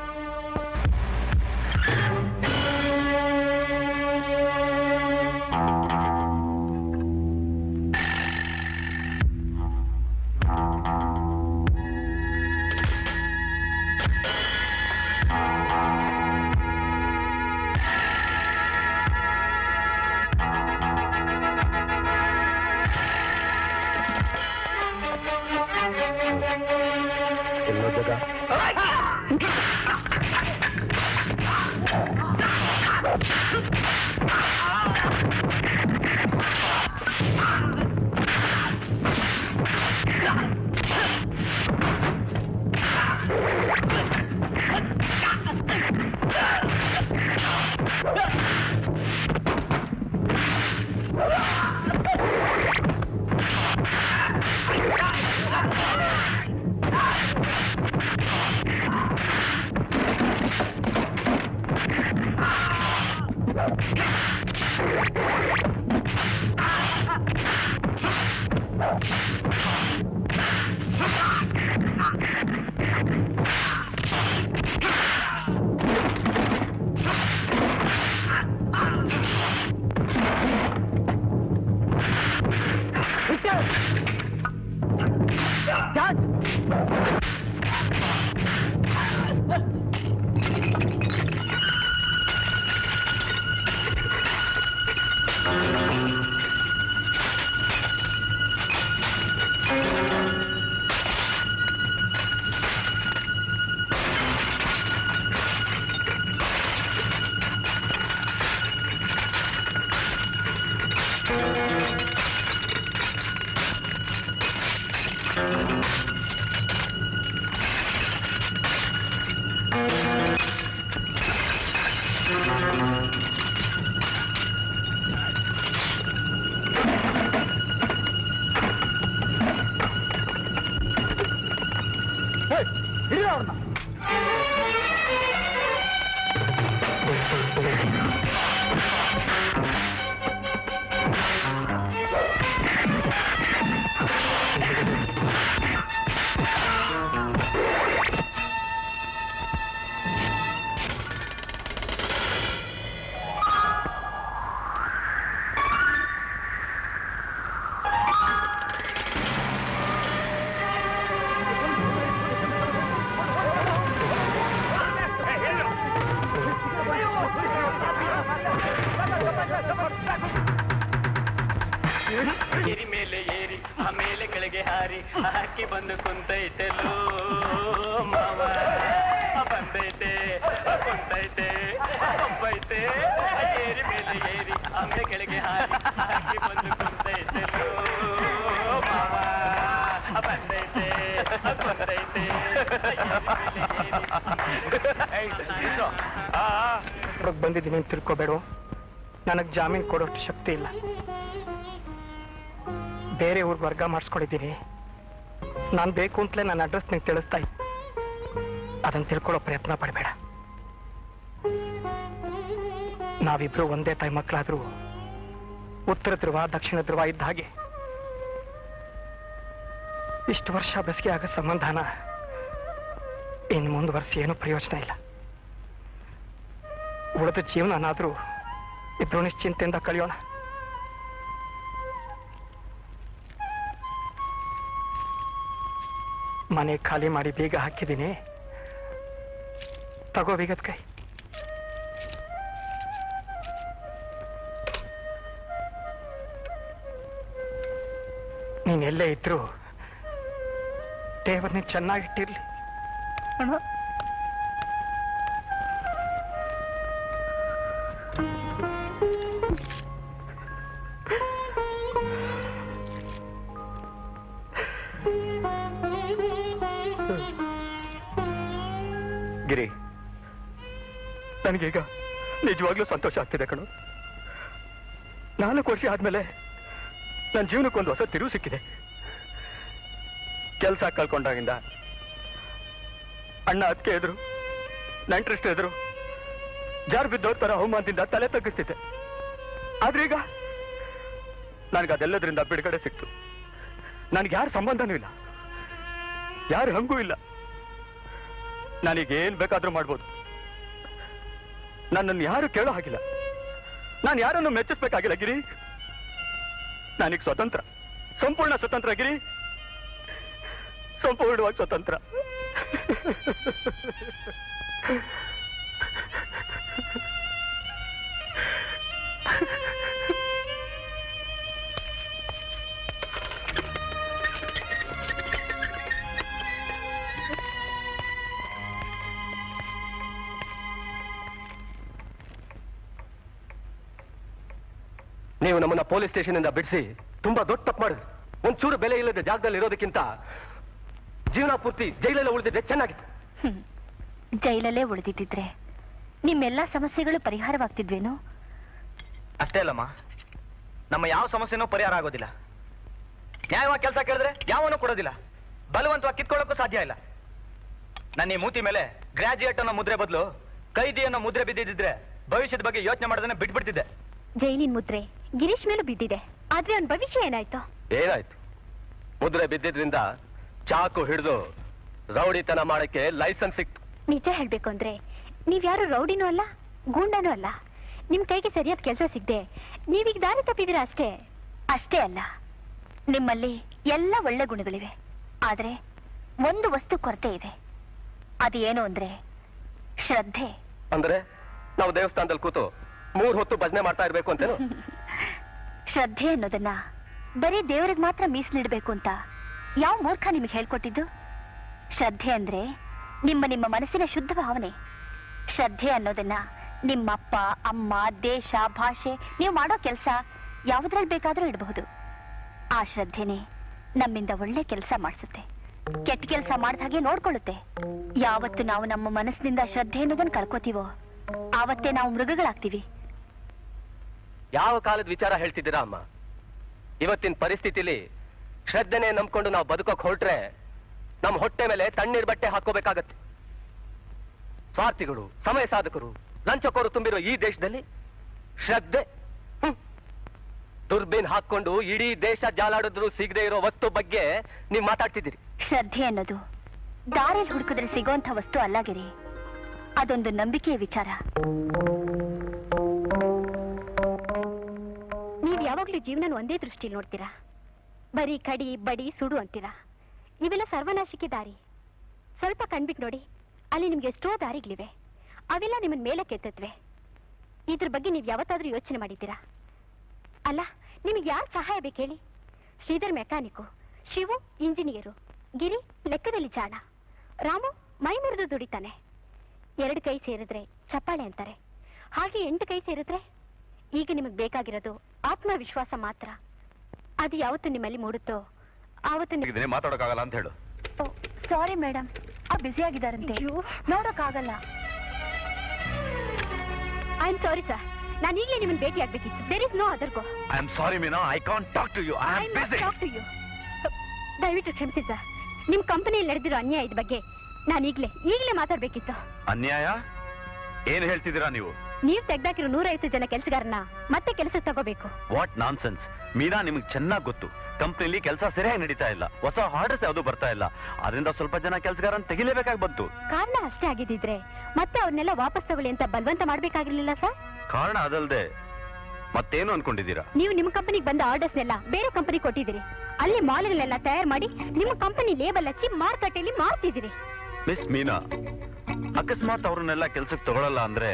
ಎಲ್ಲೋ ಜಗ ಗಿರಿ ಮೇಲೆ ಏರಿ ಆಮೇಲೆ ಕೆಳಗೆ ಹಾರಿ ಹಾಕಿ ಬಂದು ಕುಂತೈತೆಲ್ಲೋ ಮಾವ ಬಂದೈತೆ ಕುಂತೈತೆ ಹಬ್ಬೈತೆ ಏರಿ ಮೇಲೆ ಏರಿ ಆಮೇಲೆ ಕೆಳಗೆ ಹಾರಿ ಹಾಕಿ ಬಂದು ಕುಂತೈತೆಲ್ಲೋ ಮಾವ ಬಂದೈತೆ ಕುಂತೈತೆ ಬಂದಿದ್ದೀನಿ ಅಂತ ತಿಳ್ಕೊಬೇಡ. ನನಗೆ ಜಾಮೀನು ಕೊಡೋಷ್ಟು ಶಕ್ತಿ ಇಲ್ಲ. ಬೇರೆ ಊರಿಗೆ ವರ್ಗ ಮಾಡಿಸ್ಕೊಂಡಿದ್ದೀನಿ. ನಾನು ಬೇಕು ಅಂತಲೇ ನನ್ನ ಅಡ್ರೆಸ್ ನಿಂಗೆ ತಿಳಿಸ್ತಾ ಇದ್ದೆ. ಅದನ್ನು ತಿಳ್ಕೊಳ್ಳೋ ಪ್ರಯತ್ನ ಪಡಬೇಡ. ನಾವಿಬ್ರು ಒಂದೇ ತಾಯಿ ಮಕ್ಕಳಾದ್ರೂ ಉತ್ತರ ಧ್ರುವ ದಕ್ಷಿಣ ಧ್ರುವ ಇದ್ದ ಹಾಗೆ ಇಷ್ಟು ವರ್ಷ ಬೆಸಗೆ ಆಗೋ ಸಂಬಂಧನ ಇನ್ನು ಮುಂದುವರಿಸಿ ಏನೂ ಪ್ರಯೋಜನ ಇಲ್ಲ. ಉಳಿದ ಜೀವನನಾದ್ರೂ ಇಬ್ರು ನಿಶ್ಚಿಂತೆಯಿಂದ ಕಳೆಯೋಣ. ಮನೆ ಖಾಲಿ ಮಾಡಿ ಬೀಗ ಹಾಕಿದ್ದೀನಿ, ತಗೋ ಬೀಗದ ಕೈ. ನೀನ್ ಎಲ್ಲೇ ಇದ್ರು ದೇವರನ್ನ ಚೆನ್ನಾಗಿಟ್ಟಿರ್ಲಿ. ಗಿರಿ, ನನಗೀಗ ನಿಜವಾಗ್ಲೂ ಸಂತೋಷ ಆಗ್ತಿದೆ ಕಣು. 4 ವರ್ಷ ಆದ್ಮೇಲೆ ನನ್ನ ಜೀವನಕ್ಕೊಂದು ಹೊಸ ತಿರುವು ಸಿಕ್ಕಿದೆ. ಕೆಲಸ ಕಳ್ಕೊಂಡಾಗಿಂದ ಅಣ್ಣ ಅದಕ್ಕೆ ಎದುರು ನೆಂಟ್ರಿಸ್ಟ್ ಎದುರು ಜಾರ್ ಬಿದ್ದೋರ್ ತರ ಅವಮಾನದಿಂದ ತಲೆ ತಗ್ಗಿಸ್ತಿದ್ದೆ. ಆದ್ರೀಗ ನನಗದೆಲ್ಲದ್ರಿಂದ ಬಿಡುಗಡೆ ಸಿಕ್ತು. ನನಗೆ ಯಾರ ಸಂಬಂಧನೂ ಇಲ್ಲ, ಯಾರು ಹಂಗೂ ಇಲ್ಲ. ನನಗೇನ್ ಬೇಕಾದ್ರೂ ಮಾಡ್ಬೋದು. ನನ್ನನ್ನು ಯಾರು ಕೇಳೋ ಹಾಗಿಲ್ಲ. ನಾನು ಯಾರನ್ನು ಮೆಚ್ಚಿಸ್ಬೇಕಾಗಿಲ್ಲ ಗಿರಿ. ನನಗೆ ಸ್ವತಂತ್ರ, ಸಂಪೂರ್ಣ ಸ್ವತಂತ್ರ ಗಿರಿ, ಸಂಪೂರ್ಣವಾಗಿ ಸ್ವತಂತ್ರ. ನೀವು ನಮ್ಮನ್ನ ಪೊಲೀಸ್ ಸ್ಟೇಷನ್ ಇಂದ ಬಿಡಿಸಿ ತುಂಬಾ ದೊಡ್ಡ ತಪ್ಪು ಮಾಡಿದ್ರಿ. ಒಂಚೂರು ಬೆಲೆ ಇಲ್ಲದ ಜಾಗದಲ್ಲಿ ಇರೋದಕ್ಕಿಂತ ಜೀವನ ಪೂರ್ತಿ ಜೈಲಲ್ಲೇ ಉಳಿದಿದ್ರೆ ಚೆನ್ನಾಗಿತ್ತು. ಜೈಲಲ್ಲೇ ಉಳಿದಿದ್ದಿದ್ರೆ ನಿಮ್ಮೆಲ್ಲಾ ಸಮಸ್ಯೆಗಳು ಪರಿಹಾರವಾಗ್ತಿದ್ವೇನೋ? ಅಷ್ಟೇ ಅಲ್ಲಮ್ಮ, ನಮ್ಮ ಯಾವ ಸಮಸ್ಯೆನೂ ಪರಿಹಾರ ಆಗೋದಿಲ್ಲ. ನ್ಯಾಯವಾಗಿ ಕೆಲಸ ಕೇಳಿದ್ರೆ ಯಾವನೂ ಕೊಡೋದಿಲ್ಲ, ಬಲವಂತವಾಗಿ ಕಿತ್ಕೊಳ್ಳೋಕ್ಕೂ ಸಾಧ್ಯ ಇಲ್ಲ. ನನ್ನ ಈ ಮೂತಿ ಮೇಲೆ ಗ್ರಾಜುಯೇಟ್ ಅನ್ನೋ ಮುದ್ರೆ ಬದಲು ಕೈದಿ ಅನ್ನೋ ಮುದ್ರೆ ಬಿದ್ದಿದ್ರೆ ಭವಿಷ್ಯದ ಬಗ್ಗೆ ಯೋಚನೆ ಮಾಡೋದನ್ನ ಬಿಟ್ಬಿಡ್ತಿದ್ದೆ. ಜೈಲಿನ ಮುದ್ರೆ ಗಿರೀಶ್ ಮೇಲೂ ಬಿದ್ದಿದೆ, ಆದ್ರೆ ಅವನ ಭವಿಷ್ಯ ಏನಾಯ್ತು? ಏನಾಯ್ತು? ಮುದ್ರೆ ಬಿದ್ದಿದ್ರಿಂದ ಚಾಕು ಹಿಡಿದು ರೌಡಿತನ ಮಾಡಕ್ಕೆ ಲೈಸೆನ್ಸ್ ಸಿಕ್ತು. ನಿಜ ಹೇಳ್ಬೇಕು ಅಂದ್ರೆ ನೀವ್ಯಾರು ರೌಡಿನೂ ಅಲ್ಲ, ಗೂಂಡನೂ ಅಲ್ಲ. ನಿಮ್ ಕೈಗೆ ಸರಿಯಾದ ಕೆಲಸ ಸಿಗದೆ ನೀವೀಗ ದಾರಿ ತಪ್ಪಿದ್ದೀರಾ ಅಷ್ಟೇ. ಅಷ್ಟೇ ಅಲ್ಲ, ನಿಮ್ಮಲ್ಲಿ ಎಲ್ಲ ಒಳ್ಳೆ ಗುಣಗಳಿವೆ, ಆದ್ರೆ ಒಂದು ವಸ್ತು ಕೊರತೆ ಇದೆ. ಅದೇನು ಅಂದ್ರೆ ಶ್ರದ್ಧೆ. ಅಂದ್ರೆ ನಾವು ದೇವಸ್ಥಾನದಲ್ಲಿ ಕೂತು 3 ಹೊತ್ತು ಭಜನೆ ಮಾಡ್ತಾ ಇರ್ಬೇಕು ಅಂತೇನು? ಶ್ರದ್ಧೆ ಅನ್ನೋದನ್ನ ಬರೀ ದೇವರಿಗೆ ಮಾತ್ರ ಮೀಸಲಿಡ್ಬೇಕು ಅಂತ ಯಾವ ಮೂರ್ಖ ನಿಮಗೆ ಹೇಳ್ಕೊಟ್ಟಿದ್ದು? ಶ್ರದ್ಧೆ ಅಂದ್ರೆ ನಿಮ್ಮ ಮನಸ್ಸಿನ ಶುದ್ಧ ಭಾವನೆ. ಶ್ರದ್ಧೆ ಅನ್ನೋದನ್ನ ನಿಮ್ಮಪ್ಪ ಅಮ್ಮ, ದೇಶ, ಭಾಷೆ, ನೀವು ಮಾಡೋ ಕೆಲಸ ಯಾವುದ್ರಲ್ಲಿ ಬೇಕಾದ್ರೂ ಇಡಬಹುದು. ಆ ಶ್ರದ್ಧೆನೆ ನಮ್ಮಿಂದ ಒಳ್ಳೆ ಕೆಲಸ ಮಾಡಿಸುತ್ತೆ, ಕೆಟ್ಟ ಕೆಲಸ ಮಾಡಿದ ಹಾಗೆ ನೋಡ್ಕೊಳ್ಳುತ್ತೆ. ಯಾವತ್ತು ನಾವು ನಮ್ಮ ಮನಸ್ಸಿನಿಂದ ಶ್ರದ್ಧೆ ಅನ್ನೋದನ್ನ ಕಳ್ಕೋತೀವೋ ಆವತ್ತೇ ನಾವು ಮೃಗಗಳಾಗ್ತೀವಿ. ಯಾವ ಕಾಲದ ವಿಚಾರ ಹೇಳ್ತಿದ್ದೀರಾ ಅಮ್ಮ? ಇವತ್ತಿನ ಪರಿಸ್ಥಿತಿಲಿ ಶ್ರದ್ಧೆನೆ ನಂಬ್ಕೊಂಡು ನಾವು ಬದುಕೋಕ್ ಹೊರಟ್ರೆ ನಮ್ಮ ಹೊಟ್ಟೆ ಮೇಲೆ ತಣ್ಣೀರ್ ಬಟ್ಟೆ ಹಾಕೋಬೇಕಾಗತ್ತೆ. ಸ್ವಾರ್ಥಿಗಳು, ಸಮಯ ಸಾಧಕರು, ಲಂಚಕೋರು ತುಂಬಿರೋ ಈ ದೇಶದಲ್ಲಿ ಶ್ರದ್ಧೆ ದುರ್ಬೀನ್ ಹಾಕೊಂಡು ಇಡೀ ದೇಶ ಜಾಲಾಡಿದ್ರು ಸಿಗದೆ ಇರೋ ವಸ್ತು ಬಗ್ಗೆ ನೀವು ಮಾತಾಡ್ತಿದ್ದೀರಿ. ಶ್ರದ್ಧೆ ಅನ್ನೋದು ದಾರಿಯಲ್ಲಿ ಹುಡುಕಿದ್ರೆ ಸಿಗೋಂಥ ವಸ್ತು ಅಲ್ಲ ಗಿರಿ, ಅದೊಂದು ನಂಬಿಕೆಯ ವಿಚಾರ. ನೀವ್ ಯಾವಾಗ್ಲೂ ಜೀವನ ಒಂದೇ ದೃಷ್ಟಿಯಲ್ಲಿ ನೋಡ್ತೀರಾ. ಬರೀ ಕಡಿ ಬಡಿ ಸುಡು ಅಂತೀರಾ. ಇವೆಲ್ಲ ಸರ್ವನಾಶಕ್ಕೆ ದಾರಿ. ಸ್ವಲ್ಪ ಕಣ್ಬಿಟ್ಟು ನೋಡಿ, ಅಲ್ಲಿ ನಿಮ್ಗೆ ಎಷ್ಟೋ ದಾರಿಗಳಿವೆ, ಅವೆಲ್ಲ ನಿಮ್ಮನ್ ಮೇಲೆ ಕೆತ್ತತ್ವೆ. ಇದ್ರ ಬಗ್ಗೆ ನೀವ್ ಯಾವತ್ತಾದ್ರೂ ಯೋಚನೆ ಮಾಡಿದ್ದೀರಾ? ಅಲ್ಲ, ನಿಮಗೆ ಯಾರು ಸಹಾಯ ಬೇಕು ಹೇಳಿ? ಶ್ರೀಧರ್ ಮೆಕ್ಯಾನಿಕು, ಶಿವು ಇಂಜಿನಿಯರು, ಗಿರಿ ಲೆಕ್ಕದಲ್ಲಿ ಜಾಣ, ರಾಮು ಮೈ ಮುರಿದು ದುಡಿತಾನೆ. 2 ಕೈ ಸೇರಿದ್ರೆ ಚಪ್ಪಾಳೆ ಅಂತಾರೆ, ಹಾಗೆ 8 ಕೈ ಸೇರಿದ್ರೆ? ಈಗ ನಿಮಗೆ ಬೇಕಾಗಿರೋದು ಆತ್ಮವಿಶ್ವಾಸ ಮಾತ್ರ. ಅದು ಯಾವತ್ತು ನಿಮ್ಮಲ್ಲಿ ಮೂಡುತ್ತೋ ಆವತ್ತು ಮಾತಾಡೋಕ್ಕಾಗಲ್ಲ ಅಂತ ಹೇಳು. ಸಾರಿ ಮೇಡಮ್, ಬ್ಯುಸಿ ಆಗಿದ್ದಾರಂತೆ, ನೋಡೋಕ್ಕಾಗಲ್ಲ. ಐ ಆಮ್ ಸಾರಿ ಸರ್, ನಾನು ಈಗಲೇ ನಿಮ್ಮನ್ನು ಭೇಟಿ ಆಗ್ಬೇಕಿತ್ತು. There is no other go. I am sorry Meena, I can't talk to you. I am busy. Talk to you. ದಯವಿಟ್ಟು ಕ್ಷಮಿಸಿ ಸರ್, ನಿಮ್ಮ ಕಂಪನಿಯಲ್ಲಿ ನಡೆದಿರೋ ಅನ್ಯಾಯದ ಬಗ್ಗೆ ನಾನು ಈಗಲೇ ಮಾತಾಡ್ಬೇಕಿತ್ತು. ಅನ್ಯಾಯ? ಏನ್ ಹೇಳ್ತಿದ್ದೀರಾ ನೀವು? ನೀವು ತೆಗ್ದಾಕಿರೋ 150 ಜನ ಕೆಲಸಗಾರನ್ನ ಮತ್ತೆ ಕೆಲಸ ತಗೋಬೇಕು. ವಾಟ್ ನಾನ್ಸೆನ್ಸ್ ಮೀನಾ, ನಿಮಗೆ ಚೆನ್ನಾಗಿ ಗೊತ್ತು ಕಂಪ್ನಿಲಿ ಕೆಲಸ ಸರಿಯಾಗಿ ನಡೀತಾ ಇಲ್ಲ, ಹೊಸ ಆರ್ಡರ್ಸ್ ಯಾವುದು ಬರ್ತಾ ಇಲ್ಲ, ಅದರಿಂದ ಸ್ವಲ್ಪ ಜನ ಕೆಲಸಗಾರನ್ನ ತೆಗಿಲೇಬೇಕಾಗಿ ಬಂತು. ಕಾರಣ ಅಷ್ಟೇ ಆಗಿದ್ದಿದ್ರೆ ಮತ್ತೆ ಅವ್ರನ್ನೆಲ್ಲ ವಾಪಸ್ ತಗೊಳ್ಳಿ ಅಂತ ಬಲವಂತ ಮಾಡ್ಬೇಕಾಗಿರ್ಲಿಲ್ಲ ಸರ್. ಕಾರಣ ಅದಲ್ದೆ ಮತ್ತೇನು ಅನ್ಕೊಂಡಿದ್ದೀರಾ? ನೀವು ನಿಮ್ಮ ಕಂಪನಿಗೆ ಬಂದ ಆರ್ಡರ್ಸ್ನೆಲ್ಲ ಬೇರೆ ಕಂಪನಿ ಕೊಟ್ಟಿದ್ದೀರಿ, ಅಲ್ಲಿ ಮಾಲ್ಗಳೆಲ್ಲ ತಯಾರು ಮಾಡಿ ನಿಮ್ಮ ಕಂಪನಿ ಲೇಬಲ್ ಹಚ್ಚಿ ಮಾರುಕಟ್ಟೆಯಲ್ಲಿ ಮಾರ್ತಿದ್ದೀರಿ. ಮಿಸ್ ಮೀನಾ, ಅಕಸ್ಮಾತ್ ಅವ್ರನ್ನೆಲ್ಲ ಕೆಲ್ಸಕ್ಕೆ ತಗೊಳ್ಳಲ್ಲ ಅಂದ್ರೆ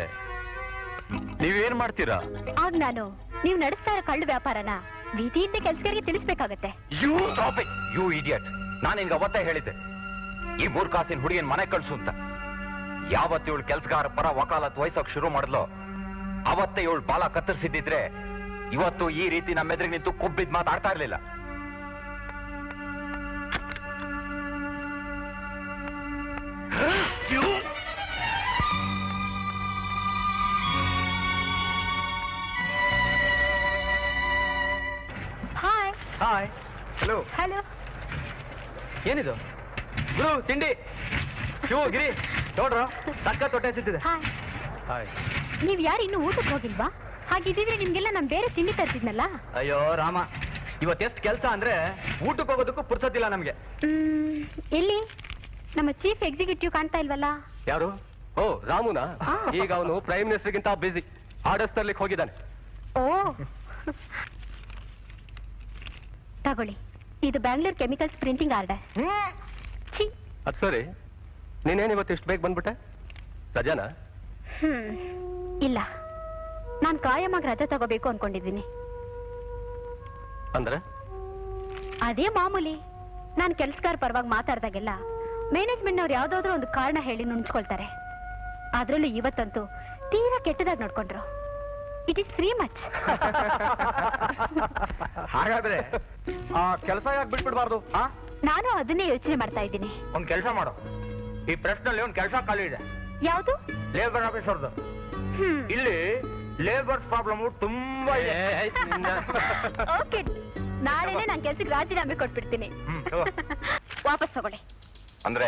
ನೀವೇನ್ ಮಾಡ್ತೀರಾ? ಆಗ ನಾನು ನೀವು ನಡೆಸ್ತಾ ಇರೋ ಕಳ್ಳು ವ್ಯಾಪಾರನ ಬೀದಿಯಿಂದ ಕೆಲಸಗಾರಿಗೆ ತಿಳಿಸ್ಬೇಕಾಗತ್ತೆ. ಯು ಇಡಿಯಟ್, ನಾನು ನಿನ್ಗೆ ಅವತ್ತೇ ಹೇಳಿದ್ದೆ ಈ 3 ಕಾಸಿನ ಹುಡುಗಿನ ಮನೆ ಕಳ್ಸು ಅಂತ. ಯಾವತ್ತು ಇವಳು ಕೆಲ್ಸಗಾರ ಪರ ವಕಾಲತ್ ವಹಿಸೋಕ್ ಶುರು ಮಾಡಿದ್ಲು ಅವತ್ತೇ ಇವಳು ಬಾಲ ಕತ್ತರಿಸಿದ್ದಿದ್ರೆ ಇವತ್ತು ಈ ರೀತಿ ನಮ್ಮ ಎದುರಿಗೆ ನಿಂತು ಕೊಬ್ಬಿದ್ ಮಾತಾಡ್ತಾ ಇರ್ಲಿಲ್ಲ. ಹಾಯ್. ಹಾಯ್. ಹಲೋ. ಹಲೋ. ಏನಿದು? ಗುರು ತಿಂಡಿ. ಶಿವು ಗಿರಿ ನೋಡ್ರು ಸಕ್ಕ ತೊಟ್ಟೆ ಸಿಗ್ತಿದೆ. ಹಾಯ್. ಹಾಯ್. ನೀವ್ ಯಾರು ಇನ್ನೂ ಊಟಕ್ಕೆ ಹೋಗಿಲ್ವಾ? ಹಾಗಿದ್ರೆ ನಿಮ್ಗೆಲ್ಲ ನಾನು ಬೇರೆ ತಿಂಡಿ ತರ್ತಿದ್ನಲ್ಲ. ಅಯ್ಯೋ ರಾಮ, ಇವತ್ತೆಷ್ಟು ಕೆಲಸ ಅಂದ್ರೆ ಊಟಕ್ಕೆ ಹೋಗೋದಕ್ಕೂ ಪುರ್ಸತ್ತಿಲ್ಲ ನಮ್ಗೆ. ಎಲ್ಲಿ ನಮ್ಮ ಚೀಫ್ ಎಕ್ಸಿಕ್ಯೂಟಿವ್ ಕಾಣ್ತಾ ಇಲ್ವಲ್ಲ? ಯಾರು? ಓ ರಾಮುನಾ? ಆ. ಈಗ ಅವನು ಪ್ರೈಮ್ ಮಿನಿಸ್ಟರ್ಗಿಂತ ಬಿಸಿ, ಆರ್ಡರ್ಸ್ ತರ್ಲಿಕ್ಕೆ ಹೋಗಿದ್ದಾನೆ. ಓ ತಗೊಳ್ಳಿ, ಇದು ಬ್ಯಾಂಗ್ಳೂರ್ ಕೆಮಿಕಲ್ಸ್ ಪ್ರಿಂಟಿಂಗ್ ಆರ್ಡರ್. ಅದು ಸರಿ, ನೀನೇನು ಇವತ್ತು ಇಷ್ಟು ಬೇಗ ಬಂದ್ಬಿಟ್ಟೆ? ರಜಾನಾ? ಇಲ್ಲ, ನಾನು ಕಾಯಮಾಗಿ ರಜೆ ತಗೋಬೇಕು ಅನ್ಕೊಂಡಿದ್ದೀನಿ. ಅಂದ್ರೆ ಅದೇ ಮಾಮೂಲಿ, ನಾನು ಕೆಲ್ಸಗಾರ ಪರವಾಗಿ ಮಾತಾಡ್ದಾಗೆಲ್ಲ ಮ್ಯಾನೇಜ್ಮೆಂಟ್ನವ್ರು ಯಾವ್ದಾದ್ರು ಒಂದು ಕಾರಣ ಹೇಳಿ ನುಣ್ಸ್ಕೊಳ್ತಾರೆ. ಅದ್ರಲ್ಲೂ ಇವತ್ತಂತೂ ತೀರಾ ಕೆಟ್ಟದಾಗಿ ನೋಡ್ಕೊಂಡ್ರು. It is free much. ಹಾಗಾದ್ರೆ ಆ ಕೆಲಸ ಯಾಕೆ ಬಿಟ್ಬಿಡ್ಬಾರ್ದು? ನಾನು ಅದನ್ನೇ ಯೋಚನೆ ಮಾಡ್ತಾ ಇದ್ದೀನಿ. ಒಂದ್ ಕೆಲಸ ಮಾಡು, ಈ ಪ್ರೆಸ್ನಲ್ಲಿ ಒಂದ್ ಕೆಲಸ ಖಾಲಿ ಇದೆ. ಯಾವುದು? ಲೇಬರ್ ಆಫೀಸ್ ಅವ್ರದ್ದು. ಇಲ್ಲಿ ಲೇಬರ್ ಪ್ರಾಬ್ಲಮ್ ತುಂಬಾ ಇದೆ. ಓಕೆ, ನಾಳೆನೆ ನಾನು ಕೆಲ್ಸಕ್ಕೆ ರಾಜೀನಾಮೆ ಕೊಟ್ಬಿಡ್ತೀನಿ. ವಾಪಸ್ ತಗೊಳ್ಳಿ. ಅಂದ್ರೆ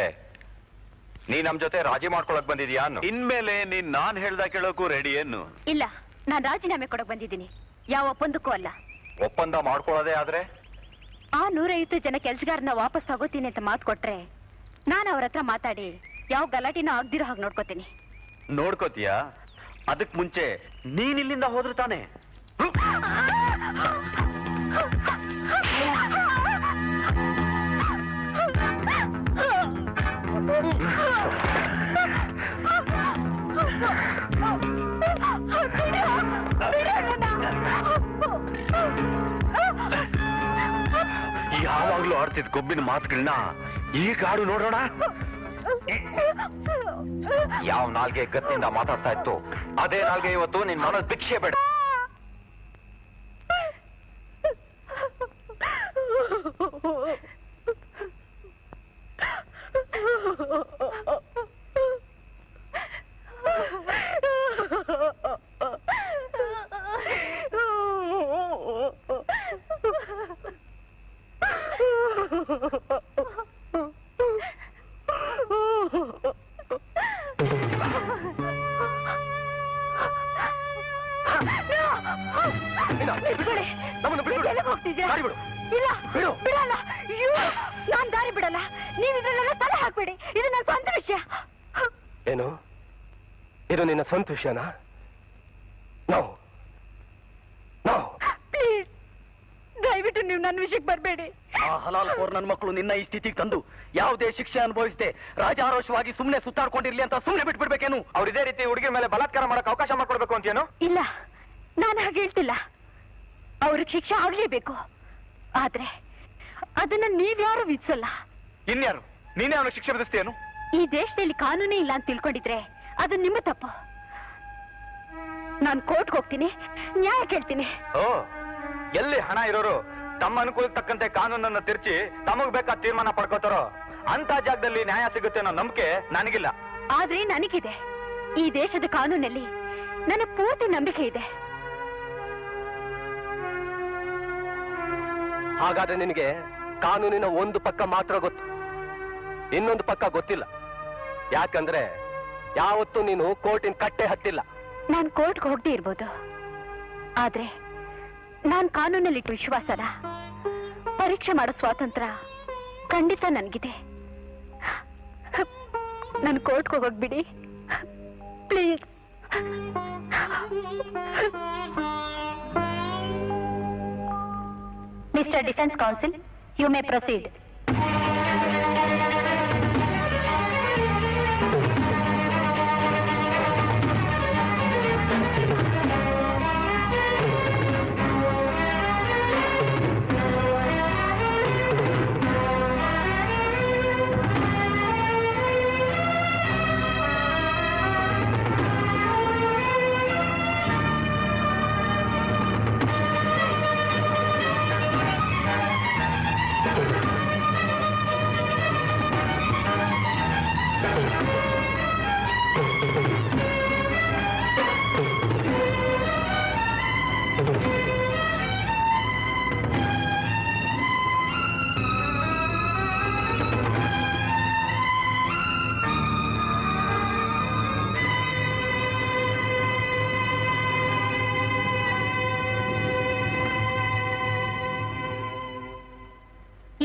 ನೀ ನಮ್ ಜೊತೆ ರಾಜಿ ಮಾಡ್ಕೊಳಕ್ ಬಂದಿದ್ಯಾ? ಇನ್ಮೇಲೆ ನೀನ್ ನಾನ್ ಹೇಳ್ದ ಕೇಳೋಕು ರೆಡಿ ಏನು? ಇಲ್ಲ, ನಾನು ರಾಜೀನಾಮೆ ಕೊಡಕ್ ಬಂದಿದ್ದೀನಿ, ಯಾವ ಒಪ್ಪಂದಕ್ಕೂ ಅಲ್ಲ. ಒಪ್ಪಂದ ಮಾಡ್ಕೊಳ್ಳೋದೇ ಆದ್ರೆ ಆ 150 ಜನ ಕೆಲ್ಸಗಾರನ ವಾಪಸ್ ತಗೋತೀನಿ ಅಂತ ಮಾತು ಕೊಟ್ರೆ ನಾನು ಅವ್ರ ಹತ್ರ ಮಾತಾಡಿ ಯಾವ ಗಲಾಟಿನೂ ಆಗ್ದಿರೋ ಹಾಗೆ ನೋಡ್ಕೋತೀನಿ. ನೋಡ್ಕೋತೀಯಾ? ಅದಕ್ ಮುಂಚೆ ನೀನ್ ಇಲ್ಲಿಂದ ಹೋದ್ರು ತಾನೆ? ಯಾವಾಗ್ಲೂ ಆಡ್ತಿದ್ ಕೊಬ್ಬಿನ ಮಾತುಗಳನ್ನ ಈಗ ಆಡು ನೋಡೋಣ. ಯಾವ ನಾಲ್ಗೆ ಗತ್ತಿಂದ ಮಾತಾಡ್ತಾ ಇತ್ತು ಅದೇ ನಾಲ್ಗೆ ಇವತ್ತು ನಿನ್ ಮನದ ಭಿಕ್ಷೆ ಬೇಡ. ನಾನ್ ದಾರಿ ಬಿಡಲ್ಲ, ನೀವು ಇದ್ರಲ್ಲೆಲ್ಲ ತಲೆ ಹಾಕ್ಬೇಡಿ, ಇದು ನನ್ನ ಸ್ವಂತ ವಿಷಯ. ಏನು ಇದು ನಿನ್ನ ಸ್ವಂತ ವಿಷಯನಾ? ನೋ ನೋ, ಪ್ಲೀಸ್ ದಯವಿಟ್ಟು ನೀವು ನನ್ನ ವಿಷಯಕ್ಕೆ ಬರಬೇಡಿ. ಆ ಹಲಾಲ್ ಕೋರ್ ನನ್ನ ಮಕ್ಕಳು ನಿನ್ನ ಈ ಸ್ಥಿತಿಗೆ ತಂದು ಯಾವುದೇ ಶಿಕ್ಷೆ ಅನುಭವಿಸದೆ ರಾಜಾರೋಷವಾಗಿ ಸುಮ್ಮನೆ ಸುತ್ತಾಡ್ಕೊಂಡಿರ್ಲಿ ಅಂತ ಸುಮ್ಮನೆ ಬಿಟ್ಬಿಡ್ಬೇಕೇನು? ಅವ್ರು ಇದೇ ರೀತಿ ಹುಡುಗಿ ಮೇಲೆ ಬಲಾತ್ಕಾರ ಮಾಡಕ್ ಅವಕಾಶ ಮಾಡ್ಕೊಡ್ಬೇಕು ಅಂತೇನು? ಇಲ್ಲ, ನಾನು ಹಾಗೆ ಹೇಳ್ತಿಲ್ಲ. ಅವ್ರಿಗೆ ಶಿಕ್ಷೆ ಆಗ್ಲೇಬೇಕು. ಆದ್ರೆ ಅದನ್ನ ನೀವ್ಯಾರು ವಿಧಿಸಲ್ಲ. ಇನ್ಯಾರು? ನೀನೇ ಅವನಿಗೆ ಶಿಕ್ಷೆ ವಿಧಿಸ್ತೀಯನು? ಈ ದೇಶದಲ್ಲಿ ಕಾನೂನೇ ಇಲ್ಲ ಅಂತ ತಿಳ್ಕೊಂಡಿದ್ರೆ ಅದು ನಿಮ್ಮ ತಪ್ಪು. ನಾನು ಕೋರ್ಟ್ಗೆ ಹೋಗ್ತೀನಿ, ನ್ಯಾಯ ಕೇಳ್ತೀನಿ. ಓ, ಎಲ್ಲಿ ಹಣ ಇರೋರು ತಮ್ಮ ಅನುಕೂಲಕ್ಕೆ ತಕ್ಕಂತೆ ಕಾನೂನನ್ನ ತಿರ್ಚಿ ತಮಗ್ ಬೇಕಾದ ತೀರ್ಮಾನ ಪಡ್ಕೋತಾರೋ ಅಂತ ಜಾಗದಲ್ಲಿ ನ್ಯಾಯ ಸಿಗುತ್ತೆ ಅನ್ನೋ ನಂಬಿಕೆ ನನಗಿಲ್ಲ. ಆದ್ರೆ ನನಗಿದೆ. ಈ ದೇಶದ ಕಾನೂನಲ್ಲಿ ನನಗೆ ಪೂರ್ತಿ ನಂಬಿಕೆ ಇದೆ. ಹಾಗಾದ್ರೆ ನಿನಗೆ ಕಾನೂನಿನ ಒಂದು ಪಕ್ಕ ಮಾತ್ರ ಗೊತ್ತು, ಇನ್ನೊಂದು ಪಕ್ಕ ಗೊತ್ತಿಲ್ಲ. ಯಾಕಂದ್ರೆ ಯಾವತ್ತೂ ನೀನು ಕೋರ್ಟಿನ ಕಟ್ಟೆ ಹತ್ತಿಲ್ಲ. ನಾನು ಕೋರ್ಟ್ಗೆ ಹೋಗದೆ ಇರ್ಬೋದು, ಆದ್ರೆ ನಾನ್ ಕಾನೂನಲ್ಲಿಟ್ಟು ವಿಶ್ವಾಸನ ಪರೀಕ್ಷೆ ಮಾಡೋ ಸ್ವಾತಂತ್ರ್ಯ ಖಂಡಿತ ನನಗಿದೆ. ನಾನು ಕೋರ್ಟ್ಗೆ ಹೋಗೋಕ್ ಬಿಡಿ please. Mister defence counsel, you may proceed.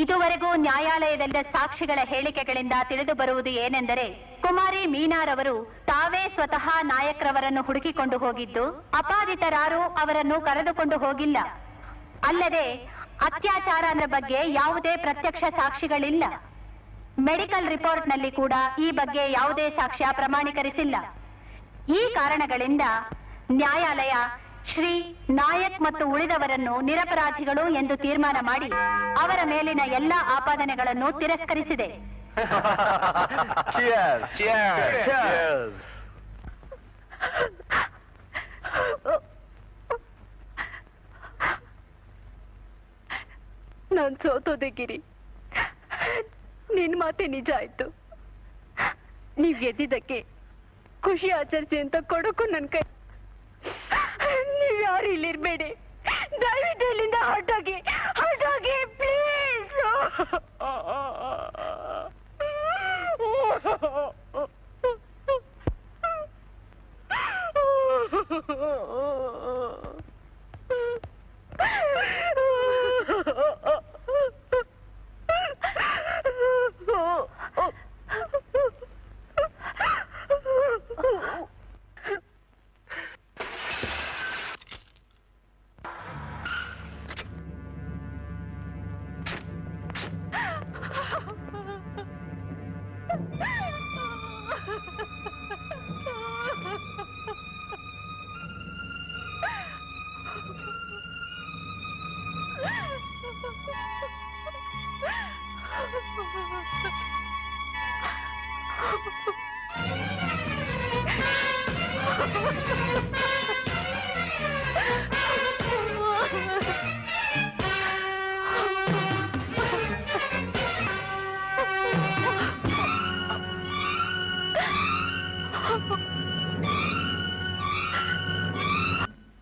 ಇದುವರೆಗೂ ನ್ಯಾಯಾಲಯದಲ್ಲಿದ್ದ ಸಾಕ್ಷಿಗಳ ಹೇಳಿಕೆಗಳಿಂದ ತಿಳಿದು ಬರುವುದು ಏನೆಂದರೆ, ಕುಮಾರಿ ಮೀನಾರವರು ತಾವೇ ಸ್ವತಃ ನಾಯಕ್ರವರನ್ನು ಹುಡುಕಿಕೊಂಡು ಹೋಗಿದ್ದು, ಅಪಾದಿತರಾರು ಅವರನ್ನು ಕರೆದುಕೊಂಡು ಹೋಗಿಲ್ಲ. ಅಲ್ಲದೆ ಅತ್ಯಾಚಾರದ ಬಗ್ಗೆ ಯಾವುದೇ ಪ್ರತ್ಯಕ್ಷ ಸಾಕ್ಷಿಗಳಿಲ್ಲ. ಮೆಡಿಕಲ್ ರಿಪೋರ್ಟ್ನಲ್ಲಿ ಕೂಡ ಈ ಬಗ್ಗೆ ಯಾವುದೇ ಸಾಕ್ಷ್ಯ ಪ್ರಮಾಣೀಕರಿಸಿಲ್ಲ. ಈ ಕಾರಣಗಳಿಂದ ನ್ಯಾಯಾಲಯ ಶ್ರೀ ನಾಯಕ್ ಮತ್ತು ಉಳಿದವರನ್ನು ನಿರಪರಾಧಿಗಳು ಎಂದು ತೀರ್ಮಾನ ಮಾಡಿ ಅವರ ಮೇಲಿನ ಎಲ್ಲ ಆಪಾದನೆಗಳನ್ನು ತಿರಸ್ಕರಿಸಿದೆ. ನಾನ್ ಸೋತೋದೆ ಗಿರಿ. ನಿನ್ ಮಾತೆ ನಿಜ ಆಯ್ತು. ನೀವ್ ಗೆದ್ದಿದ್ದಕ್ಕೆ ಖುಷಿ ಆಚರಿಸಿ ಅಂತ ಕೊಡೋಕು ನನ್ ಕೈ. ನೀವ್ ಯಾರು ಇಲ್ಲಿರ್ಬೇಡಿ, ದಯವಿಟ್ಟು ಇಲ್ಲಿಂದ ಹೊರಟೋಗಿ ಪ್ಲೀಸ್.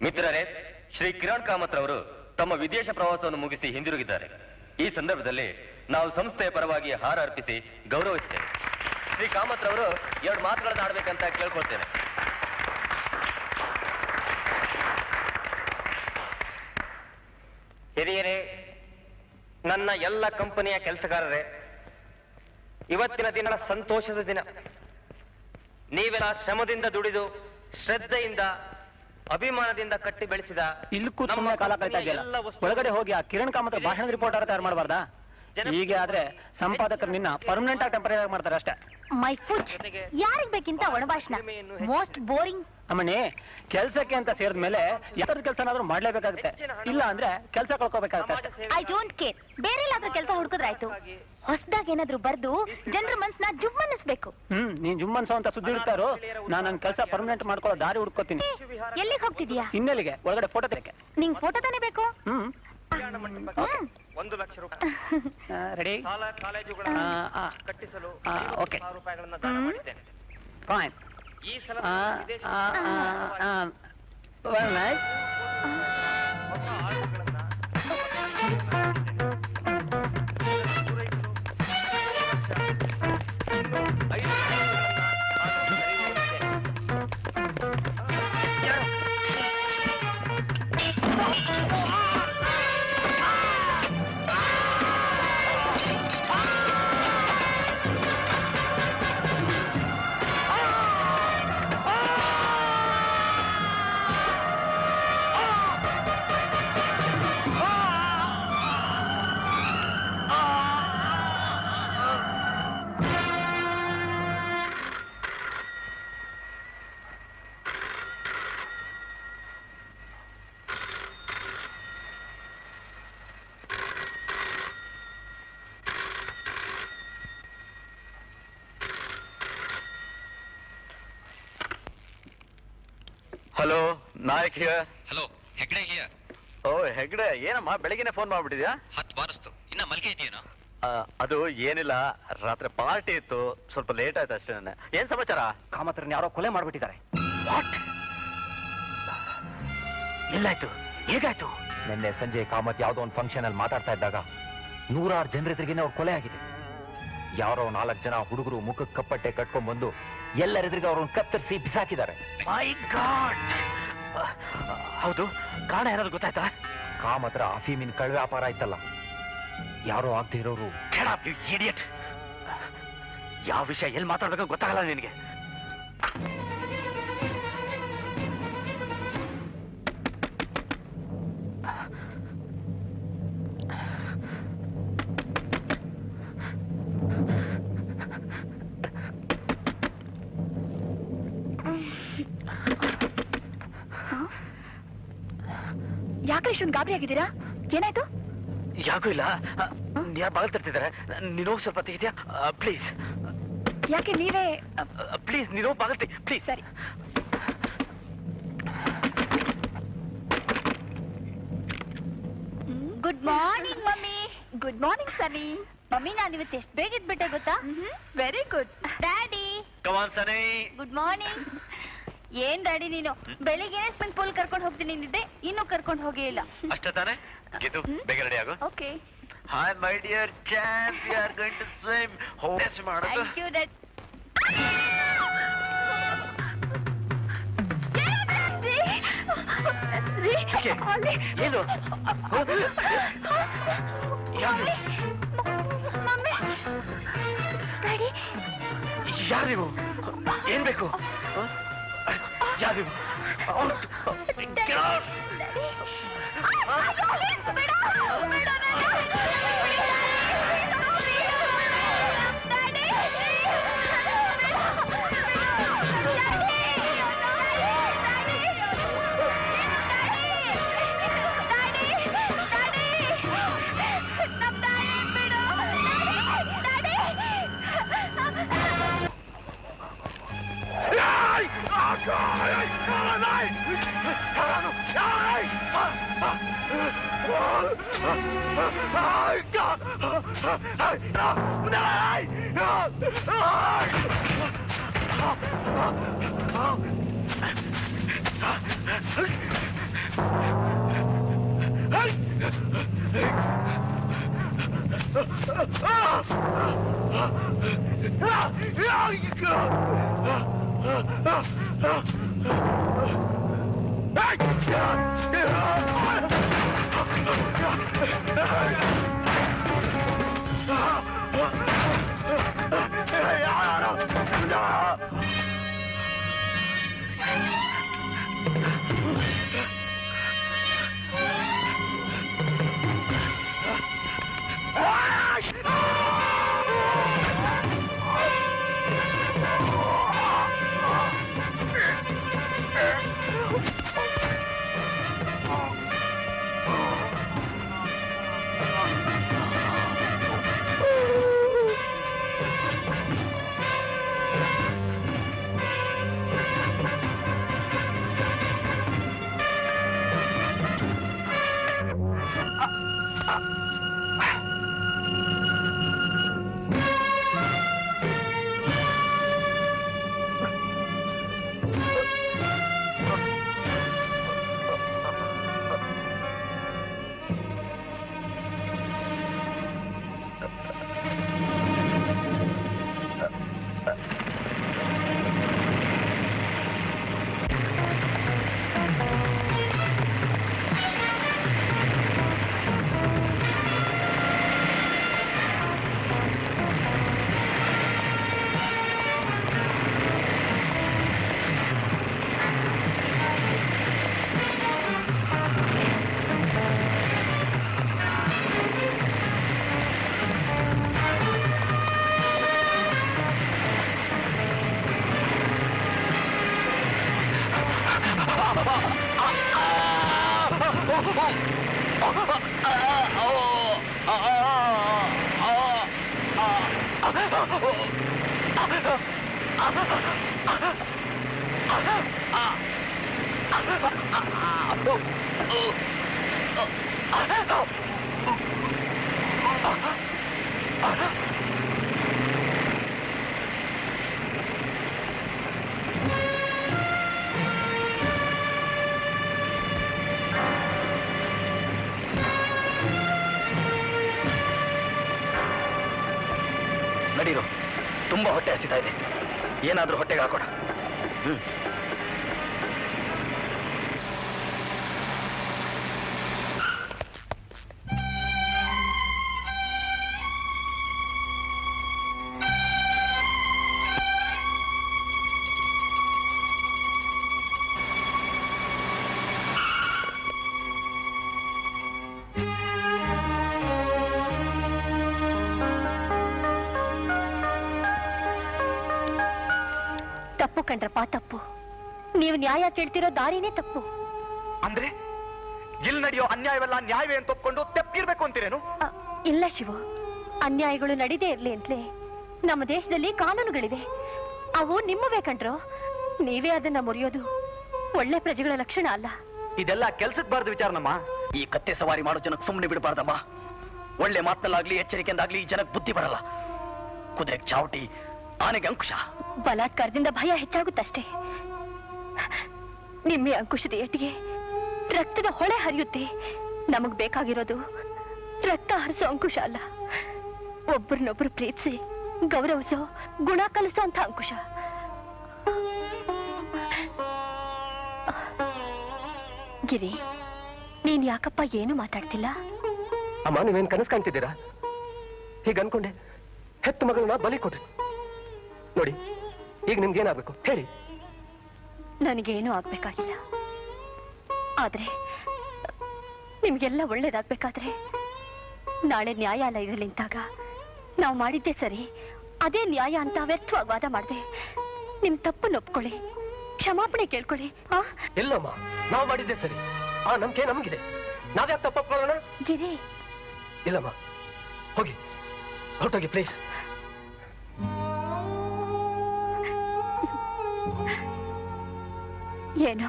ಮಿತ್ರರೇ, ಶ್ರೀ ಕಿರಣ್ ಕಾಮತ್ ರವರು ತಮ್ಮ ವಿದೇಶ ಪ್ರವಾಸವನ್ನು ಮುಗಿಸಿ ಹಿಂದಿರುಗಿದ್ದಾರೆ. ಈ ಸಂದರ್ಭದಲ್ಲಿ ನಾವು ಸಂಸ್ಥೆಯ ಪರವಾಗಿ ಹಾರ ಅರ್ಪಿಸಿ ಗೌರವಿಸುತ್ತೇವೆ. ಶ್ರೀ ಕಾಮತ್ ರವರು 2 ಮಾತುಗಳನ್ನು ಆಡಬೇಕಂತ ಕೇಳ್ಕೊಳ್ತೇನೆ. ಹಿರಿಯರೇ, ನನ್ನ ಎಲ್ಲ ಕಂಪನಿಯ ಕೆಲಸಗಾರರೇ, ಇವತ್ತಿನ ದಿನ ಸಂತೋಷದ ದಿನ. ನೀವೆಲ್ಲ ಶ್ರಮದಿಂದ ದುಡಿದು ಶ್ರದ್ಧೆಯಿಂದ ಅಭಿಮಾನದಿಂದ ಕಟ್ಟಿ ಬೆಳೆಸಿದ ಇಲ್ಲಕ್ಕೂ ತುಂಬಾ ಕಾಲ ಕಳೀತಾ ಇದೆಯಲ್ಲ, ಒಳಗಡೆ ಹೋಗಿ ಆ ಕಿರಣ್ ಕಾಮತ್ ಭಾಷಣ ರಿಪೋರ್ಟ್ ತಯಾರು ಮಾಡಬಾರ್ದಾ? ಹೀಗೆ ಆದ್ರೆ ಸಂಪಾದಕರು ನಿನ್ನ ಪರ್ಮನೆಂಟ್ ಆಗಿ ಟೆಂಪರರಿ ಆಗಿ ಮಾಡ್ತಾರೆ ಅಷ್ಟೇ. ಮೈ ಫುಡ್ ಯಾರಿಗ್ ಬೇಕಿಂತ ಒಣಭಾಷಣ? ಮೋಸ್ಟ್ ಬೋರಿಂಗ್ ಅಮ್ಮಣ್ಣಿ ಕೆಲ್ಸಕ್ಕೆ ಅಂತ ಸೇರಿದ್ಮೇಲೆ ಯಾವ್ದಾದ್ರು ಕೆಲಸನಾದ್ರೂ ಮಾಡ್ಲೇಬೇಕಾಗುತ್ತೆ, ಇಲ್ಲ ಅಂದ್ರೆ ಕೆಲಸ ಕಳ್ಕೋಬೇಕಾಗುತ್ತೆ. ಐ ಡೋಂಟ್ ಕೇರ್, ಬೇರೆ ಎಲ್ಲಾದ್ರೂ ಕೆಲಸ ಹುಡುಕಿದ್ರಾಯ್ತು. ಹೊಸದಾಗಿ ಏನಾದ್ರೂ ಬರ್ದು ಜನರ ಮನ್ಸನ್ನ ಜುಮ್ಮನ್ನಿಸ್ಬೇಕು. ನೀನ್ ಜುಮ್ಮನ್ಸೋ ಅಂತ ಸುದ್ದಿ ಇರ್ತಾರೋ, ನಾನು ನನ್ನ ಕೆಲಸ ಪರ್ಮನೆಂಟ್ ಮಾಡ್ಕೊಳ್ಳೋ ದಾರಿ ಹುಡ್ಕೋತೀನಿ. ಎಲ್ಲಿಗೆ ಹೋಗ್ತಿದ್ಯಾ? ಇನ್ನೆಲ್ಲಿಗೆ? ಒಳಗಡೆ ಫೋಟೋ ತೆಗೆಕ್ಕೆ. ನಿಂಗ್ ಫೋಟೋ ತಾನೇ ಬೇಕು? 1 ಲಕ್ಷ ರೂಪಾಯಿ ರೆಡಿ? ಕಾಲೇಜುಗಳ ಕಟ್ಟಿಸಲು ಓಕೆ, ರೂಪಾಯಿಗಳನ್ನ ದಾನ ಮಾಡಿದ್ದೇನೆ. ಫೈನ್. ಈ ಸಲ hello, Nayak here. Hello, Hegde here. ಓ ಹೆಗ್ಡೆ, ಏನಮ್ಮ ಬೆಳಗ್ಗೆನೆ ಫೋನ್ ಮಾಡ್ಬಿಟ್ಟಿದ್ಯಾ? 10 ಬಾರಿಸ್ತು, ಇನ್ನ ಮಲ್ಗೆ ಇದೆಯೇನೋ? ಅದು ಏನಿಲ್ಲ, ರಾತ್ರಿ ಪಾರ್ಟಿ ಇತ್ತು, ಸ್ವಲ್ಪ ಲೇಟ್ ಆಯ್ತು ಅಷ್ಟೇ. ಏನ್ ಸಮಾಚಾರ? ಕಾಮತ್ರನ್ ಯಾರೋ ಕೊಲೆ ಮಾಡ್ಬಿಟ್ಟಿದ್ದಾರೆ. ಎಲ್ಲಾಯ್ತು? ಹೇಗಾಯ್ತು? ನಿನ್ನೆ ಸಂಜೆ ಕಾಮತ್ ಯಾವುದೋ ಒಂದು ಫಂಕ್ಷನ್ ಅಲ್ಲಿ ಮಾತಾಡ್ತಾ ಇದ್ದಾಗ 100 ಜನರೆದುರಿಗೇನೆ ಅವ್ರು ಕೊಲೆ ಆಗಿದೆ. ಯಾರೋ 4 ಜನ ಹುಡುಗರು ಮುಖಕ್ಕೆ ಕಪ್ಪಟ್ಟೆ ಕಟ್ಕೊಂಡ್ ಬಂದು ಎಲ್ಲರೆದುರಿಗೆ ಅವ್ರನ್ನ ಕತ್ತರಿಸಿ ಬಿಸಾಕಿದ್ದಾರೆ. ಮೈ ಗಾಡ್! ಹೌದು, ಕಾರಣ ಏನಾದ್ರು ಗೊತ್ತಾಯ್ತಾ? ಕಾಮತ್ರ ಅಫೀಮಿನ ಕಳ್ಳ ವ್ಯಾಪಾರ ಆಯ್ತಲ್ಲ, ಯಾರೋ ಆಗ್ದೇ ಇರೋರು. ಇಡಿಯಟ್! ಯಾವ ವಿಷಯ ಎಲ್ಲಿ ಮಾತಾಡ್ಬೇಕು ಗೊತ್ತಾಗಲ್ಲ ನಿನಗೆ. ಯಾಕೆ ಇಷ್ಟೊಂದು ಗಾಬರಿ ಆಗಿದ್ದೀರಾ? ಏನಾಯ್ತು? ಯಾಕೂ ಇಲ್ಲ, ಯಾರು ಬಾಗಿಲು ತರ್ತಿದ್ದಾರೆ. ನೀನು ಸ್ವಲ್ಪ ತೆಗಿದ್ಯಾ ಪ್ಲೀಸ್? ಯಾಕೆ ನೀವೇ? ಪ್ಲೀಸ್ ನೀನು ಬಾಗಿಲು ತೆಗಿ ಪ್ಲೀಸ್. ಸರಿ. Good morning mummy. Good morning Sunny. ಮಮ್ಮಿ, ನಾನು ಇವತ್ತು ಎಷ್ಟು ಬೇಗ ಇದ್ಬಿಟ್ಟೆ ಗೊತ್ತಾ? Very good. Daddy, come on Sunny. Good morning. ಏನ್ ಡ್ಯಾಡಿ ನೀನು ಬೆಳಿಗ್ಗೆ ಸ್ವಿಮ್ಮಿಂಗ್ ಪೂಲ್ ಕರ್ಕೊಂಡು ಹೋಗ್ತೀನಿ ಅಂದಿದ್ದೆ, ಇನ್ನೂ ಕರ್ಕೊಂಡು ಹೋಗೇ ಇಲ್ಲ. ಅಷ್ಟೇ ತಾನೆ? ಗಿದ್ದು, ಬೇಗ ರೆಡಿ ಆಗು. Okay. Hi my dear champ, we are going to swim. ಹೋಗ್ಸ್ ಮಾಡೋದು. Thank you dad. ಏನು? ಯಾರು ನೀವು? ಏನ್ ಬೇಕು? ಯಾರು ನೀವು? ನಡೀರು, ತುಂಬಾ ಹೊಟ್ಟೆ ಹಸಿತಾ ಇದೆ, ಏನಾದ್ರೂ ಹೊಟ್ಟೆಗೆ ಹಾಕೋಣ. ತಪ್ಪು ಕಂಡ್ರಪ್ಪ, ತಪ್ಪು. ನೀವು ನ್ಯಾಯ ಕೇಳ್ತಿರೋ ದಾರಿನೇ ತಪ್ಪು. ಅಂದ್ರೆ ಇಲ್ಲಿ ನಡೆಯೋ ಅನ್ಯಾಯವೆಲ್ಲ ನ್ಯಾಯವೇ ಅಂತ ಒಪ್ಕೊಂಡು ತಪ್ಪಿರ್ಬೇಕು ಅಂತೀರೇನು? ಇಲ್ಲ ಶಿವು, ಅನ್ಯಾಯಗಳು ನಡೀದೇ ಇರ್ಲಿ ಅಂತಲೇ ನಮ್ಮ ದೇಶದಲ್ಲಿ ಕಾನೂನುಗಳಿವೆ. ಅವು ನಿಮ್ಮವೇ ಕಂಡ್ರು. ನೀವೇ ಅದನ್ನ ಮುರಿಯೋದು ಒಳ್ಳೆ ಪ್ರಜೆಗಳ ಲಕ್ಷಣ ಅಲ್ಲ. ಇದೆಲ್ಲ ಕೆಲ್ಸಕ್ಕೆ ಬಾರ್ದು ವಿಚಾರನಮ್ಮ. ಈ ಕತ್ತೆ ಸವಾರಿ ಮಾಡೋ ಜನಕ್ಕೆ ಸುಮ್ಮನೆ ಬಿಡಬಾರ್ದಮ್ಮ. ಒಳ್ಳೆ ಮಾತಲ್ಲಾಗ್ಲಿ ಎಚ್ಚರಿಕೆಯಿಂದಾಗ್ಲಿ ಈ ಜನಕ್ಕೆ ಬುದ್ಧಿ ಬರಲ್ಲ. ಕುದುರೆಗೆ ಚಾವಟಿ, ಆನೆಗೆ ಅಂಕುಶ. ಬಲಾತ್ಕಾರದಿಂದ ಭಯ ಹೆಚ್ಚಾಗುತ್ತಷ್ಟೇ. ನಿಮ್ಮ ಅಂಕುಶದ ಏಟಿಗೆ ರಕ್ತದ ಹೊಳೆ ಹರಿಯುತ್ತೆ. ನಮಗ್ ಬೇಕಾಗಿರೋದು ರಕ್ತ ಹರಿಸೋ ಅಂಕುಶ ಅಲ್ಲ, ಒಬ್ಬರನ್ನೊಬ್ರು ಪ್ರೀತಿಸಿ ಗೌರವಿಸೋ ಗುಣ ಕಲಿಸೋ ಅಂತ ಅಂಕುಶ. ಗಿರಿ, ನೀನ್ ಯಾಕಪ್ಪ ಏನು ಮಾತಾಡ್ತಿಲ್ಲ? ಅಮ್ಮ, ನೀವೇನ್ ಕನಸು ಕಾಣ್ತಿದ್ದೀರಾ? ಹೀಗ ಅನ್ಕೊಂಡೆ ಹೆತ್ತು ಮಗಳನ್ನ ಬಲಿ ಕೊಟ್ರಿ. ನೋಡಿ, ಈಗ ನಿಮ್ಗೇನಾಗ್ಬೇಕು ಹೇಳಿ. ನನಗೇನು ಆಗ್ಬೇಕಾಗಿಲ್ಲ. ಆದ್ರೆ ನಿಮ್ಗೆಲ್ಲ ಒಳ್ಳೇದಾಗ್ಬೇಕಾದ್ರೆ ನಾಳೆ ನ್ಯಾಯಾಲಯದಲ್ಲಿ ನಿಂತಾಗ ನಾವು ಮಾಡಿದ್ದೆ ಸರಿ, ಅದೇ ನ್ಯಾಯ ಅಂತ ವ್ಯರ್ಥವಾಗಿ ವಾದ ಮಾಡಿದೆ. ನಿಮ್ ತಪ್ಪನ್ನು ಒಪ್ಕೊಳ್ಳಿ, ಕ್ಷಮಾಪಣೆ ಕೇಳ್ಕೊಳ್ಳಿ. ಇಲ್ಲಮ್ಮ, ನಾವು ಮಾಡಿದ್ದೆ ಸರಿ. ಆ ನಂಬಿಕೆ ನಮಗಿದೆ. ನಾವ್ಯಾಕೆ ತಪ್ಪೊಪ್ಕೊಳ್ಳೋಣ? ಗಿರಿ, ಇಲ್ಲಮ್ಮ, ಹೋಗಿ ಹೊರಟೋಗಿ ಪ್ಲೀಸ್. ಏನೋ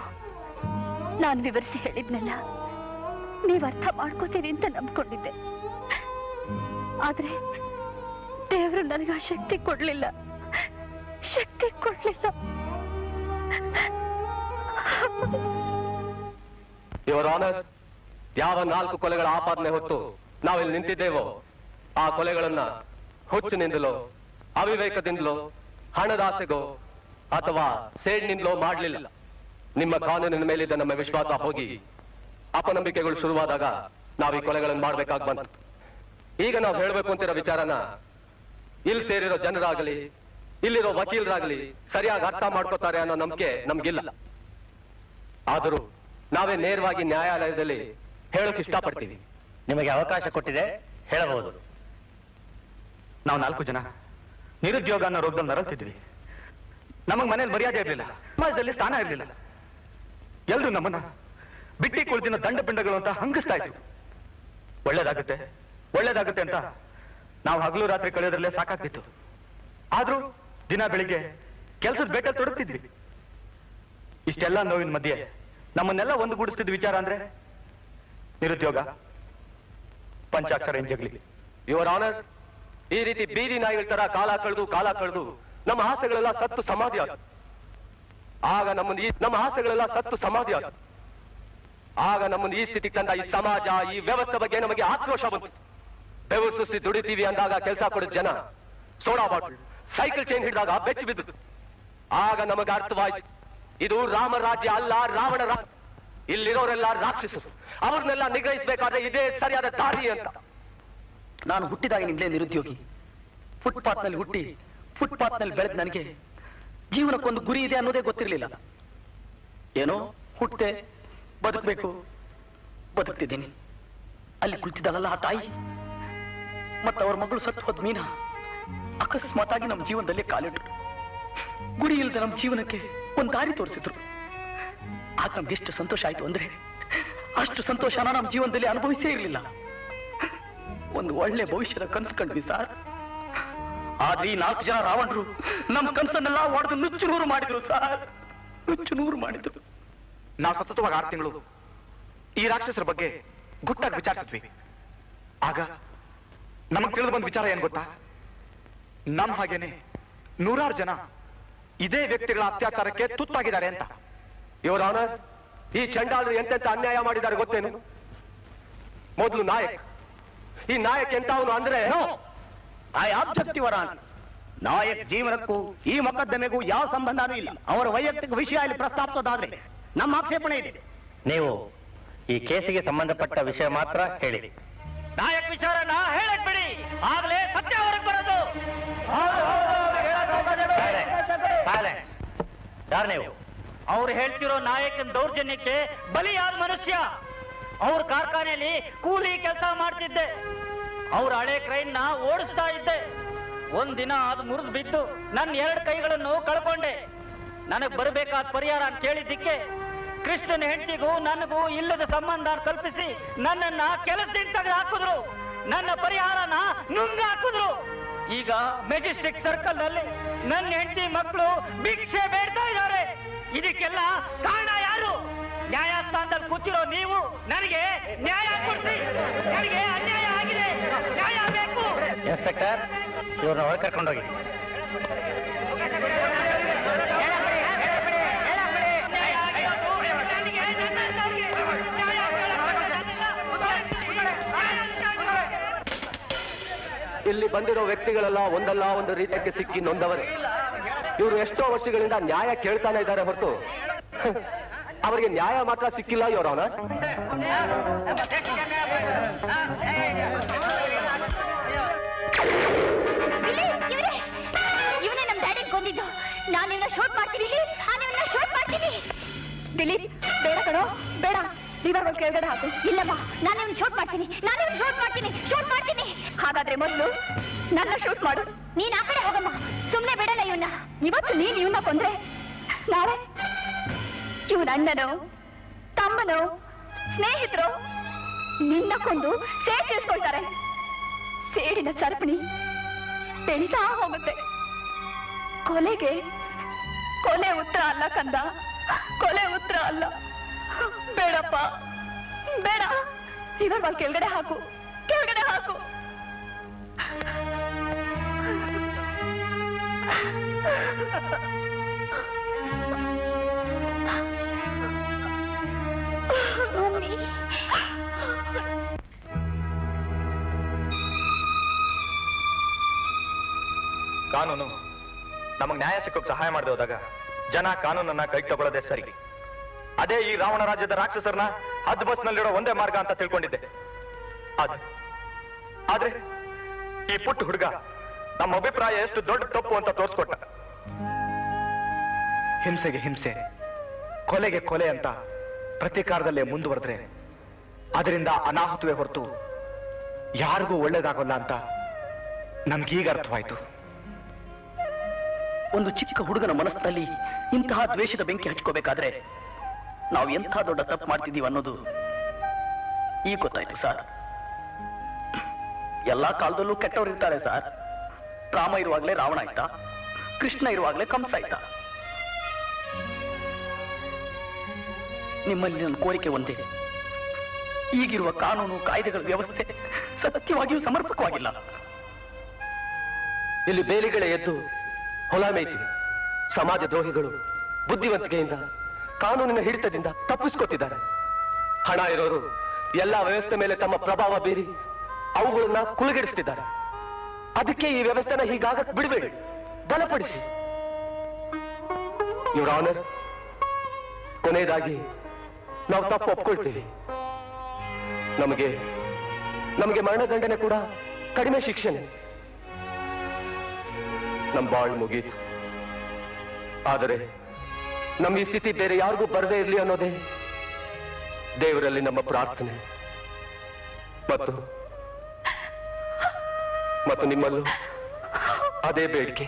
ನಾನು ವಿವರಿಸಿ ಹೇಳಿದ್ನೆಲ್ಲ ನೀವ್ ಅರ್ಥ ಮಾಡ್ಕೋತೀರಿ ಅಂತ ನಂಬ್ಕೊಂಡಿದ್ದೆ. ಆದ್ರೆ ದೇವರು ನನಗೆ ಆ ಶಕ್ತಿ ಕೊಡ್ಲಿಲ್ಲ. ಯುವರ್ ಆನರ್, ಯಾವ 4 ಕೊಲೆಗಳ ಆಪಾದನೆ ಹೊತ್ತು ನಾವಿಲ್ಲಿ ನಿಂತಿದ್ದೇವೋ ಆ ಕೊಲೆಗಳನ್ನ ಹುಚ್ಚಿನಿಂದಲೋ, ಅವಿವೇಕದಿಂದಲೋ, ಹಣದಾಸೆಗೋ ಅಥವಾ ಸೇಡ್ನಿಂದಲೋ ಮಾಡಲಿಲ್ಲ. ನಿಮ್ಮ ಕಾನೂನಿನ ಮೇಲಿದ್ದ ನಮ್ಮ ವಿಶ್ವಾಸ ಹೋಗಿ ಅಪನಂಬಿಕೆಗಳು ಶುರುವಾದಾಗ ನಾವು ಈ ಕೊಲೆಗಳನ್ನು ಮಾಡ್ಬೇಕಾಗಿ ಬಂತು. ಈಗ ನಾವು ಹೇಳಬೇಕು ಅಂತಿರೋ ವಿಚಾರನ ಇಲ್ಲಿ ಸೇರಿರೋ ಜನರಾಗಲಿ, ಇಲ್ಲಿರೋ ವಕೀಲರಾಗಲಿ ಸರಿಯಾಗಿ ಅರ್ಥ ಮಾಡ್ಕೋತಾರೆ ಅನ್ನೋ ನಂಬಿಕೆ ನಮ್ಗಿಲ್ಲ. ಆದರೂ ನಾವೇ ನೇರವಾಗಿ ನ್ಯಾಯಾಲಯದಲ್ಲಿ ಹೇಳೋಕೆ ಇಷ್ಟಪಡ್ತೀವಿ. ನಿಮಗೆ ಅವಕಾಶ ಕೊಟ್ಟಿದೆ, ಹೇಳಬಹುದು. ನಾವು 4 ಜನ ನಿರುದ್ಯೋಗ ಅನ್ನೋ ರೋಗದಲ್ಲಿ ನರಳ್ತಿದ್ವಿ. ನಮಗ್ ಮನೇಲಿ ಮರ್ಯಾದೆ ಇರಲಿಲ್ಲ, ಸಮಾಜದಲ್ಲಿ ಸ್ಥಾನ ಇರಲಿಲ್ಲ. ಎಲ್ರು ನಮ್ಮನ್ನ ಬಿಟ್ಟಿ ಕುಳಿತಿನ ದಂಡ ಪಿಂಡಗಳು ಅಂತ ಹಂಗಿಸ್ತಾ ಇದ್ರು. ಒಳ್ಳೇದಾಗುತ್ತೆ ಅಂತ ನಾವು ಹಗಲು ರಾತ್ರಿ ಕಳೆಯೋದ್ರಲ್ಲೇ ಸಾಕಾಗ್ತಿತ್ತು. ಆದ್ರೂ ದಿನ ಬೆಳಿಗ್ಗೆ ಕೆಲಸದ ಬೇಟ ತೊಡಗ್ತಿದ್ವಿ. ಇಷ್ಟೆಲ್ಲ ನೋವಿನ ಮಧ್ಯೆ ನಮ್ಮನ್ನೆಲ್ಲ ಒಂದುಗೂಡಿಸ್ತಿದ್ದ ವಿಚಾರ ಅಂದ್ರೆ ನಿರುದ್ಯೋಗ, ಪಂಚಾಕ್ಷರ ಜಗಲಿ. ಯುವರ್ ಆನರ್, ಈ ರೀತಿ ಬೀದಿ ನಾಯಿಗಳ ತರ ಕಾಲ ಕಳೆದು ನಮ್ಮ ಆಸೆಗಳೆಲ್ಲ ಸತ್ತು ಸಮಾಧಿ ಆಗ ಆಗ ನಮ್ಮ ಆಸೆಗಳೆಲ್ಲ ಸತ್ತು ಸಮಾಧಿ ಆಗ ಆಗ ನಮ್ಮನ್ನು ಈ ಸ್ಥಿತಿಗೆ ತಂದ ಈ ಸಮಾಜ, ಈ ವ್ಯವಸ್ಥೆ ಬಗ್ಗೆ ನಮಗೆ ಆಕ್ರೋಶ ಬಂತು. ಬೆವರು ಸುಸಿ ದುಡಿತೀವಿ ಅಂದಾಗ ಕೆಲಸ ಕೊಡಿದ ಜನ ಸೋಡಾ ಬಾಟಲ್, ಸೈಕಲ್ ಚೈನ್ ಹಿಡಿದಾಗ ಬೆಚ್ಚಿ ಬಿದ್ದು. ಆಗ ನಮಗೆ ಅರ್ಥವಾಯ್ತು, ಇದು ರಾಮ ರಾಜ್ಯ ಅಲ್ಲ, ರಾವಣ ರಾಜ್ಯ. ಇಲ್ಲಿರೋರೆಲ್ಲ ರಾಕ್ಷಸರು, ಅವ್ರನ್ನೆಲ್ಲ ನಿಗ್ರಹಿಸಬೇಕಾದ್ರೆ ಇದೇ ಸರಿಯಾದ ದಾರಿ ಅಂತ. ನಾನು ಹುಟ್ಟಿದಾಗಿನಿಂದಲೇ ನಿರುದ್ಯೋಗಿ. ಫುಟ್ಪಾತ್ನಲ್ಲಿ ಹುಟ್ಟಿ ಫುಟ್ಪಾತ್ನಲ್ಲಿ ಬೆಳೆದ ನನಗೆ ಜೀವನಕ್ಕೊಂದು ಗುರಿ ಇದೆ ಅನ್ನೋದೇ ಗೊತ್ತಿರಲಿಲ್ಲ. ಏನೋ ಹುಟ್ಟೆ, ಬದುಕಬೇಕು, ಬದುಕ್ತಿದ್ದೀನಿ. ಅಲ್ಲಿ ಕುಳಿತಿದ್ದಲ್ಲ ಆ ತಾಯಿ ಮತ್ತು ಅವ್ರ ಮಗಳು ಸತ್ತು ಹೋದ ಮೀನಾ ಅಕಸ್ಮಾತ್ ಆಗಿ ನಮ್ಮ ಜೀವನದಲ್ಲಿ ಕಾಲಿಟ್ರು. ಗುರಿ ಇಲ್ಲದ ನಮ್ಮ ಜೀವನಕ್ಕೆ ಒಂದು ದಾರಿ ತೋರಿಸಿದ್ರು. ಆಗ ನಮ್ಗೆ ಎಷ್ಟು ಸಂತೋಷ ಆಯ್ತು ಅಂದ್ರೆ ಅಷ್ಟು ಸಂತೋಷನ ನಮ್ಮ ಜೀವನದಲ್ಲಿ ಅನುಭವಿಸೇ ಇರಲಿಲ್ಲ. ಒಂದು ಒಳ್ಳೆ ಭವಿಷ್ಯದ ಕನಸು ಕಂಡ್ವಿ ಸರ್. ಆದ್ರೆ ಈ 4 ಜನ ರಾವಣರು ನಮ್ಮ ಕನಸನ್ನೆಲ್ಲ ಹೊಡೆದು ನುಚ್ಚು ನೂರು ಮಾಡಿದ್ರು ಸರ್, ನುಚ್ಚು ನೂರು ಮಾಡಿದ್ರು. ನಾವು ಸತತವಾಗಿ 6 ತಿಂಗಳು ಈ ರಾಕ್ಷಸರ ಬಗ್ಗೆ ಗುಟ್ಟಾಗಿ ವಿಚಾರಿಸಿದ್ವಿ. ಆಗ ನಮಗೆ ತಿಳಿದು ಬಂದ ವಿಚಾರ ಏನ್ ಗೊತ್ತಾ? ನಮ್ಮ ಹಾಗೇನೆ 100 ಜನ ಇದೇ ವ್ಯಕ್ತಿಗಳ ಅತ್ಯಾಚಾರಕ್ಕೆ ತುತ್ತಾಗಿದ್ದಾರೆ ಅಂತ. ಯುವರ್ ಆನರ್, ಈ ಚಂಡಾಲರು ಎಂತೆಂತ ಅನ್ಯಾಯ ಮಾಡಿದ್ದಾರೆ ಗೊತ್ತೇನು? ಮೊದಲು ನಾಯಕ್. ಈ ನಾಯಕ್ ಎಂತವನು ಅಂದ್ರೆ I object your honour. Nayak ಜೀವನಕ್ಕೂ ಈ ಮೊಕದ್ದಮೆಗೂ ಯಾವ ಸಂಬಂಧನೂ ಇಲ್ಲ. ಅವರ ವೈಯಕ್ತಿಕ ವಿಷಯ ಇಲ್ಲಿ ಪ್ರಸ್ತಾಪಿಸೋದಾದ್ರೆ ನಮ್ಮ ಆಕ್ಷೇಪಣೆ ಇದೆ. ನೀವು ಈ ಕೇಸಿಗೆ ಸಂಬಂಧಪಟ್ಟ ವಿಷಯ ಮಾತ್ರ ಹೇಳಿ. ನಾಯಕ್ ವಿಚಾರನ ಹೇಳಕ್ ಬಿಡಿ, ಆಗ್ಲೇ ಸತ್ಯ ಹೊರಗೆ ಬರೋದು. ಯಾರು ನೀವು? ಅವ್ರು ಹೇಳ್ತಿರೋ ನಾಯಕನ ದೌರ್ಜನ್ಯಕ್ಕೆ ಬಲಿಯಾದ ಮನುಷ್ಯ. ಅವ್ರ ಕಾರ್ಖಾನೆಯಲ್ಲಿ ಕೂಲಿ ಕೆಲಸ ಮಾಡ್ತಿದ್ದೆ. ಅವ್ರ ಹಳೆ ಕ್ರೈನ್ ನ ಓಡಿಸ್ತಾ ಇದ್ದೆ. ಒಂದಿನ ಅದು ಮುರಿದು ಬಿದ್ದು ನನ್ನ 2 ಕೈಗಳನ್ನು ಕಳ್ಕೊಂಡೆ. ನನಗ್ ಬರಬೇಕಾದ ಪರಿಹಾರ ಅಂತ ಕೇಳಿದ್ದಕ್ಕೆ ಕೃಷ್ಣನ ಹೆಂಡತಿಗೂ ನನಗೂ ಇಲ್ಲದ ಸಂಬಂಧ ಕಲ್ಪಿಸಿ ನನ್ನನ್ನ ಕೆಲಸದಿಂದ ತೆಗೆದು ಹಾಕಿದ್ರು. ನನ್ನ ಪರಿಹಾರನ ನುಂಗ ಹಾಕಿದ್ರು. ಈಗ ಮೆಜೆಸ್ಟಿಕ್ ಸರ್ಕಲ್ ನಲ್ಲಿ ನನ್ನ ಹೆಂಡತಿ ಮಕ್ಕಳು ಭಿಕ್ಷೆ ಬೇಡ್ತಾ ಇದ್ದಾರೆ. ಇದಕ್ಕೆಲ್ಲ ಕಾರಣ ಯಾರು? ನ್ಯಾಯಸ್ಥಾನದಲ್ಲಿ ಕೂತಿರೋ ನೀವು ನನಗೆ ನ್ಯಾಯ ಕೊಡ್ಸಿ. ನನಗೆ ಅನ್ಯಾಯ ಆಗಿದೆ, ನ್ಯಾಯ ಬೇಕು. ಇನ್ಸ್ಪೆಕ್ಟರ್, ಇವ್ರನ್ನ ಒಳಗೆ ಕರ್ಕೊಂಡೋಗಿ. ಇಲ್ಲಿ ಬಂದಿರೋ ವ್ಯಕ್ತಿಗಳೆಲ್ಲ ಒಂದಲ್ಲ ಒಂದು ರೀತಿಗೆ ಸಿಕ್ಕಿ ನೊಂದವರೇ. ಇವರು ಎಷ್ಟೋ ವರ್ಷಗಳಿಂದ ನ್ಯಾಯ ಕೇಳ್ತಾನೆ ಇದ್ದಾರೆ ಹೊರತು ಅವರಿಗೆ ನ್ಯಾಯ ಮಾತ್ರ ಸಿಕ್ಕಿಲ್ಲ ಯುವರ್ ಆನರ್. ಇವನೇ ನಮ್ ಡ್ಯಾಡಿ ಕೊಂದಿದ್ದು. ನಾನು ನಿನ್ನ ಶೂಟ್ ಮಾಡ್ತೀನಿ, ಶೂಟ್ ಮಾಡ್ತೀನಿ. ದಿಲೀಪ್, ಬೇಡ ಕಣೋ, ಬೇಡ. ರಿವರ್ ಕೆಳಗಡೆ ಹಾಕು. ಇಲ್ಲಮ್ಮ, ನಾನು ನಿನ್ನ ಶೂಟ್ ಮಾಡ್ತೀನಿ, ಶೂಟ್ ಮಾಡ್ತೀನಿ. ಹಾಗಾದ್ರೆ ಮೊದಲು ನನ್ನ ಶೂಟ್ ಮಾಡು. ನೀನ್ ಆ ಕಡೆ ಹೋಗಮ್ಮ, ಸುಮ್ನೆ ಬಿಡಲ್ಲ ಇವನ್ನ. ಇವತ್ತು ನೀನ್ ಇವನ್ನ ಕೊಂದ್ರೆ ನಾಳೆ ಇವನ ಅಣ್ಣನೋ ತಮ್ಮನೋ ಸ್ನೇಹಿತರು ನಿನ್ನ ಕೊಂದು ಸೇಡ್ ತೀರ್ಸ್ಕೊಳ್ತಾರೆ. ಸೇಡಿನ ಸರಪಣಿ ಬೆಳೀತಾ ಹೋಗುತ್ತೆ. ಕೊಲೆ ಉತ್ತರ ಅಲ್ಲ ಕಂದ, ಕೊಲೆ ಉತ್ತರ ಅಲ್ಲ. ಬೇಡಪ್ಪ, ಬೇಡ. ರಿವರ್ ಕೆಳಗಡೆ ಹಾಕು. ಕಾನೂನು ನಮಗ್ ನ್ಯಾಯ ಸಿಕ್ಕೋಕ್ ಸಹಾಯ ಮಾಡದೆ ಹೋದಾಗ ಜನ ಕಾನೂನನ್ನ ಕೈ ತಗೊಳ್ಳೋದೇ ಸರಿ. ಅದೇ ಈ ರಾವಣ ರಾಜ್ಯದ ರಾಕ್ಷಸರನ್ನ ಹದ್ದು ಬಸ್ನಲ್ಲಿರೋ ಒಂದೇ ಮಾರ್ಗ ಅಂತ ತಿಳ್ಕೊಂಡಿದ್ದೆ. ಆದ್ರೆ ಈ ಪುಟ್ಟ ಹುಡುಗ ನಮ್ಮ ಅಭಿಪ್ರಾಯ ಎಷ್ಟು ದೊಡ್ಡ ತಪ್ಪು ಅಂತ ತೋರಿಸ್ಕೊಟ್ಟ. ಹಿಂಸೆಗೆ ಹಿಂಸೆ, ಕೊಲೆಗೆ ಕೊಲೆ ಅಂತ ಪ್ರತೀಕಾರದಲ್ಲೇ ಮುಂದುವರೆದ್ರೆ ಅದರಿಂದ ಅನಾಹುತವೇ ಹೊರತು ಯಾರಿಗೂ ಒಳ್ಳೇದಾಗಲ್ಲ ಅಂತ ನಮ್ಗೀಗ ಅರ್ಥವಾಯ್ತು. ಒಂದು ಚಿಕ್ಕ ಹುಡುಗನ ಮನಸ್ಸಿನಲ್ಲಿ ಇಂತಹ ದ್ವೇಷದ ಬೆಂಕಿ ಹಚ್ಕೋಬೇಕಾದ್ರೆ ನಾವು ಎಂಥ ದೊಡ್ಡ ತಪ್ಪು ಮಾಡ್ತಿದ್ದೀವಿ ಅನ್ನೋದು ಈಗ ಗೊತ್ತಾಯ್ತು ಸರ್. ಎಲ್ಲಾ ಕಾಲದಲ್ಲೂ ಕೆಟ್ಟವ್ರು ಇರ್ತಾರೆ ಸರ್. ರಾಮ ಇರುವಾಗಲೇ ರಾವಣ ಆಯ್ತಾ, ಕೃಷ್ಣ ಇರುವಾಗಲೇ ಕಂಸ ಆಯ್ತಾ? ನಿಮ್ಮಲ್ಲಿ ನನ್ನ ಕೋರಿಕೆ ಒಂದೇ, ಈಗಿರುವ ಕಾನೂನು ಕಾಯ್ದೆಗಳ ವ್ಯವಸ್ಥೆ ಸತ್ಯವಾಗಿಯೂ ಸಮರ್ಪಕವಾಗಿಲ್ಲ. ಇಲ್ಲಿ ಬೇಲಿಗಳೇ ಎದ್ದು ಹೊಲ ಮೇಯ್ತಿವೆ. ಸಮಾಜ ದ್ರೋಹಿಗಳು ಬುದ್ಧಿವಂತಿಕೆಯಿಂದ ಕಾನೂನಿನ ಹಿಡಿತದಿಂದ ತಪ್ಪಿಸ್ಕೊತಿದ್ದಾರೆ. ಹಣ ಇರೋರು ಎಲ್ಲಾ ವ್ಯವಸ್ಥೆ ಮೇಲೆ ತಮ್ಮ ಪ್ರಭಾವ ಬೀರಿ ಅವುಗಳನ್ನ ಕುಲಗೆಡಿಸ್ತಿದ್ದಾರೆ. ಅದಕ್ಕೆ ಈ ವ್ಯವಸ್ಥೆನ ಹೀಗಾಗಕ್ ಬಿಡಬೇಡಿ, ಬಲಪಡಿಸಿ. ಯುವರ್ ಆನರ್, ಕೊನೆಯದಾಗಿ ನಾವು ತಪ್ಪು ಒಪ್ಕೊಳ್ತೀವಿ. ನಮಗೆ ಮರಣದಂಡನೆ ಕೂಡ ಕಡಿಮೆ ಶಿಕ್ಷೆನೆ. ನಮ್ಮ ಬಾಳ್ ಮುಗೀತು. ಆದರೆ ನಮ್ಮ ಈ ಸ್ಥಿತಿ ಬೇರೆ ಯಾರಿಗೂ ಬರದೇ ಇರಲಿ ಅನ್ನೋದೇ ದೇವರಲ್ಲಿ ನಮ್ಮ ಪ್ರಾರ್ಥನೆ. ಮತ್ತು ನಿಮ್ಮಲ್ಲೂ ಅದೇ ಬೇಡಿಕೆ.